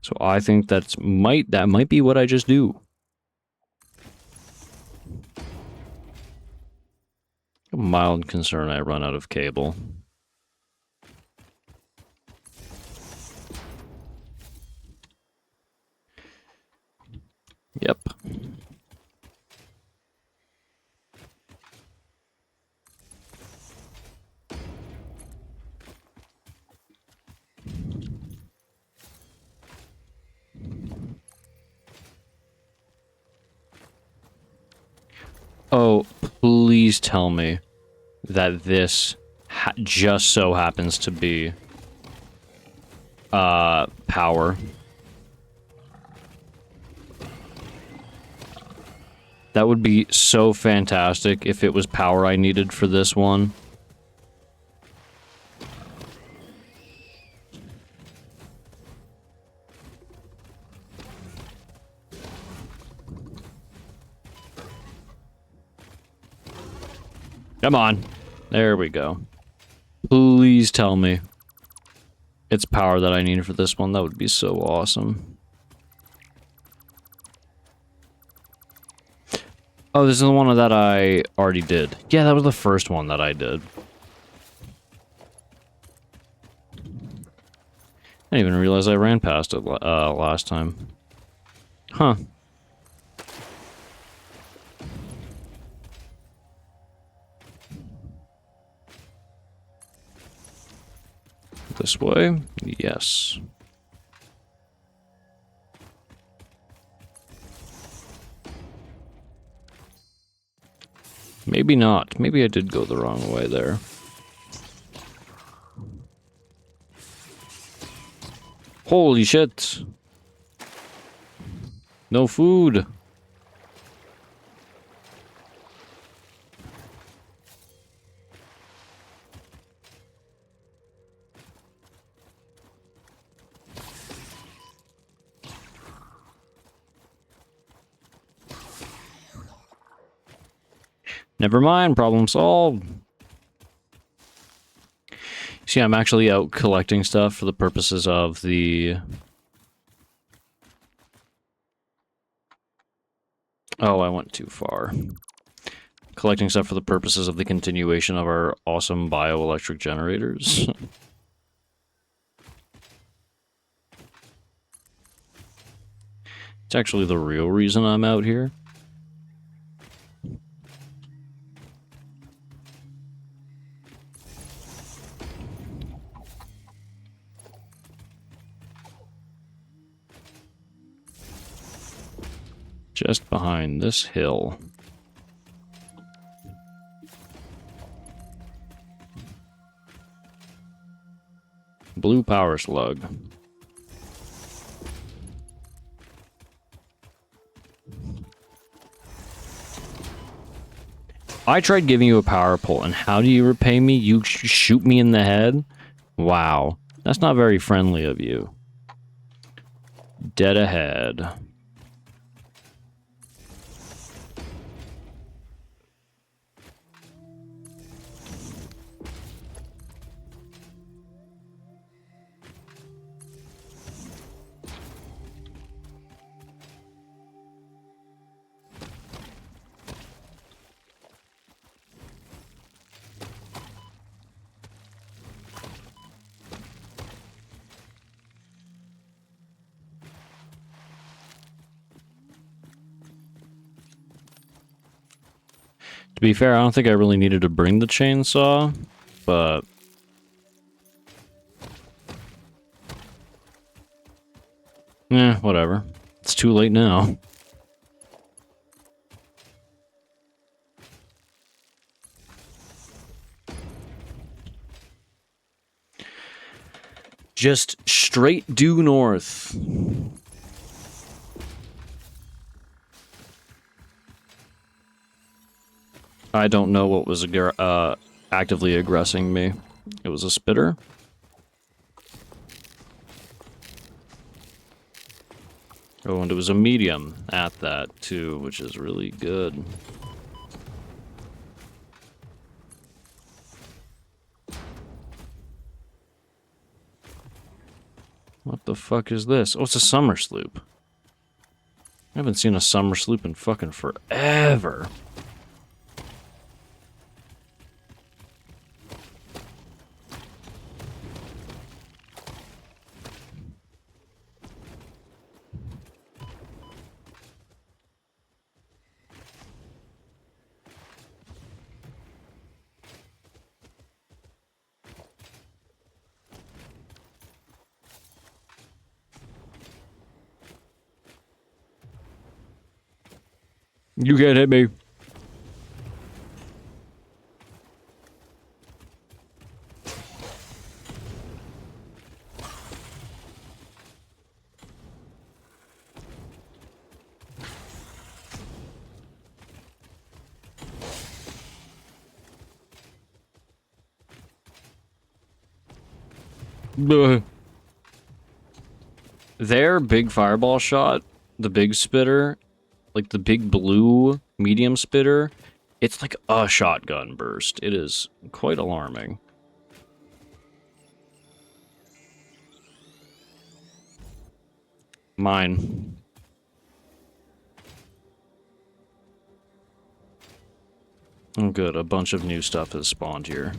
So I think that might be what I just do. A mild concern I run out of cable. Yep. Oh, please tell me that this just so happens to be power. That would be so fantastic if it was power I needed for this one. Come on. There we go. Please tell me it's power that I need for this one. That would be so awesome. Oh, this is the one that I already did. Yeah, that was the first one that I did. I didn't even realize I ran past it last time. Huh. This way? Yes. Maybe not. Maybe I did go the wrong way there. Holy shit! No food! Never mind, problem solved. See, I'm actually out collecting stuff for the purposes of the... Oh, I went too far. Collecting stuff for the purposes of the continuation of our awesome bioelectric generators. It's actually the real reason I'm out here. Just behind this hill. Blue power slug. I tried giving you a power pole, and how do you repay me? You shoot me in the head? Wow. That's not very friendly of you. Dead ahead. To be fair, I don't think I really needed to bring the chainsaw, but... whatever. It's too late now. Just straight due north. I don't know what was actively aggressing me. It was a spitter. Oh, and it was a medium at that, too, which is really good. What the fuck is this? Oh, it's a summer sloop. I haven't seen a summer sloop in fucking forever. You can't hit me. Their big fireball shot, the big spitter, like the big blue medium spitter, it's like a shotgun burst. It is quite alarming. Mine. Oh good, a bunch of new stuff has spawned here.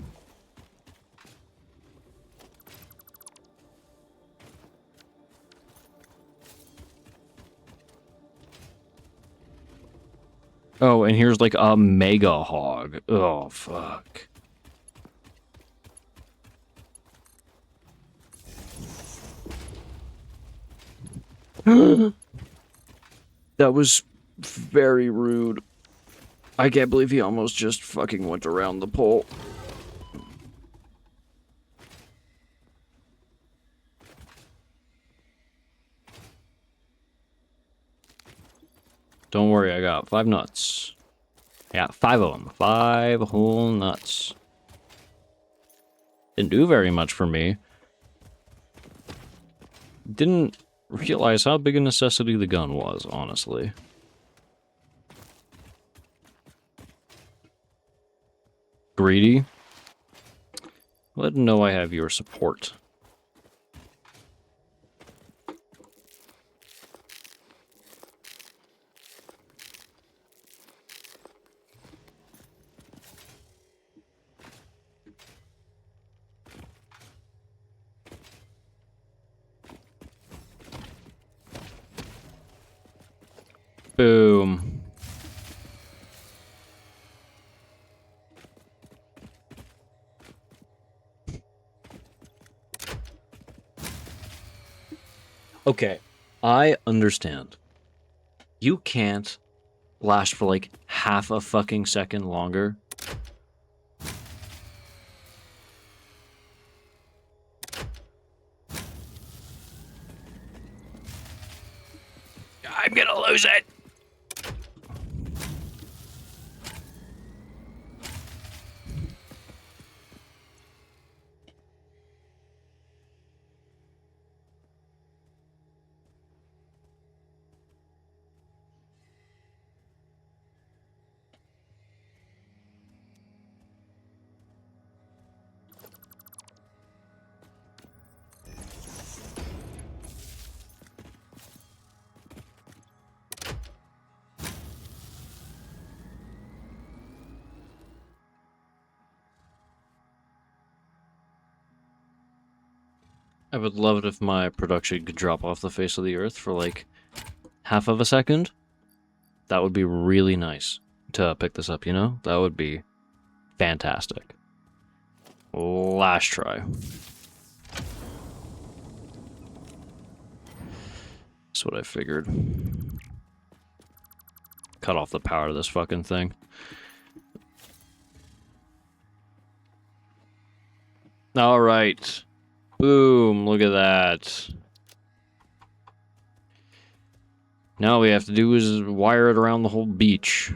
Oh, and here's like a mega hog. Oh, fuck. That was very rude. I can't believe he almost just fucking went around the pole. Don't worry, I got 5 nuts. I got 5 of them. 5 whole nuts. Didn't do very much for me. Didn't realize how big a necessity the gun was, honestly. Greedy? Let them know I have your support. Boom. Okay, I understand. You can't last for like half a fucking second longer. I'm gonna lose it. I would love it if my production could drop off the face of the earth for like half of a second. That would be really nice to pick this up, you know? That would be fantastic. Last try. That's what I figured. Cut off the power to this fucking thing. Alright. Boom, look at that. Now all we have to do is wire it around the whole beach.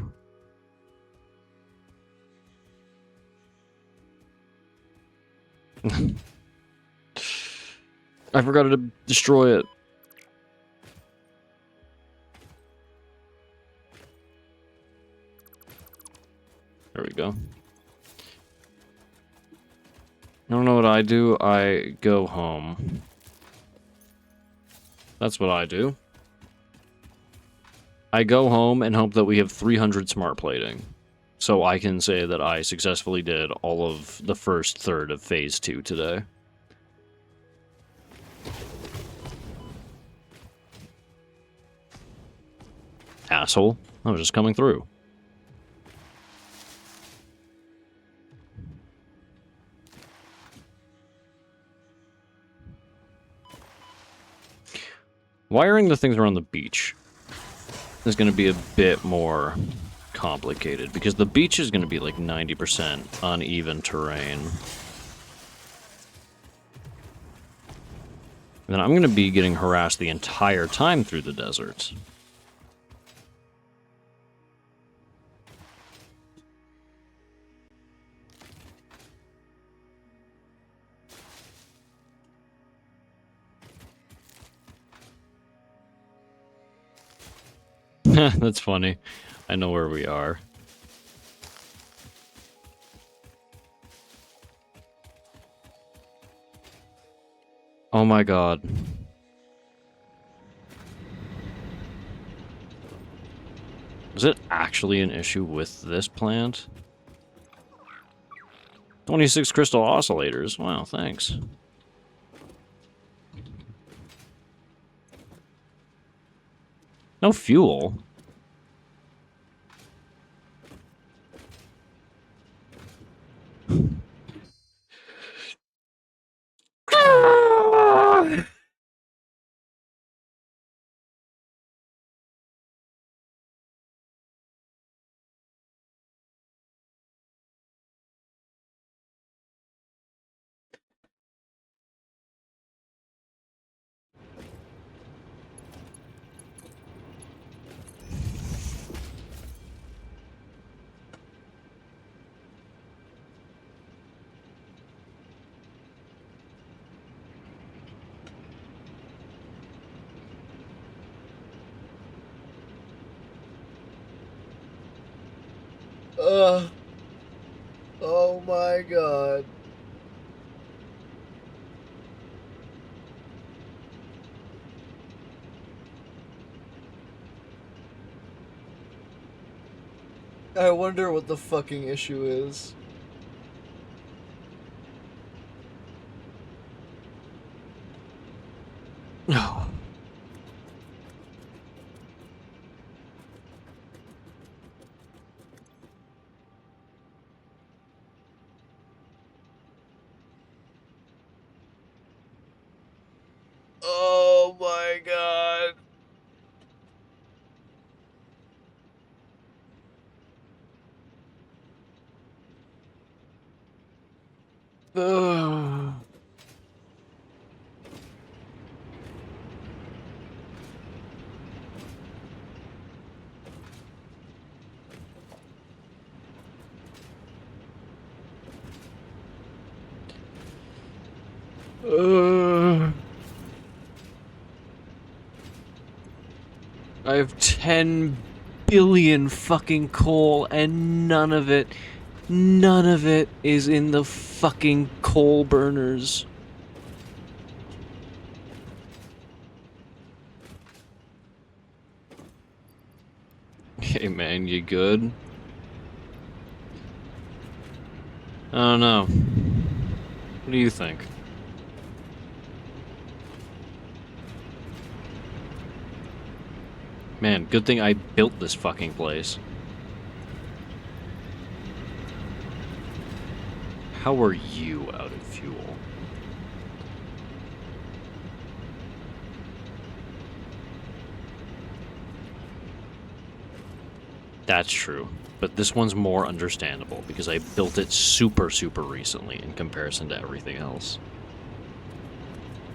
I forgot to destroy it. There we go. I don't know what I do. I go home. That's what I do. I go home and hope that we have 300 smart plating. So I can say that I successfully did all of the first third of Phase 2 today. Asshole. I was just coming through. Wiring the things around the beach is going to be a bit more complicated, because the beach is going to be like 90% uneven terrain. And then I'm going to be getting harassed the entire time through the desert. That's funny. I know where we are. Oh my god. Is it actually an issue with this plant? 26 crystal oscillators. Wow, thanks. No fuel. Oh my god. I wonder what the fucking issue is. No. Oh my god. Ugh. I have 10 billion fucking coal and none of it is in the fucking coal burners. Hey man, you good? I don't know. What do you think? Man, good thing I built this fucking place. How are you out of fuel? That's true. But this one's more understandable because I built it super, super recently in comparison to everything else.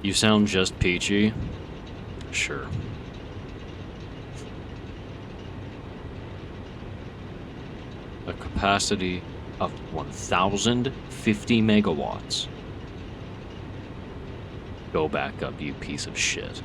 You sound just peachy? Sure. A capacity of 1,050 megawatts. Go back up, you piece of shit.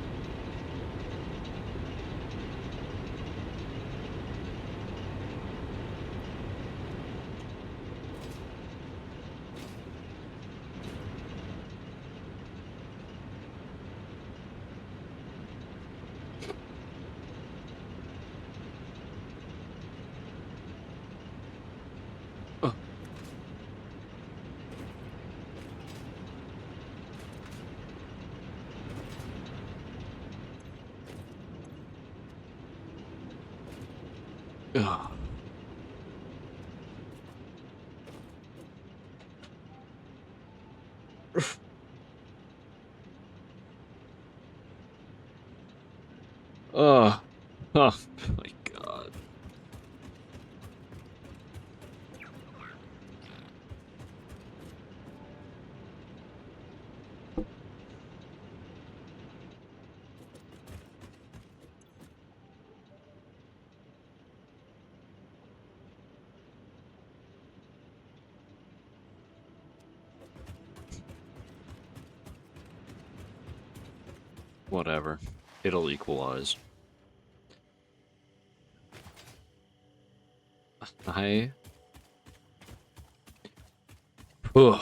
Ugh. Oh my god. Whatever. It'll equalize. I... Ugh.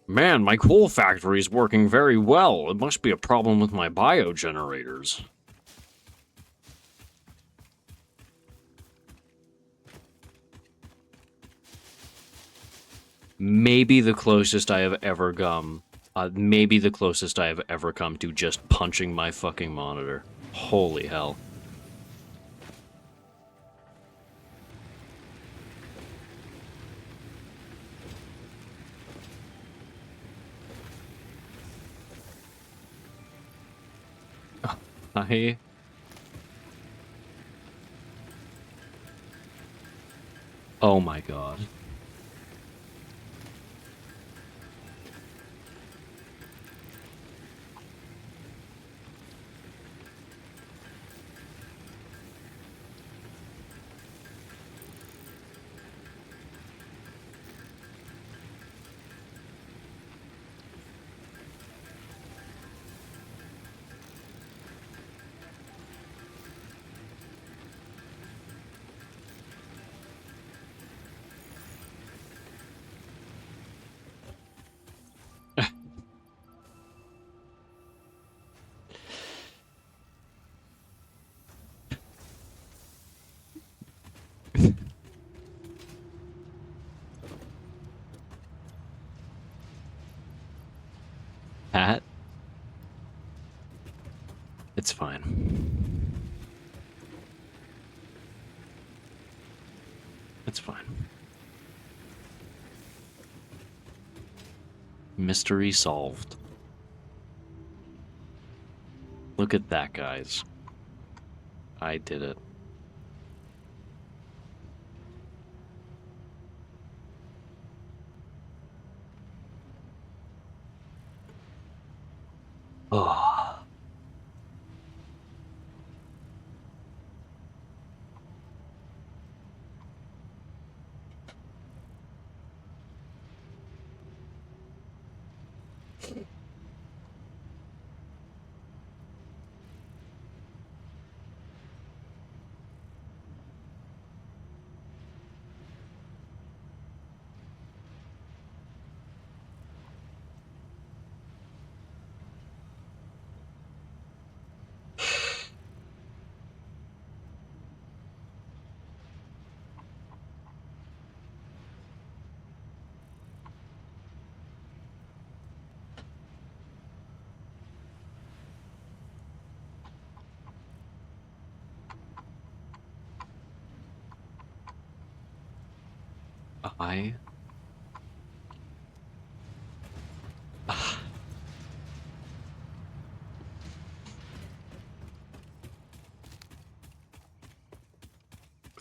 Man, my coal factory is working very well. It must be a problem with my biogenerators. Maybe the closest I have ever come. Maybe the closest I have ever come to just punching my fucking monitor. Holy hell. I... Oh my god. that. It's fine. It's fine. Mystery solved. Look at that, guys. I did it. Oh. I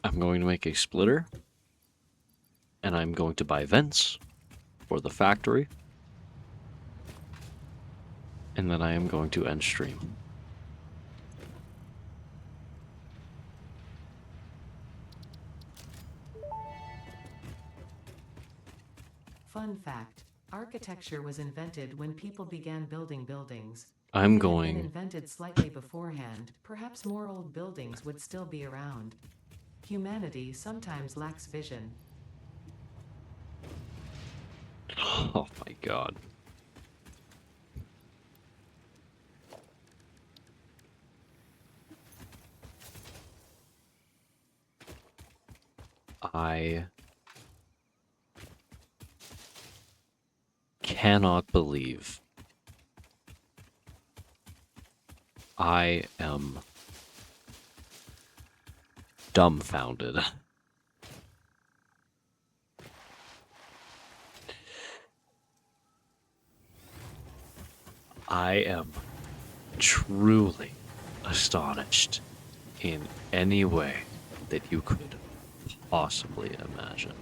I'm going to make a splitter, and I'm going to buy vents for the factory, and then I am going to end stream. Fun fact: architecture was invented when people began building buildings. I'm If it had been going. invented slightly beforehand, perhaps more old buildings would still be around. Humanity sometimes lacks vision. Oh my god. I cannot believe I am dumbfounded. I am truly astonished in any way that you could possibly imagine.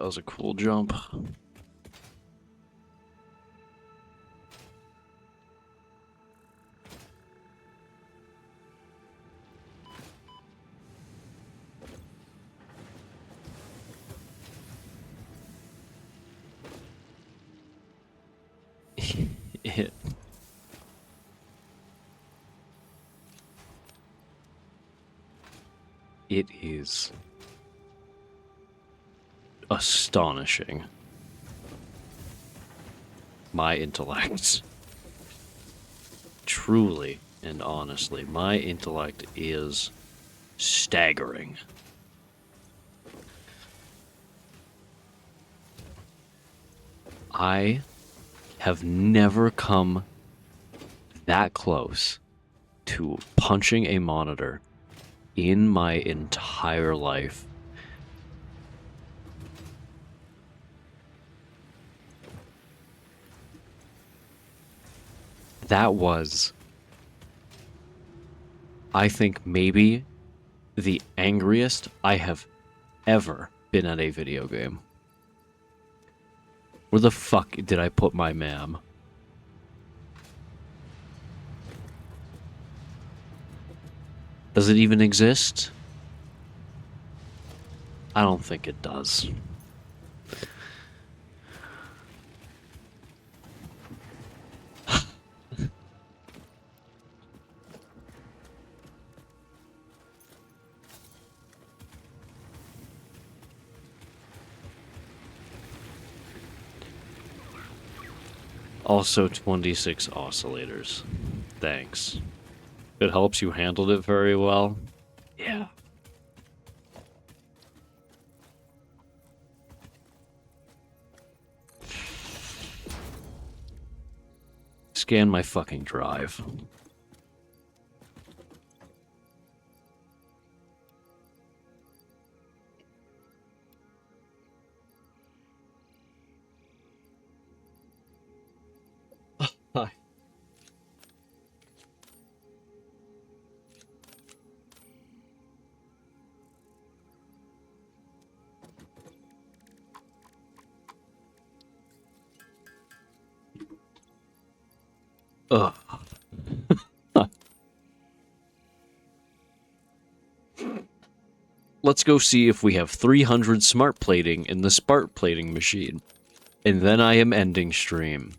That was a cool jump. it it is astonishing. My intellect. Truly and honestly, my intellect is staggering. I have never come that close to punching a monitor in my entire life. That was, I think, maybe the angriest I have ever been at a video game. Where the fuck did I put my ma'am? Does it even exist? I don't think it does. Also 26 oscillators. Thanks. It helps you handled it very well. Yeah. Scan my fucking drive. Hi. Ugh. Let's go see if we have 300 smart plating in the smart plating machine. And then I am ending stream.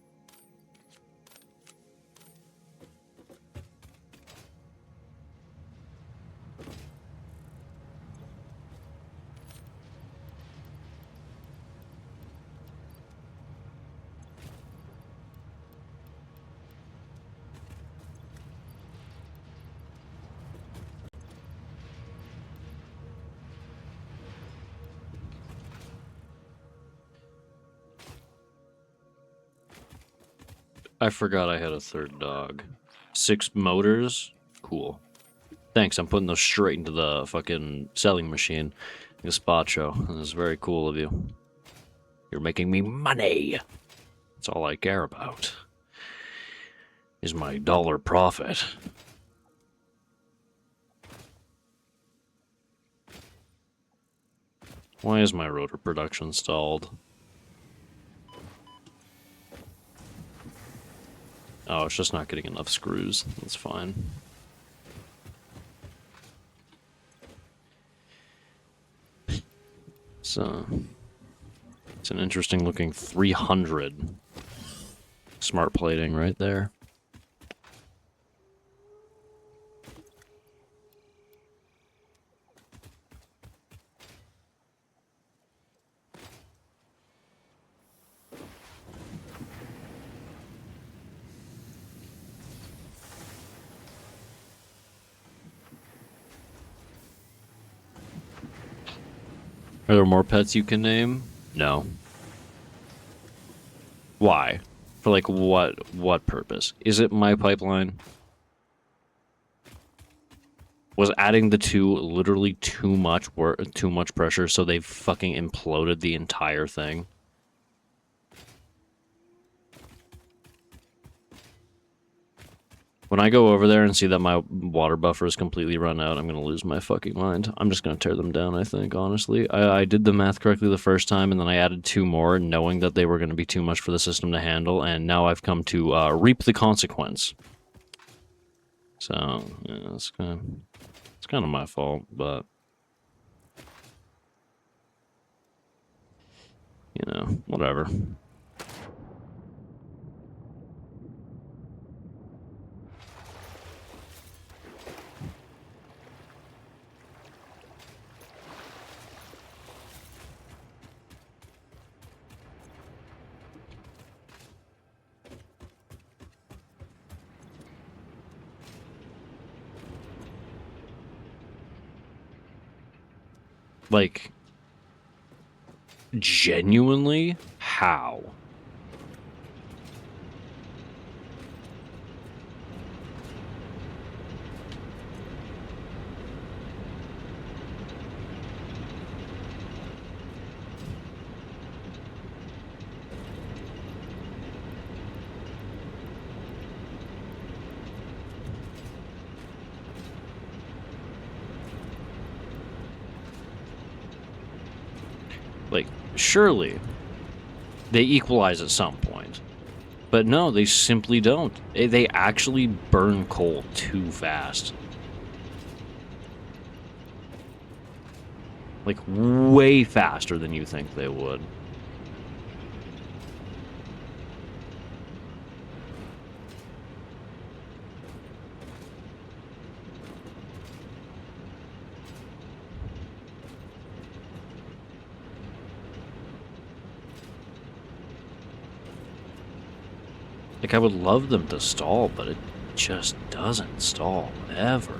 I forgot I had a third dog. 6 motors? Cool. Thanks, I'm putting those straight into the fucking selling machine. Gazpacho. This is very cool of you. You're making me money! That's all I care about. Is my dollar profit. Why is my rotor production stalled? Oh, it's just not getting enough screws. That's fine. So, it's an interesting looking 300 smart plating right there. Are there more pets you can name? No. Why? For like what purpose? Is it my pipeline? Was adding the 2 literally too much work, too much pressure, so they fucking imploded the entire thing? When I go over there and see that my water buffer is completely run out, I'm gonna lose my fucking mind. I'm just gonna tear them down, I think, honestly. I did the math correctly the first time, and then I added 2 more, knowing that they were gonna be too much for the system to handle, and now I've come to reap the consequence. So, yeah, it's kind of my fault, but... You know, whatever. Like, genuinely, how? Like, surely they equalize at some point. But no, they simply don't. They actually burn coal too fast. Like, way faster than you think they would. Like, I would love them to stall, but it just doesn't stall, ever.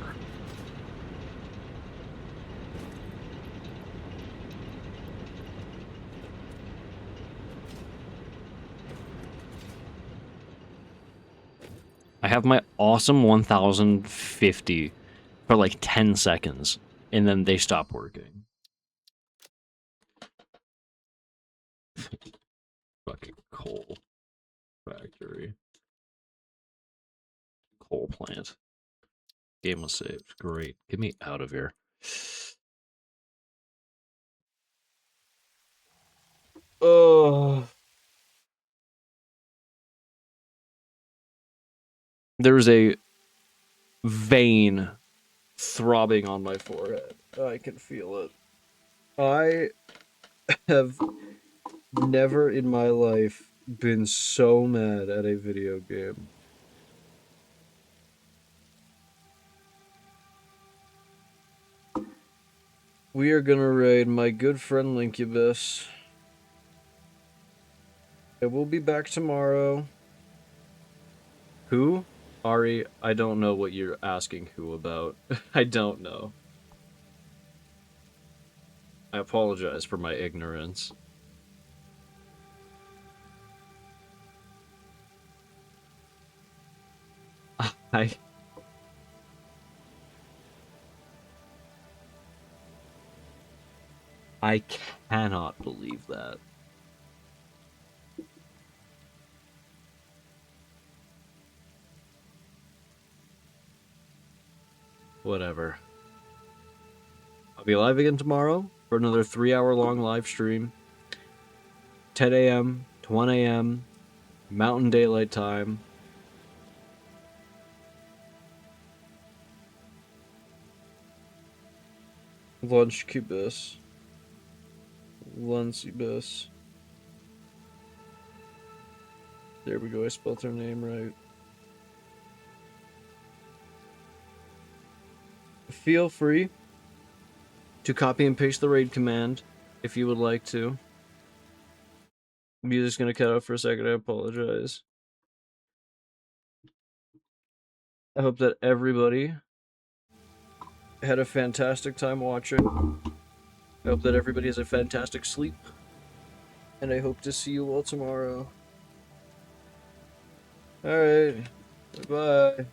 I have my awesome 1050 for like 10 seconds, and then they stop working. Fucking coal factory. Coal plant. Game was saved. Great. Get me out of here. Oh. There's a vein throbbing on my forehead. I can feel it. I have never in my life been so mad at a video game. We are gonna raid my good friend Linkubus. And we'll be back tomorrow. Who? Ari, I don't know what you're asking who about. I don't know. I apologize for my ignorance. I cannot believe that. Whatever. I'll be live again tomorrow for another 3-hour-long live stream. 10 a.m. to 1 a.m. Mountain Daylight Time. Lunchcubus. Luncibus. There we go, I spelled her name right. Feel free to copy and paste the raid command if you would like to. Music's gonna cut out for a second, I apologize. I hope that everybody had a fantastic time watching. I hope that everybody has a fantastic sleep. And I hope to see you all tomorrow. Alright. Bye-bye.